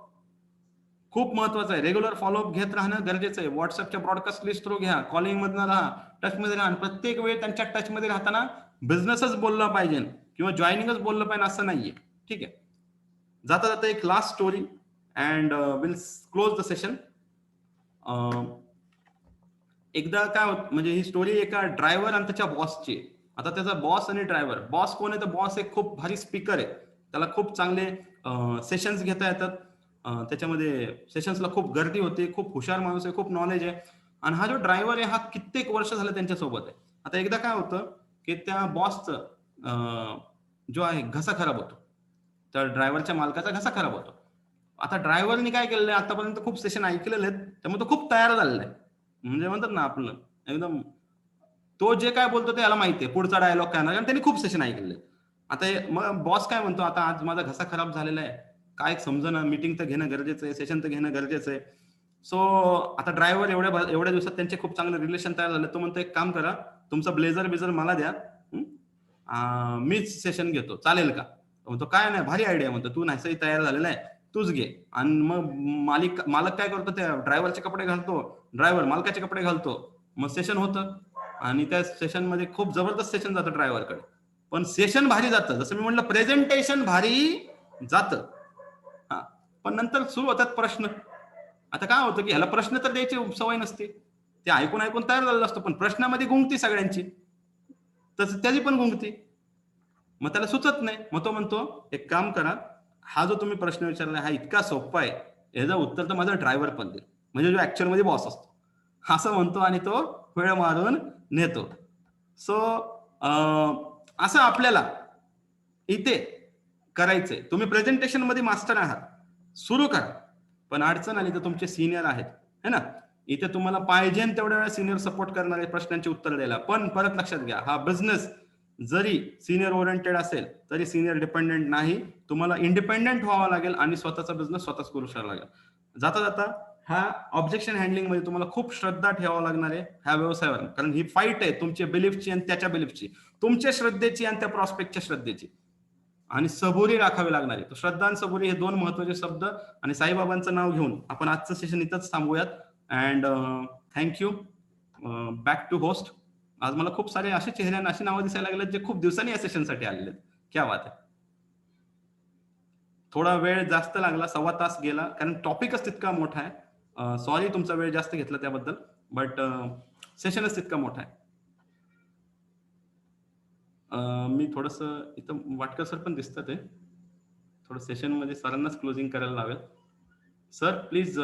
खूप महत्वाचं आहे. रेग्युलर फॉलोअप घेत राहणं गरजेचं आहे. व्हॉट्सअपच्या ब्रॉडकास्ट लिस्ट थ्रू घ्या, कॉलिंग मधनं राहा, टच मध्ये राहा. प्रत्येक वेळी त्यांच्या टच मध्ये राहताना बिझनेसच बोललं पाहिजे किंवा जॉईनिंगच बोललं पाहिजे असं नाहीये. ठीक आहे. जाता जाता एक last story and will close the session. एकदा काय होत, म्हणजे ही स्टोरी एका ड्रायव्हर आणि त्याच्या बॉसची. आता त्याचा बॉस आणि ड्रायव्हर. बॉस कोण आहे तर बॉस एक खूप भारी स्पीकर आहे, त्याला खूप चांगले सेशन्स घेता येतात. त्याच्यामध्ये सेशन्सला खूप गर्दी होते, खूप हुशार माणूस आहे, खूप नॉलेज आहे. आणि हा जो ड्रायव्हर आहे हा कित्येक वर्ष झालं त्यांच्यासोबत आहे. आता एकदा काय होतं की त्या बॉसचं जो आहे घसा खराब होतो, तर ड्रायव्हरच्या मालकाचा घसा खराब होतो. आता ड्रायव्हरने काय केलेलं आहे, आतापर्यंत खूप सेशन ऐकलेले आहेत, त्यामुळे तो खूप तयार झालेला आहे. म्हणजे म्हणतात ना आपलं एकदम, तो जे काय बोलतो ते याला माहिती आहे, पुढचा डायलॉग काय, कारण त्यांनी खूप सेशन ऐकलेले. आता मग बॉस काय म्हणतो, आता आज माझा घसा खराब झालेला आहे, काय समजना, मीटिंग तर घेणं गरजेचं आहे, सेशन तर घेणं गरजेचं आहे. सो आता ड्रायव्हर एवढ्या दिवसात त्यांचे खूप चांगले रिलेशन तयार झाले. तो म्हणतो एक काम करा, तुमचा ब्लेझर बिझर मला द्या, मीच सेशन घेतो, चालेल का? म्हणतो काय नाही, भारी आयडिया. म्हणतो तू नाही तयार झालेला आहे, तूच घे. आणि मग मालक काय करतो, त्या ड्रायव्हरचे कपडे घालतो, ड्रायव्हर मालकाचे कपडे घालतो, मग सेशन होतं. आणि त्या सेशन मध्ये खूप जबरदस्त सेशन जातं ड्रायव्हरकडे. पण सेशन भारी जातं, जसं मी म्हटलं प्रेझेंटेशन भारी जातं. हा, पण नंतर सुरू होतात प्रश्न. आता काय होतं की ह्याला प्रश्न तर द्यायची सवय नसते, ते ऐकून तयार झालेलं असतो, पण प्रश्नामध्ये गुंगती सगळ्यांची, तसं त्याची पण गुंगती. मग त्याला सुचत नाही. मग तो म्हणतो एक काम करा, हा जो तुम्ही प्रश्न विचारला हा इतका सोपा आहे, याचं उत्तर तर माझा ड्रायव्हर पण देईल, म्हणजे जो ऍक्च्युअल मध्ये बॉस असतो, असं म्हणतो आणि तो वेळ मारून नेतो. सो असं आपल्याला इथे करायचंय. तुम्ही प्रेझेंटेशन मध्ये मास्टर आहात, सुरू करा. पण अडचण आली तर तुमचे सिनियर आहेत, है ना, इथे तुम्हाला पाहिजे तेवढ्या वेळा सिनियर सपोर्ट करणारे प्रश्नांची उत्तर द्यायला. पण परत लक्षात घ्या, हा बिझनेस जरी सिनियर ओरिएंटेड असेल तरी सिनियर डिपेंडेंट नाही. तुम्हाला इंडिपेंडेंट व्हावं लागेल आणि स्वतःचा बिझनेस स्वतःच करू शकावं लागेल. जाता जाता हा ऑब्जेक्शन हँडलिंग मध्ये तुम्हाला खूप श्रद्धा ठेवावं लागणार आहे ह्या व्यवसायावर, कारण ही फाईट आहे तुमच्या बिलीफची आणि त्याच्या बिलीफची, तुमच्या श्रद्धेची आणि त्या प्रॉस्पेक्टच्या श्रद्धेची. आणि सबुरी राखावी लागणार आहे. श्रद्धा आणि सबुरी हे दोन महत्वाचे शब्द. आणि साईबाबांचं नाव घेऊन आपण आजचं सेशन इथंच थांबूयात. And thank you. Back to host. आज मला खूप सारे असे चेहरे आणि अशी नावं दिसायला लागलेत जे खूप दिवसांनी या सेशनसाठी आलेले आहेत. क्या बात आहे. थोडा वेळ जास्त लागला, 1.25 तास गेला, कारण टॉपिकच तितका मोठा आहे. सॉरी तुमचा वेळ जास्त घेतला त्याबद्दल, बट सेशनच तितका मोठा आहे. मी थोडंसं इथं वाटकर सर पण दिसतात ते. थोडं सेशनमध्ये सरांनाच क्लोजिंग करायला लावेल. सर प्लीज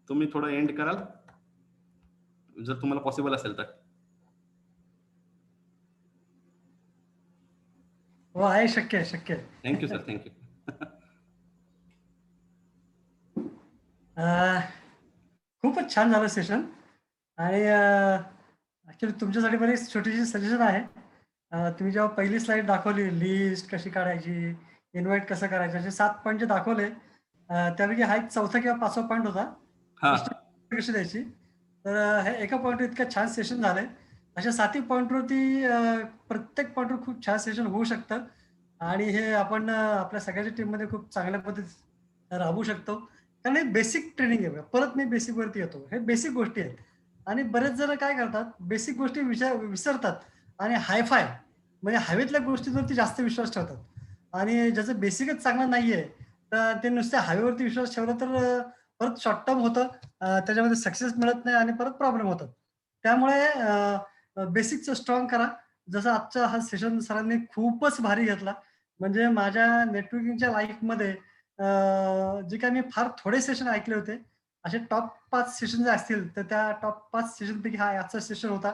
तुम्ही थोडं एंड कराल जर तुम्हाला पॉसिबल असेल तर. हो आहे, शक्य आहे, शक्य आहे. Thank you sir, thank you. खूपच छान झालं सेशन. आणि ऍक्च्युली तुमच्यासाठी पण एक छोटीशी सजेशन आहे. तुम्ही जेव्हा पहिली स्लाइड दाखवली, लिस्ट कशी काढायची, इन्व्हाइट कसं करायचं, असे 7 पॉईंट जे दाखवले, त्यापैकी हा एक 4था किंवा 5वा पॉईंट होता, हा प्रश्न कशी द्यायची. तर हे एका पॉईंटवर इतकं छान सेशन झालंय. अशा 7ही पॉईंटवरती प्रत्येक पॉईंटवर खूप छान सेशन होऊ शकतं. आणि हे आपण आपल्या सगळ्याच्या टीममध्ये खूप चांगल्या पद्धतीत राबवू शकतो. कारण हे बेसिक ट्रेनिंग आहे. परत मी बेसिक वरती येतो. हे बेसिक गोष्टी आहेत. आणि बरेच जण काय करतात, बेसिक गोष्टी विसरतात आणि हायफाय म्हणजे हवेतल्या गोष्टींवरती जास्त विश्वास ठेवतात. आणि ज्याचं बेसिकच चांगलं नाहीये, तर ते नुसत्या हवेवरती विश्वास ठेवला तर परत शॉर्ट टर्म होतं. त्याच्यामध्ये सक्सेस मिळत नाही आणि परत प्रॉब्लेम होतात. त्यामुळे बेसिकचं स्ट्रॉंग करा. जसं आजचा हा सेशन सरांनी खूपच भारी घेतला. म्हणजे माझ्या नेटवर्किंगच्या लाईफमध्ये जे काही मी फार थोडे सेशन ऐकले होते, असे टॉप 5 सेशन जर असतील, तर त्या टॉप 5 सेशनपैकी हा आजचा सेशन होता.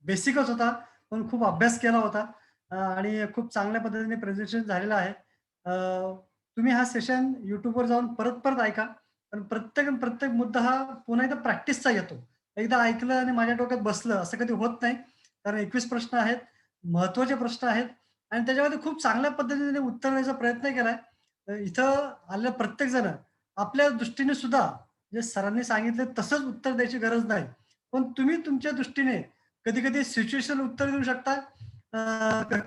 बेसिकच होता, पण खूप अभ्यास केला होता. आणि खूप चांगल्या पद्धतीने प्रेझेंटेशन झालेलं आहे. तुम्ही हा सेशन YouTubeवर जाऊन परत-परत ऐका. पण प्रत्येक प्रत्येक मुद्दा हा पुन्हा एकदा प्रॅक्टिसचा येतो. एकदा ऐकलं आणि माझ्या डोक्यात बसलं असं कधी होत नाही. कारण 21 प्रश्न आहेत, महत्त्वाचे प्रश्न आहेत आणि त्याच्यामध्ये खूप चांगल्या पद्धतीने उत्तर द्यायचा प्रयत्न केलाय. इथं आलेला प्रत्येक जण आपल्या दृष्टीने सुद्धा जे सरांनी सांगितले तसंच उत्तर द्यायची गरज नाही. पण तुम्ही तुमच्या दृष्टीने कधी-कधी सिच्युएशन उत्तर देऊ शकता.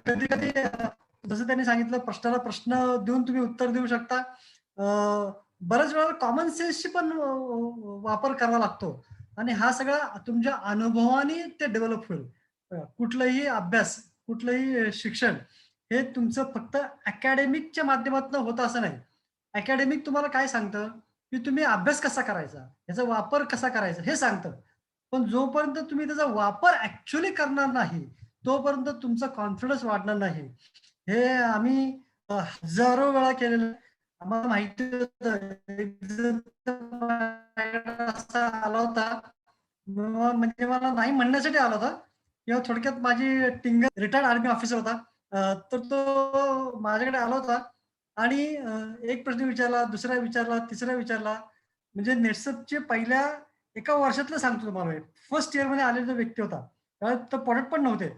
कधी-कधी जसं त्यांनी सांगितलं प्रश्नाला प्रश्न देऊन तुम्ही उत्तर देऊ शकता. बऱ्याच वेळेला कॉमन सेन्सची पण वापर करावा लागतो आणि हा सगळा तुमच्या अनुभवाने ते डेव्हलप होईल. कुठलाही अभ्यास, कुठलंही शिक्षण हे तुमचं फक्त अकॅडमिकच्या माध्यमातून होतं असं नाही. अकॅडमिक तुम्हाला काय सांगतं, की तुम्ही अभ्यास कसा करायचा, याचा वापर कसा करायचा हे सांगतं. पण जोपर्यंत तुम्ही त्याचा वापर ॲक्चुअली करणार नाही, तोपर्यंत तुमचा कॉन्फिडन्स वाढणार नाही. हे आम्ही हजारो वेळा केलेलं आहे. आम्हाला माहिती होतं एक जण असा आला होता, म्हणजे मला नाही म्हणण्यासाठी आला होता किंवा थोडक्यात माझी रिटायर्ड आर्मी ऑफिसर होता. तर तो माझ्याकडे आला होता आणि एक प्रश्न विचारला, दुसरा विचारला, तिसरा विचारला. म्हणजे नेटसपचे पहिल्या एका वर्षातलं सांगतो तुम्हाला मी. फर्स्ट इयरमध्ये आलेला व्यक्ती होता. त्यावेळेस तर पडत पण नव्हते.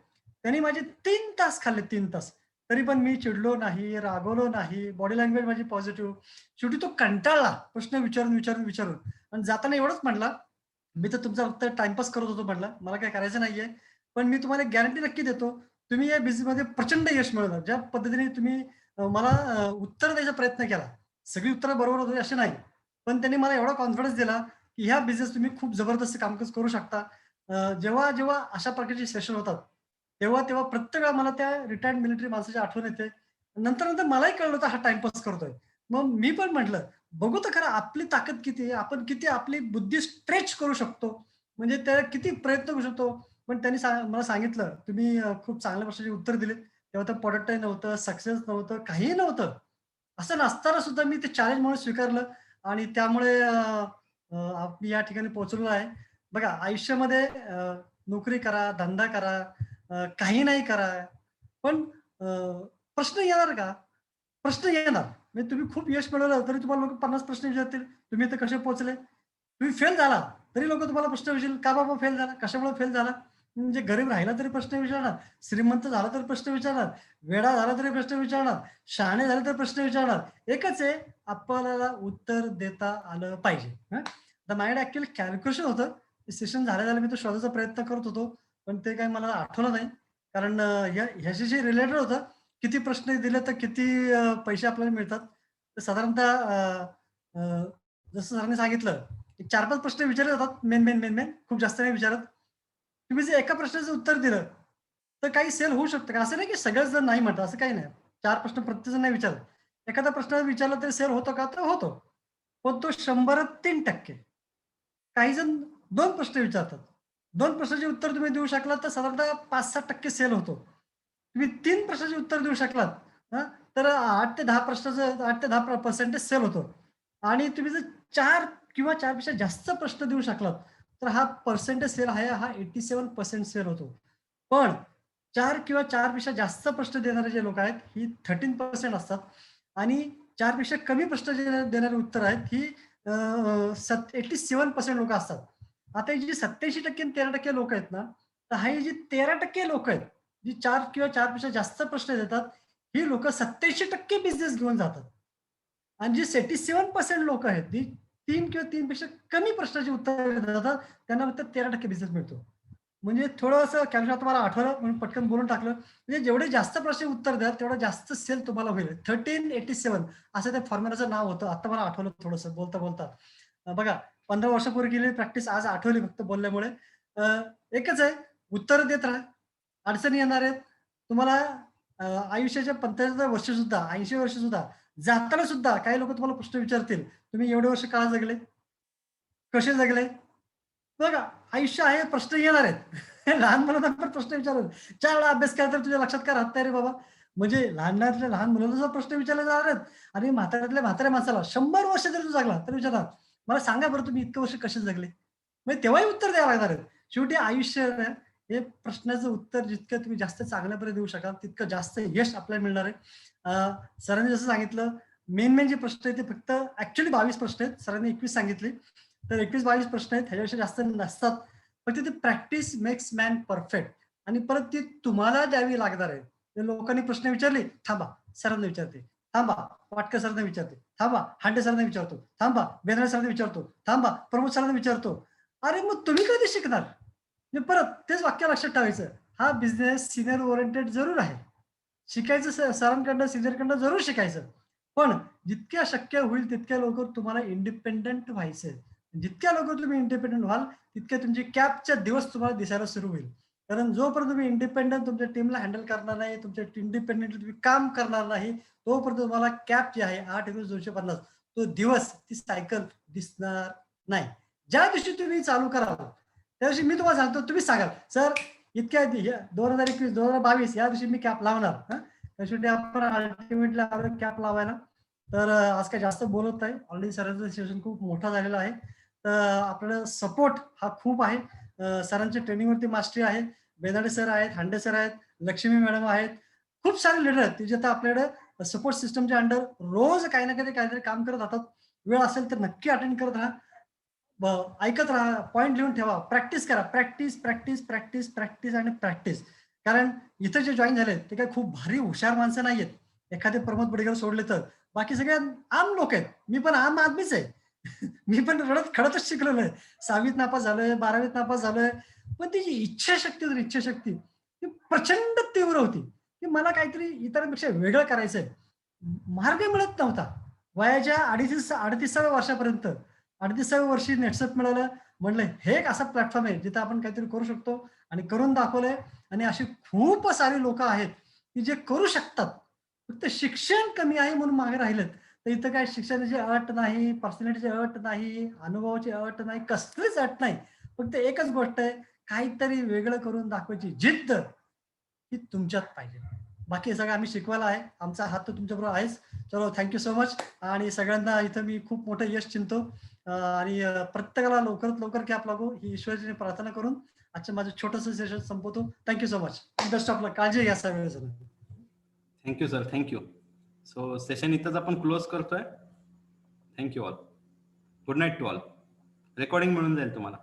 त्यांनी माझे 3 तास खाल्ले, 3 तास. तरी पण मी चिडलो नाही, रागवलो नाही. बॉडी लँग्वेज माझी पॉझिटिव्ह. शेवटी तो कंटाळला प्रश्न विचारून, विचारून, विचारून आणि जाताना एवढंच म्हटला, "मी तर तुमचा फक्त टाईमपास करत होतो," म्हटलं. "मला काही करायचं नाहीये. पण मी तुम्हाला एक गॅरंटी नक्की देतो, तुम्ही या बिझनेसमध्ये प्रचंड यश मिळवणार." ज्या पद्धतीने तुम्ही मला उत्तर द्यायचा प्रयत्न केला. सगळी उत्तरं बरोबर होती अशी नाही. पण त्यांनी मला एवढा कॉन्फिडन्स दिला, की ह्या बिझनेस तुम्ही खूप जबरदस्त कामकाज करू शकता. जेव्हा अशा प्रकारचे सेशन होतात, तेव्हा प्रत्येक वेळा मला त्या रिटायर्ड मिलिटरी माणसाची आठवण येते. नंतर मलाही कळलं होतं हा टाईमपास करतोय. मग मी पण म्हटलं, बघू तर खरं आपली ताकद किती आहे, आपण किती आपली बुद्धी स्ट्रेच करू शकतो. म्हणजे त्याला किती प्रयत्न करू शकतो. पण त्यांनी मला सांगितलं, "तुम्ही खूप चांगल्या प्रश्नाची उत्तर दिलीत. तेव्हा तर प्रोडक्टही नव्हतं, सक्सेस नव्हतं, काहीही नव्हतं. असं नसताना सुद्धा मी ते चॅलेंज म्हणून स्वीकारलं आणि त्यामुळे मी या ठिकाणी पोहोचलेलो आहे." बघा आयुष्यामध्ये नोकरी करा, धंदा करा, काही नाही करा. पण अ, प्रश्न येणार का? प्रश्न येणार. म्हणजे तुम्ही खूप यश मिळवलं तरी तुम्हाला लोकं 50 प्रश्न विचारतील. तुम्ही इथे कसे पोहोचले? तुम्ही फेल झाला, तरी लोकं तुम्हाला प्रश्न विचारतील, "का बाबा फेल झाला? कशामुळे फेल झाला?" म्हणजे गरीब राहिला तरी प्रश्न विचारणार, श्रीमंत झाला तरी प्रश्न विचारणार, वेडा झाला तरी प्रश्न विचारणार, शहाणे झाले तर प्रश्न विचारणार. एकच आहे, आपल्याला उत्तर देता आलं पाहिजे. हं. तर माझ्याकडे ॲक्चुअली कॅल्क्युलेशन होतं. सेशन झाल्या-झाल्या मी तो शोधायचा प्रयत्न करत होतो. पण ते काही मला आठवलं नाही. कारण ह्याच्याशी रिलेटेड होतं. किती प्रश्न दिले तर किती पैसे आपल्याला मिळतात. तर साधारणतः जसं सरांनी सांगितलं, 4-5 प्रश्न विचारले जातात मेन. खूप जास्त नाही विचारत. तुम्ही जर एका प्रश्नाचं उत्तर दिलं, तर काही सेल होऊ शकतं का? असं नाही की सगळेच जण नाही म्हणतात, असं काही नाही. 4 प्रश्न प्रत्येक नाही विचारत. एखादा प्रश्न विचारला तरी सेल होतो का? तर होतो. पण तो 100त 3%. काही जण 2 प्रश्न विचारतात. 2 प्रश्नाचे उत्तर तुम्ही देऊ शकलात तर साधारणतः 5-6% सेल होतो. तुम्ही 3 प्रश्नाचे उत्तर देऊ शकलात हां, तर 8 ते 10 प्रश्नाचं 8 ते 10% सेल होतो. आणि तुम्ही जर 4 किंवा 4 पेक्षा जास्त प्रश्न देऊ शकलात, तर हा पर्सेंटेज सेल आहे हा 87% सेल होतो. पण 4 किंवा 4 पेक्षा जास्त प्रश्न देणारे जे लोक आहेत, ही 13% असतात आणि 4 पेक्षा कमी प्रश्न जे देणारे उत्तर आहेत, ही 87% लोकं असतात. आता ही जी 87% आणि 13% लोकं आहेत ना, तर ही जी 13% लोकं आहेत, जी 4 किंवा 4 पेक्षा जास्त प्रश्न देतात, ही लोकं 87% बिझनेस घेऊन जातात. आणि जी 87% लोकं आहेत, जी 3 किंवा 3 पेक्षा कमी प्रश्नाची उत्तरं देतात, त्यांना फक्त 13% बिझनेस मिळतो. म्हणजे थोडंसं कॅल्क्युलेशन तुम्हाला आठवलं म्हणून पटकन बोलून टाकलं. म्हणजे जेवढे जास्त प्रश्न उत्तर द्याल, तेवढं जास्त सेल तुम्हाला होईल. 1387 असं त्या फॉर्म्युलाचं नाव होतं. आता मला आठवलं थोडंसं बोलता-बोलता. बघा 15 वर्षापूर्वी केलेली प्रॅक्टिस आज आठवली फक्त बोलल्यामुळे. अ, एकच आहे, उत्तरं देत राहा. अडचणी येणार आहेत. तुम्हाला आयुष्याच्या 75 वर्षसुद्धा, 80 वर्षसुद्धा, जाताना सुद्धा काही लोकं तुम्हाला प्रश्न विचारतील, "तुम्ही एवढे वर्ष का जगले? कसे जगले?" बघा, आयुष्य आहे, प्रश्न येणार आहेत. लहान मुलांना पण प्रश्न विचारतात. 4 वेळा अभ्यास केला तर तुझ्या लक्षात का राहत नाही रे बाबा? म्हणजे लहानातल्या लहान मुलाला सुद्धा प्रश्न विचारले जाणार आहेत आणि म्हाताऱ्यातल्या म्हाताऱ्या माणसाला 100 वर्ष जरी तू जगला तरी विचारणार, "मला सांगा बरं तुम्ही इतकं वर्ष कसे जगले?" म्हणजे तेव्हाही उत्तर द्यावं लागणार आहे. शेवटी आयुष्य ना, हे प्रश्नाचं उत्तर जितकं तुम्ही जास्त चांगल्यापणे देऊ शकाल, तितकं जास्त यश आपल्याला मिळणार आहे. सरांनी जसं सांगितलं, मेन जे प्रश्न आहेत ते फक्त ॲक्चुअली 22 प्रश्न आहेत. सरांनी 21 सांगितले. तर 21-22 प्रश्न आहेत. ह्याच्यापेक्षा जास्त नसतात. फक्त ती प्रॅक्टिस मेक्स मॅन परफेक्ट आणि परत ती तुम्हाला द्यावी लागणार आहे. ते लोकांनी प्रश्न विचारले, थांबा सरांना विचारते. थांबा वाटकर सरांना विचारते. थांबा हांडे सरांना विचारतो. थांबा बेनरे सरांना विचारतो. थांबा प्रमोद सरांना विचारतो. अरे मग तुम्ही कधी शिकणार? म्हणजे परत तेच वाक्य लक्षात ठेवायचं. हा बिझनेस सिनियर ओरिएंटेड जरूर आहे. शिकायचं सरांकडनं, सिनियरकडनं जरूर शिकायचं. पण जितक्या शक्य होईल तितक्या लवकर तुम्हाला इंडिपेंडंट व्हायचंय. जितक्या लवकर तुम्ही इंडिपेंडंट व्हाल, तितके तुमचे कॅपचे दिवस तुम्हाला दिसायला सुरू होईल. कारण जोपर्यंत तुम्ही इंडिपेंडंट तुमच्या टीमला हँडल करणार नाही, तुमच्या इंडिपेंडेंटली तुम्ही काम करणार नाही, तोपर्यंत तुम्हाला कॅप जे आहे 8-21-250 तो दिवस, ती सायकल दिसणार नाही. ज्या दिवशी तुम्ही चालू कराल, त्या दिवशी मी तुम्हाला सांगतो, तुम्हीच सांगाल, "सर इतक्या 2021, 2022 या दिवशी मी कॅप लावणार." हं. तर शेवटी आपण अल्टिमेटली आलो कॅप लावायला. तर आज काही जास्त बोलत नाही. ऑलरेडी सरांचं सेशन खूप मोठा झालेला आहे. तर आपल्याला सपोर्ट हा खूप आहे. सरांच्या ट्रेनिंगवरती मास्टरी आहे. बेदाडे सर आहेत, हांडे सर आहेत, लक्ष्मी मॅडम आहेत. खूप सारे लीडर आहेत, जे आता आपल्याकडे सपोर्ट सिस्टमच्या अंडर रोज काही ना काहीतरी काम करत राहतात. वेळ असेल तर नक्की अटेंड करत राहा. ऐकत राहा, पॉइंट लिहून ठेवा, प्रॅक्टिस करा. प्रॅक्टिस, प्रॅक्टिस, प्रॅक्टिस, प्रॅक्टिस आणि प्रॅक्टिस. कारण इथं जे जॉइन झालेत ते काही खूप भारी हुशार माणसं नाहीयेत. एखादे प्रमोद बडेकर सोडले तर. बाकी सगळे आम लोक आहेत. मी पण आम आदमीच आहे. मी पण रडत खडतच शिकलेलो आहे. 6वीत नापास झालोय, 12वीत नापास झालोय. पण ती जी इच्छाशक्ती ती प्रचंड तीव्र होती, की मला काहीतरी इतरांपेक्षा वेगळं करायचंय. मार्ग मिळत नव्हता. वयाच्या 38व्या वर्षापर्यंत 38व्या वर्षी नेटसप मिळालं. म्हणलं हे एक असा प्लॅटफॉर्म आहे जिथं आपण काहीतरी करू शकतो आणि करून दाखवलंय आणि अशी खूप सारी लोकं आहेत, की जे करू शकतात. फक्त शिक्षण कमी आहे म्हणून मागे राहिलेत. तर इथं काय शिक्षणाची अट नाही, पर्सनॅलिटीची अट नाही, अनुभवाची अट नाही, कसलीच अट नाही. फक्त एकच गोष्ट आहे, काहीतरी वेगळं करून दाखवायची जिद्द ही तुमच्यात पाहिजे. बाकी हे सगळं आम्ही शिकवायला आहे. आमचा हात तर तुमच्याबरोबर आहेच. चलो थँक सो मच आणि सगळ्यांना इथं मी खूप मोठं यश चिंतो आणि प्रत्येकाला लवकरात लवकर कॅप लागो ही ईश्वराची प्रार्थना करून आजचं माझं छोटंसं सेशन संपवतो. So much. Best of luck. काळजी घ्या सगळेजण. Thank you sir, thank you. So session इथंच आपण क्लोज करतोय. Thank you all. Good night to all. Recording मिळून जाईल तुम्हाला.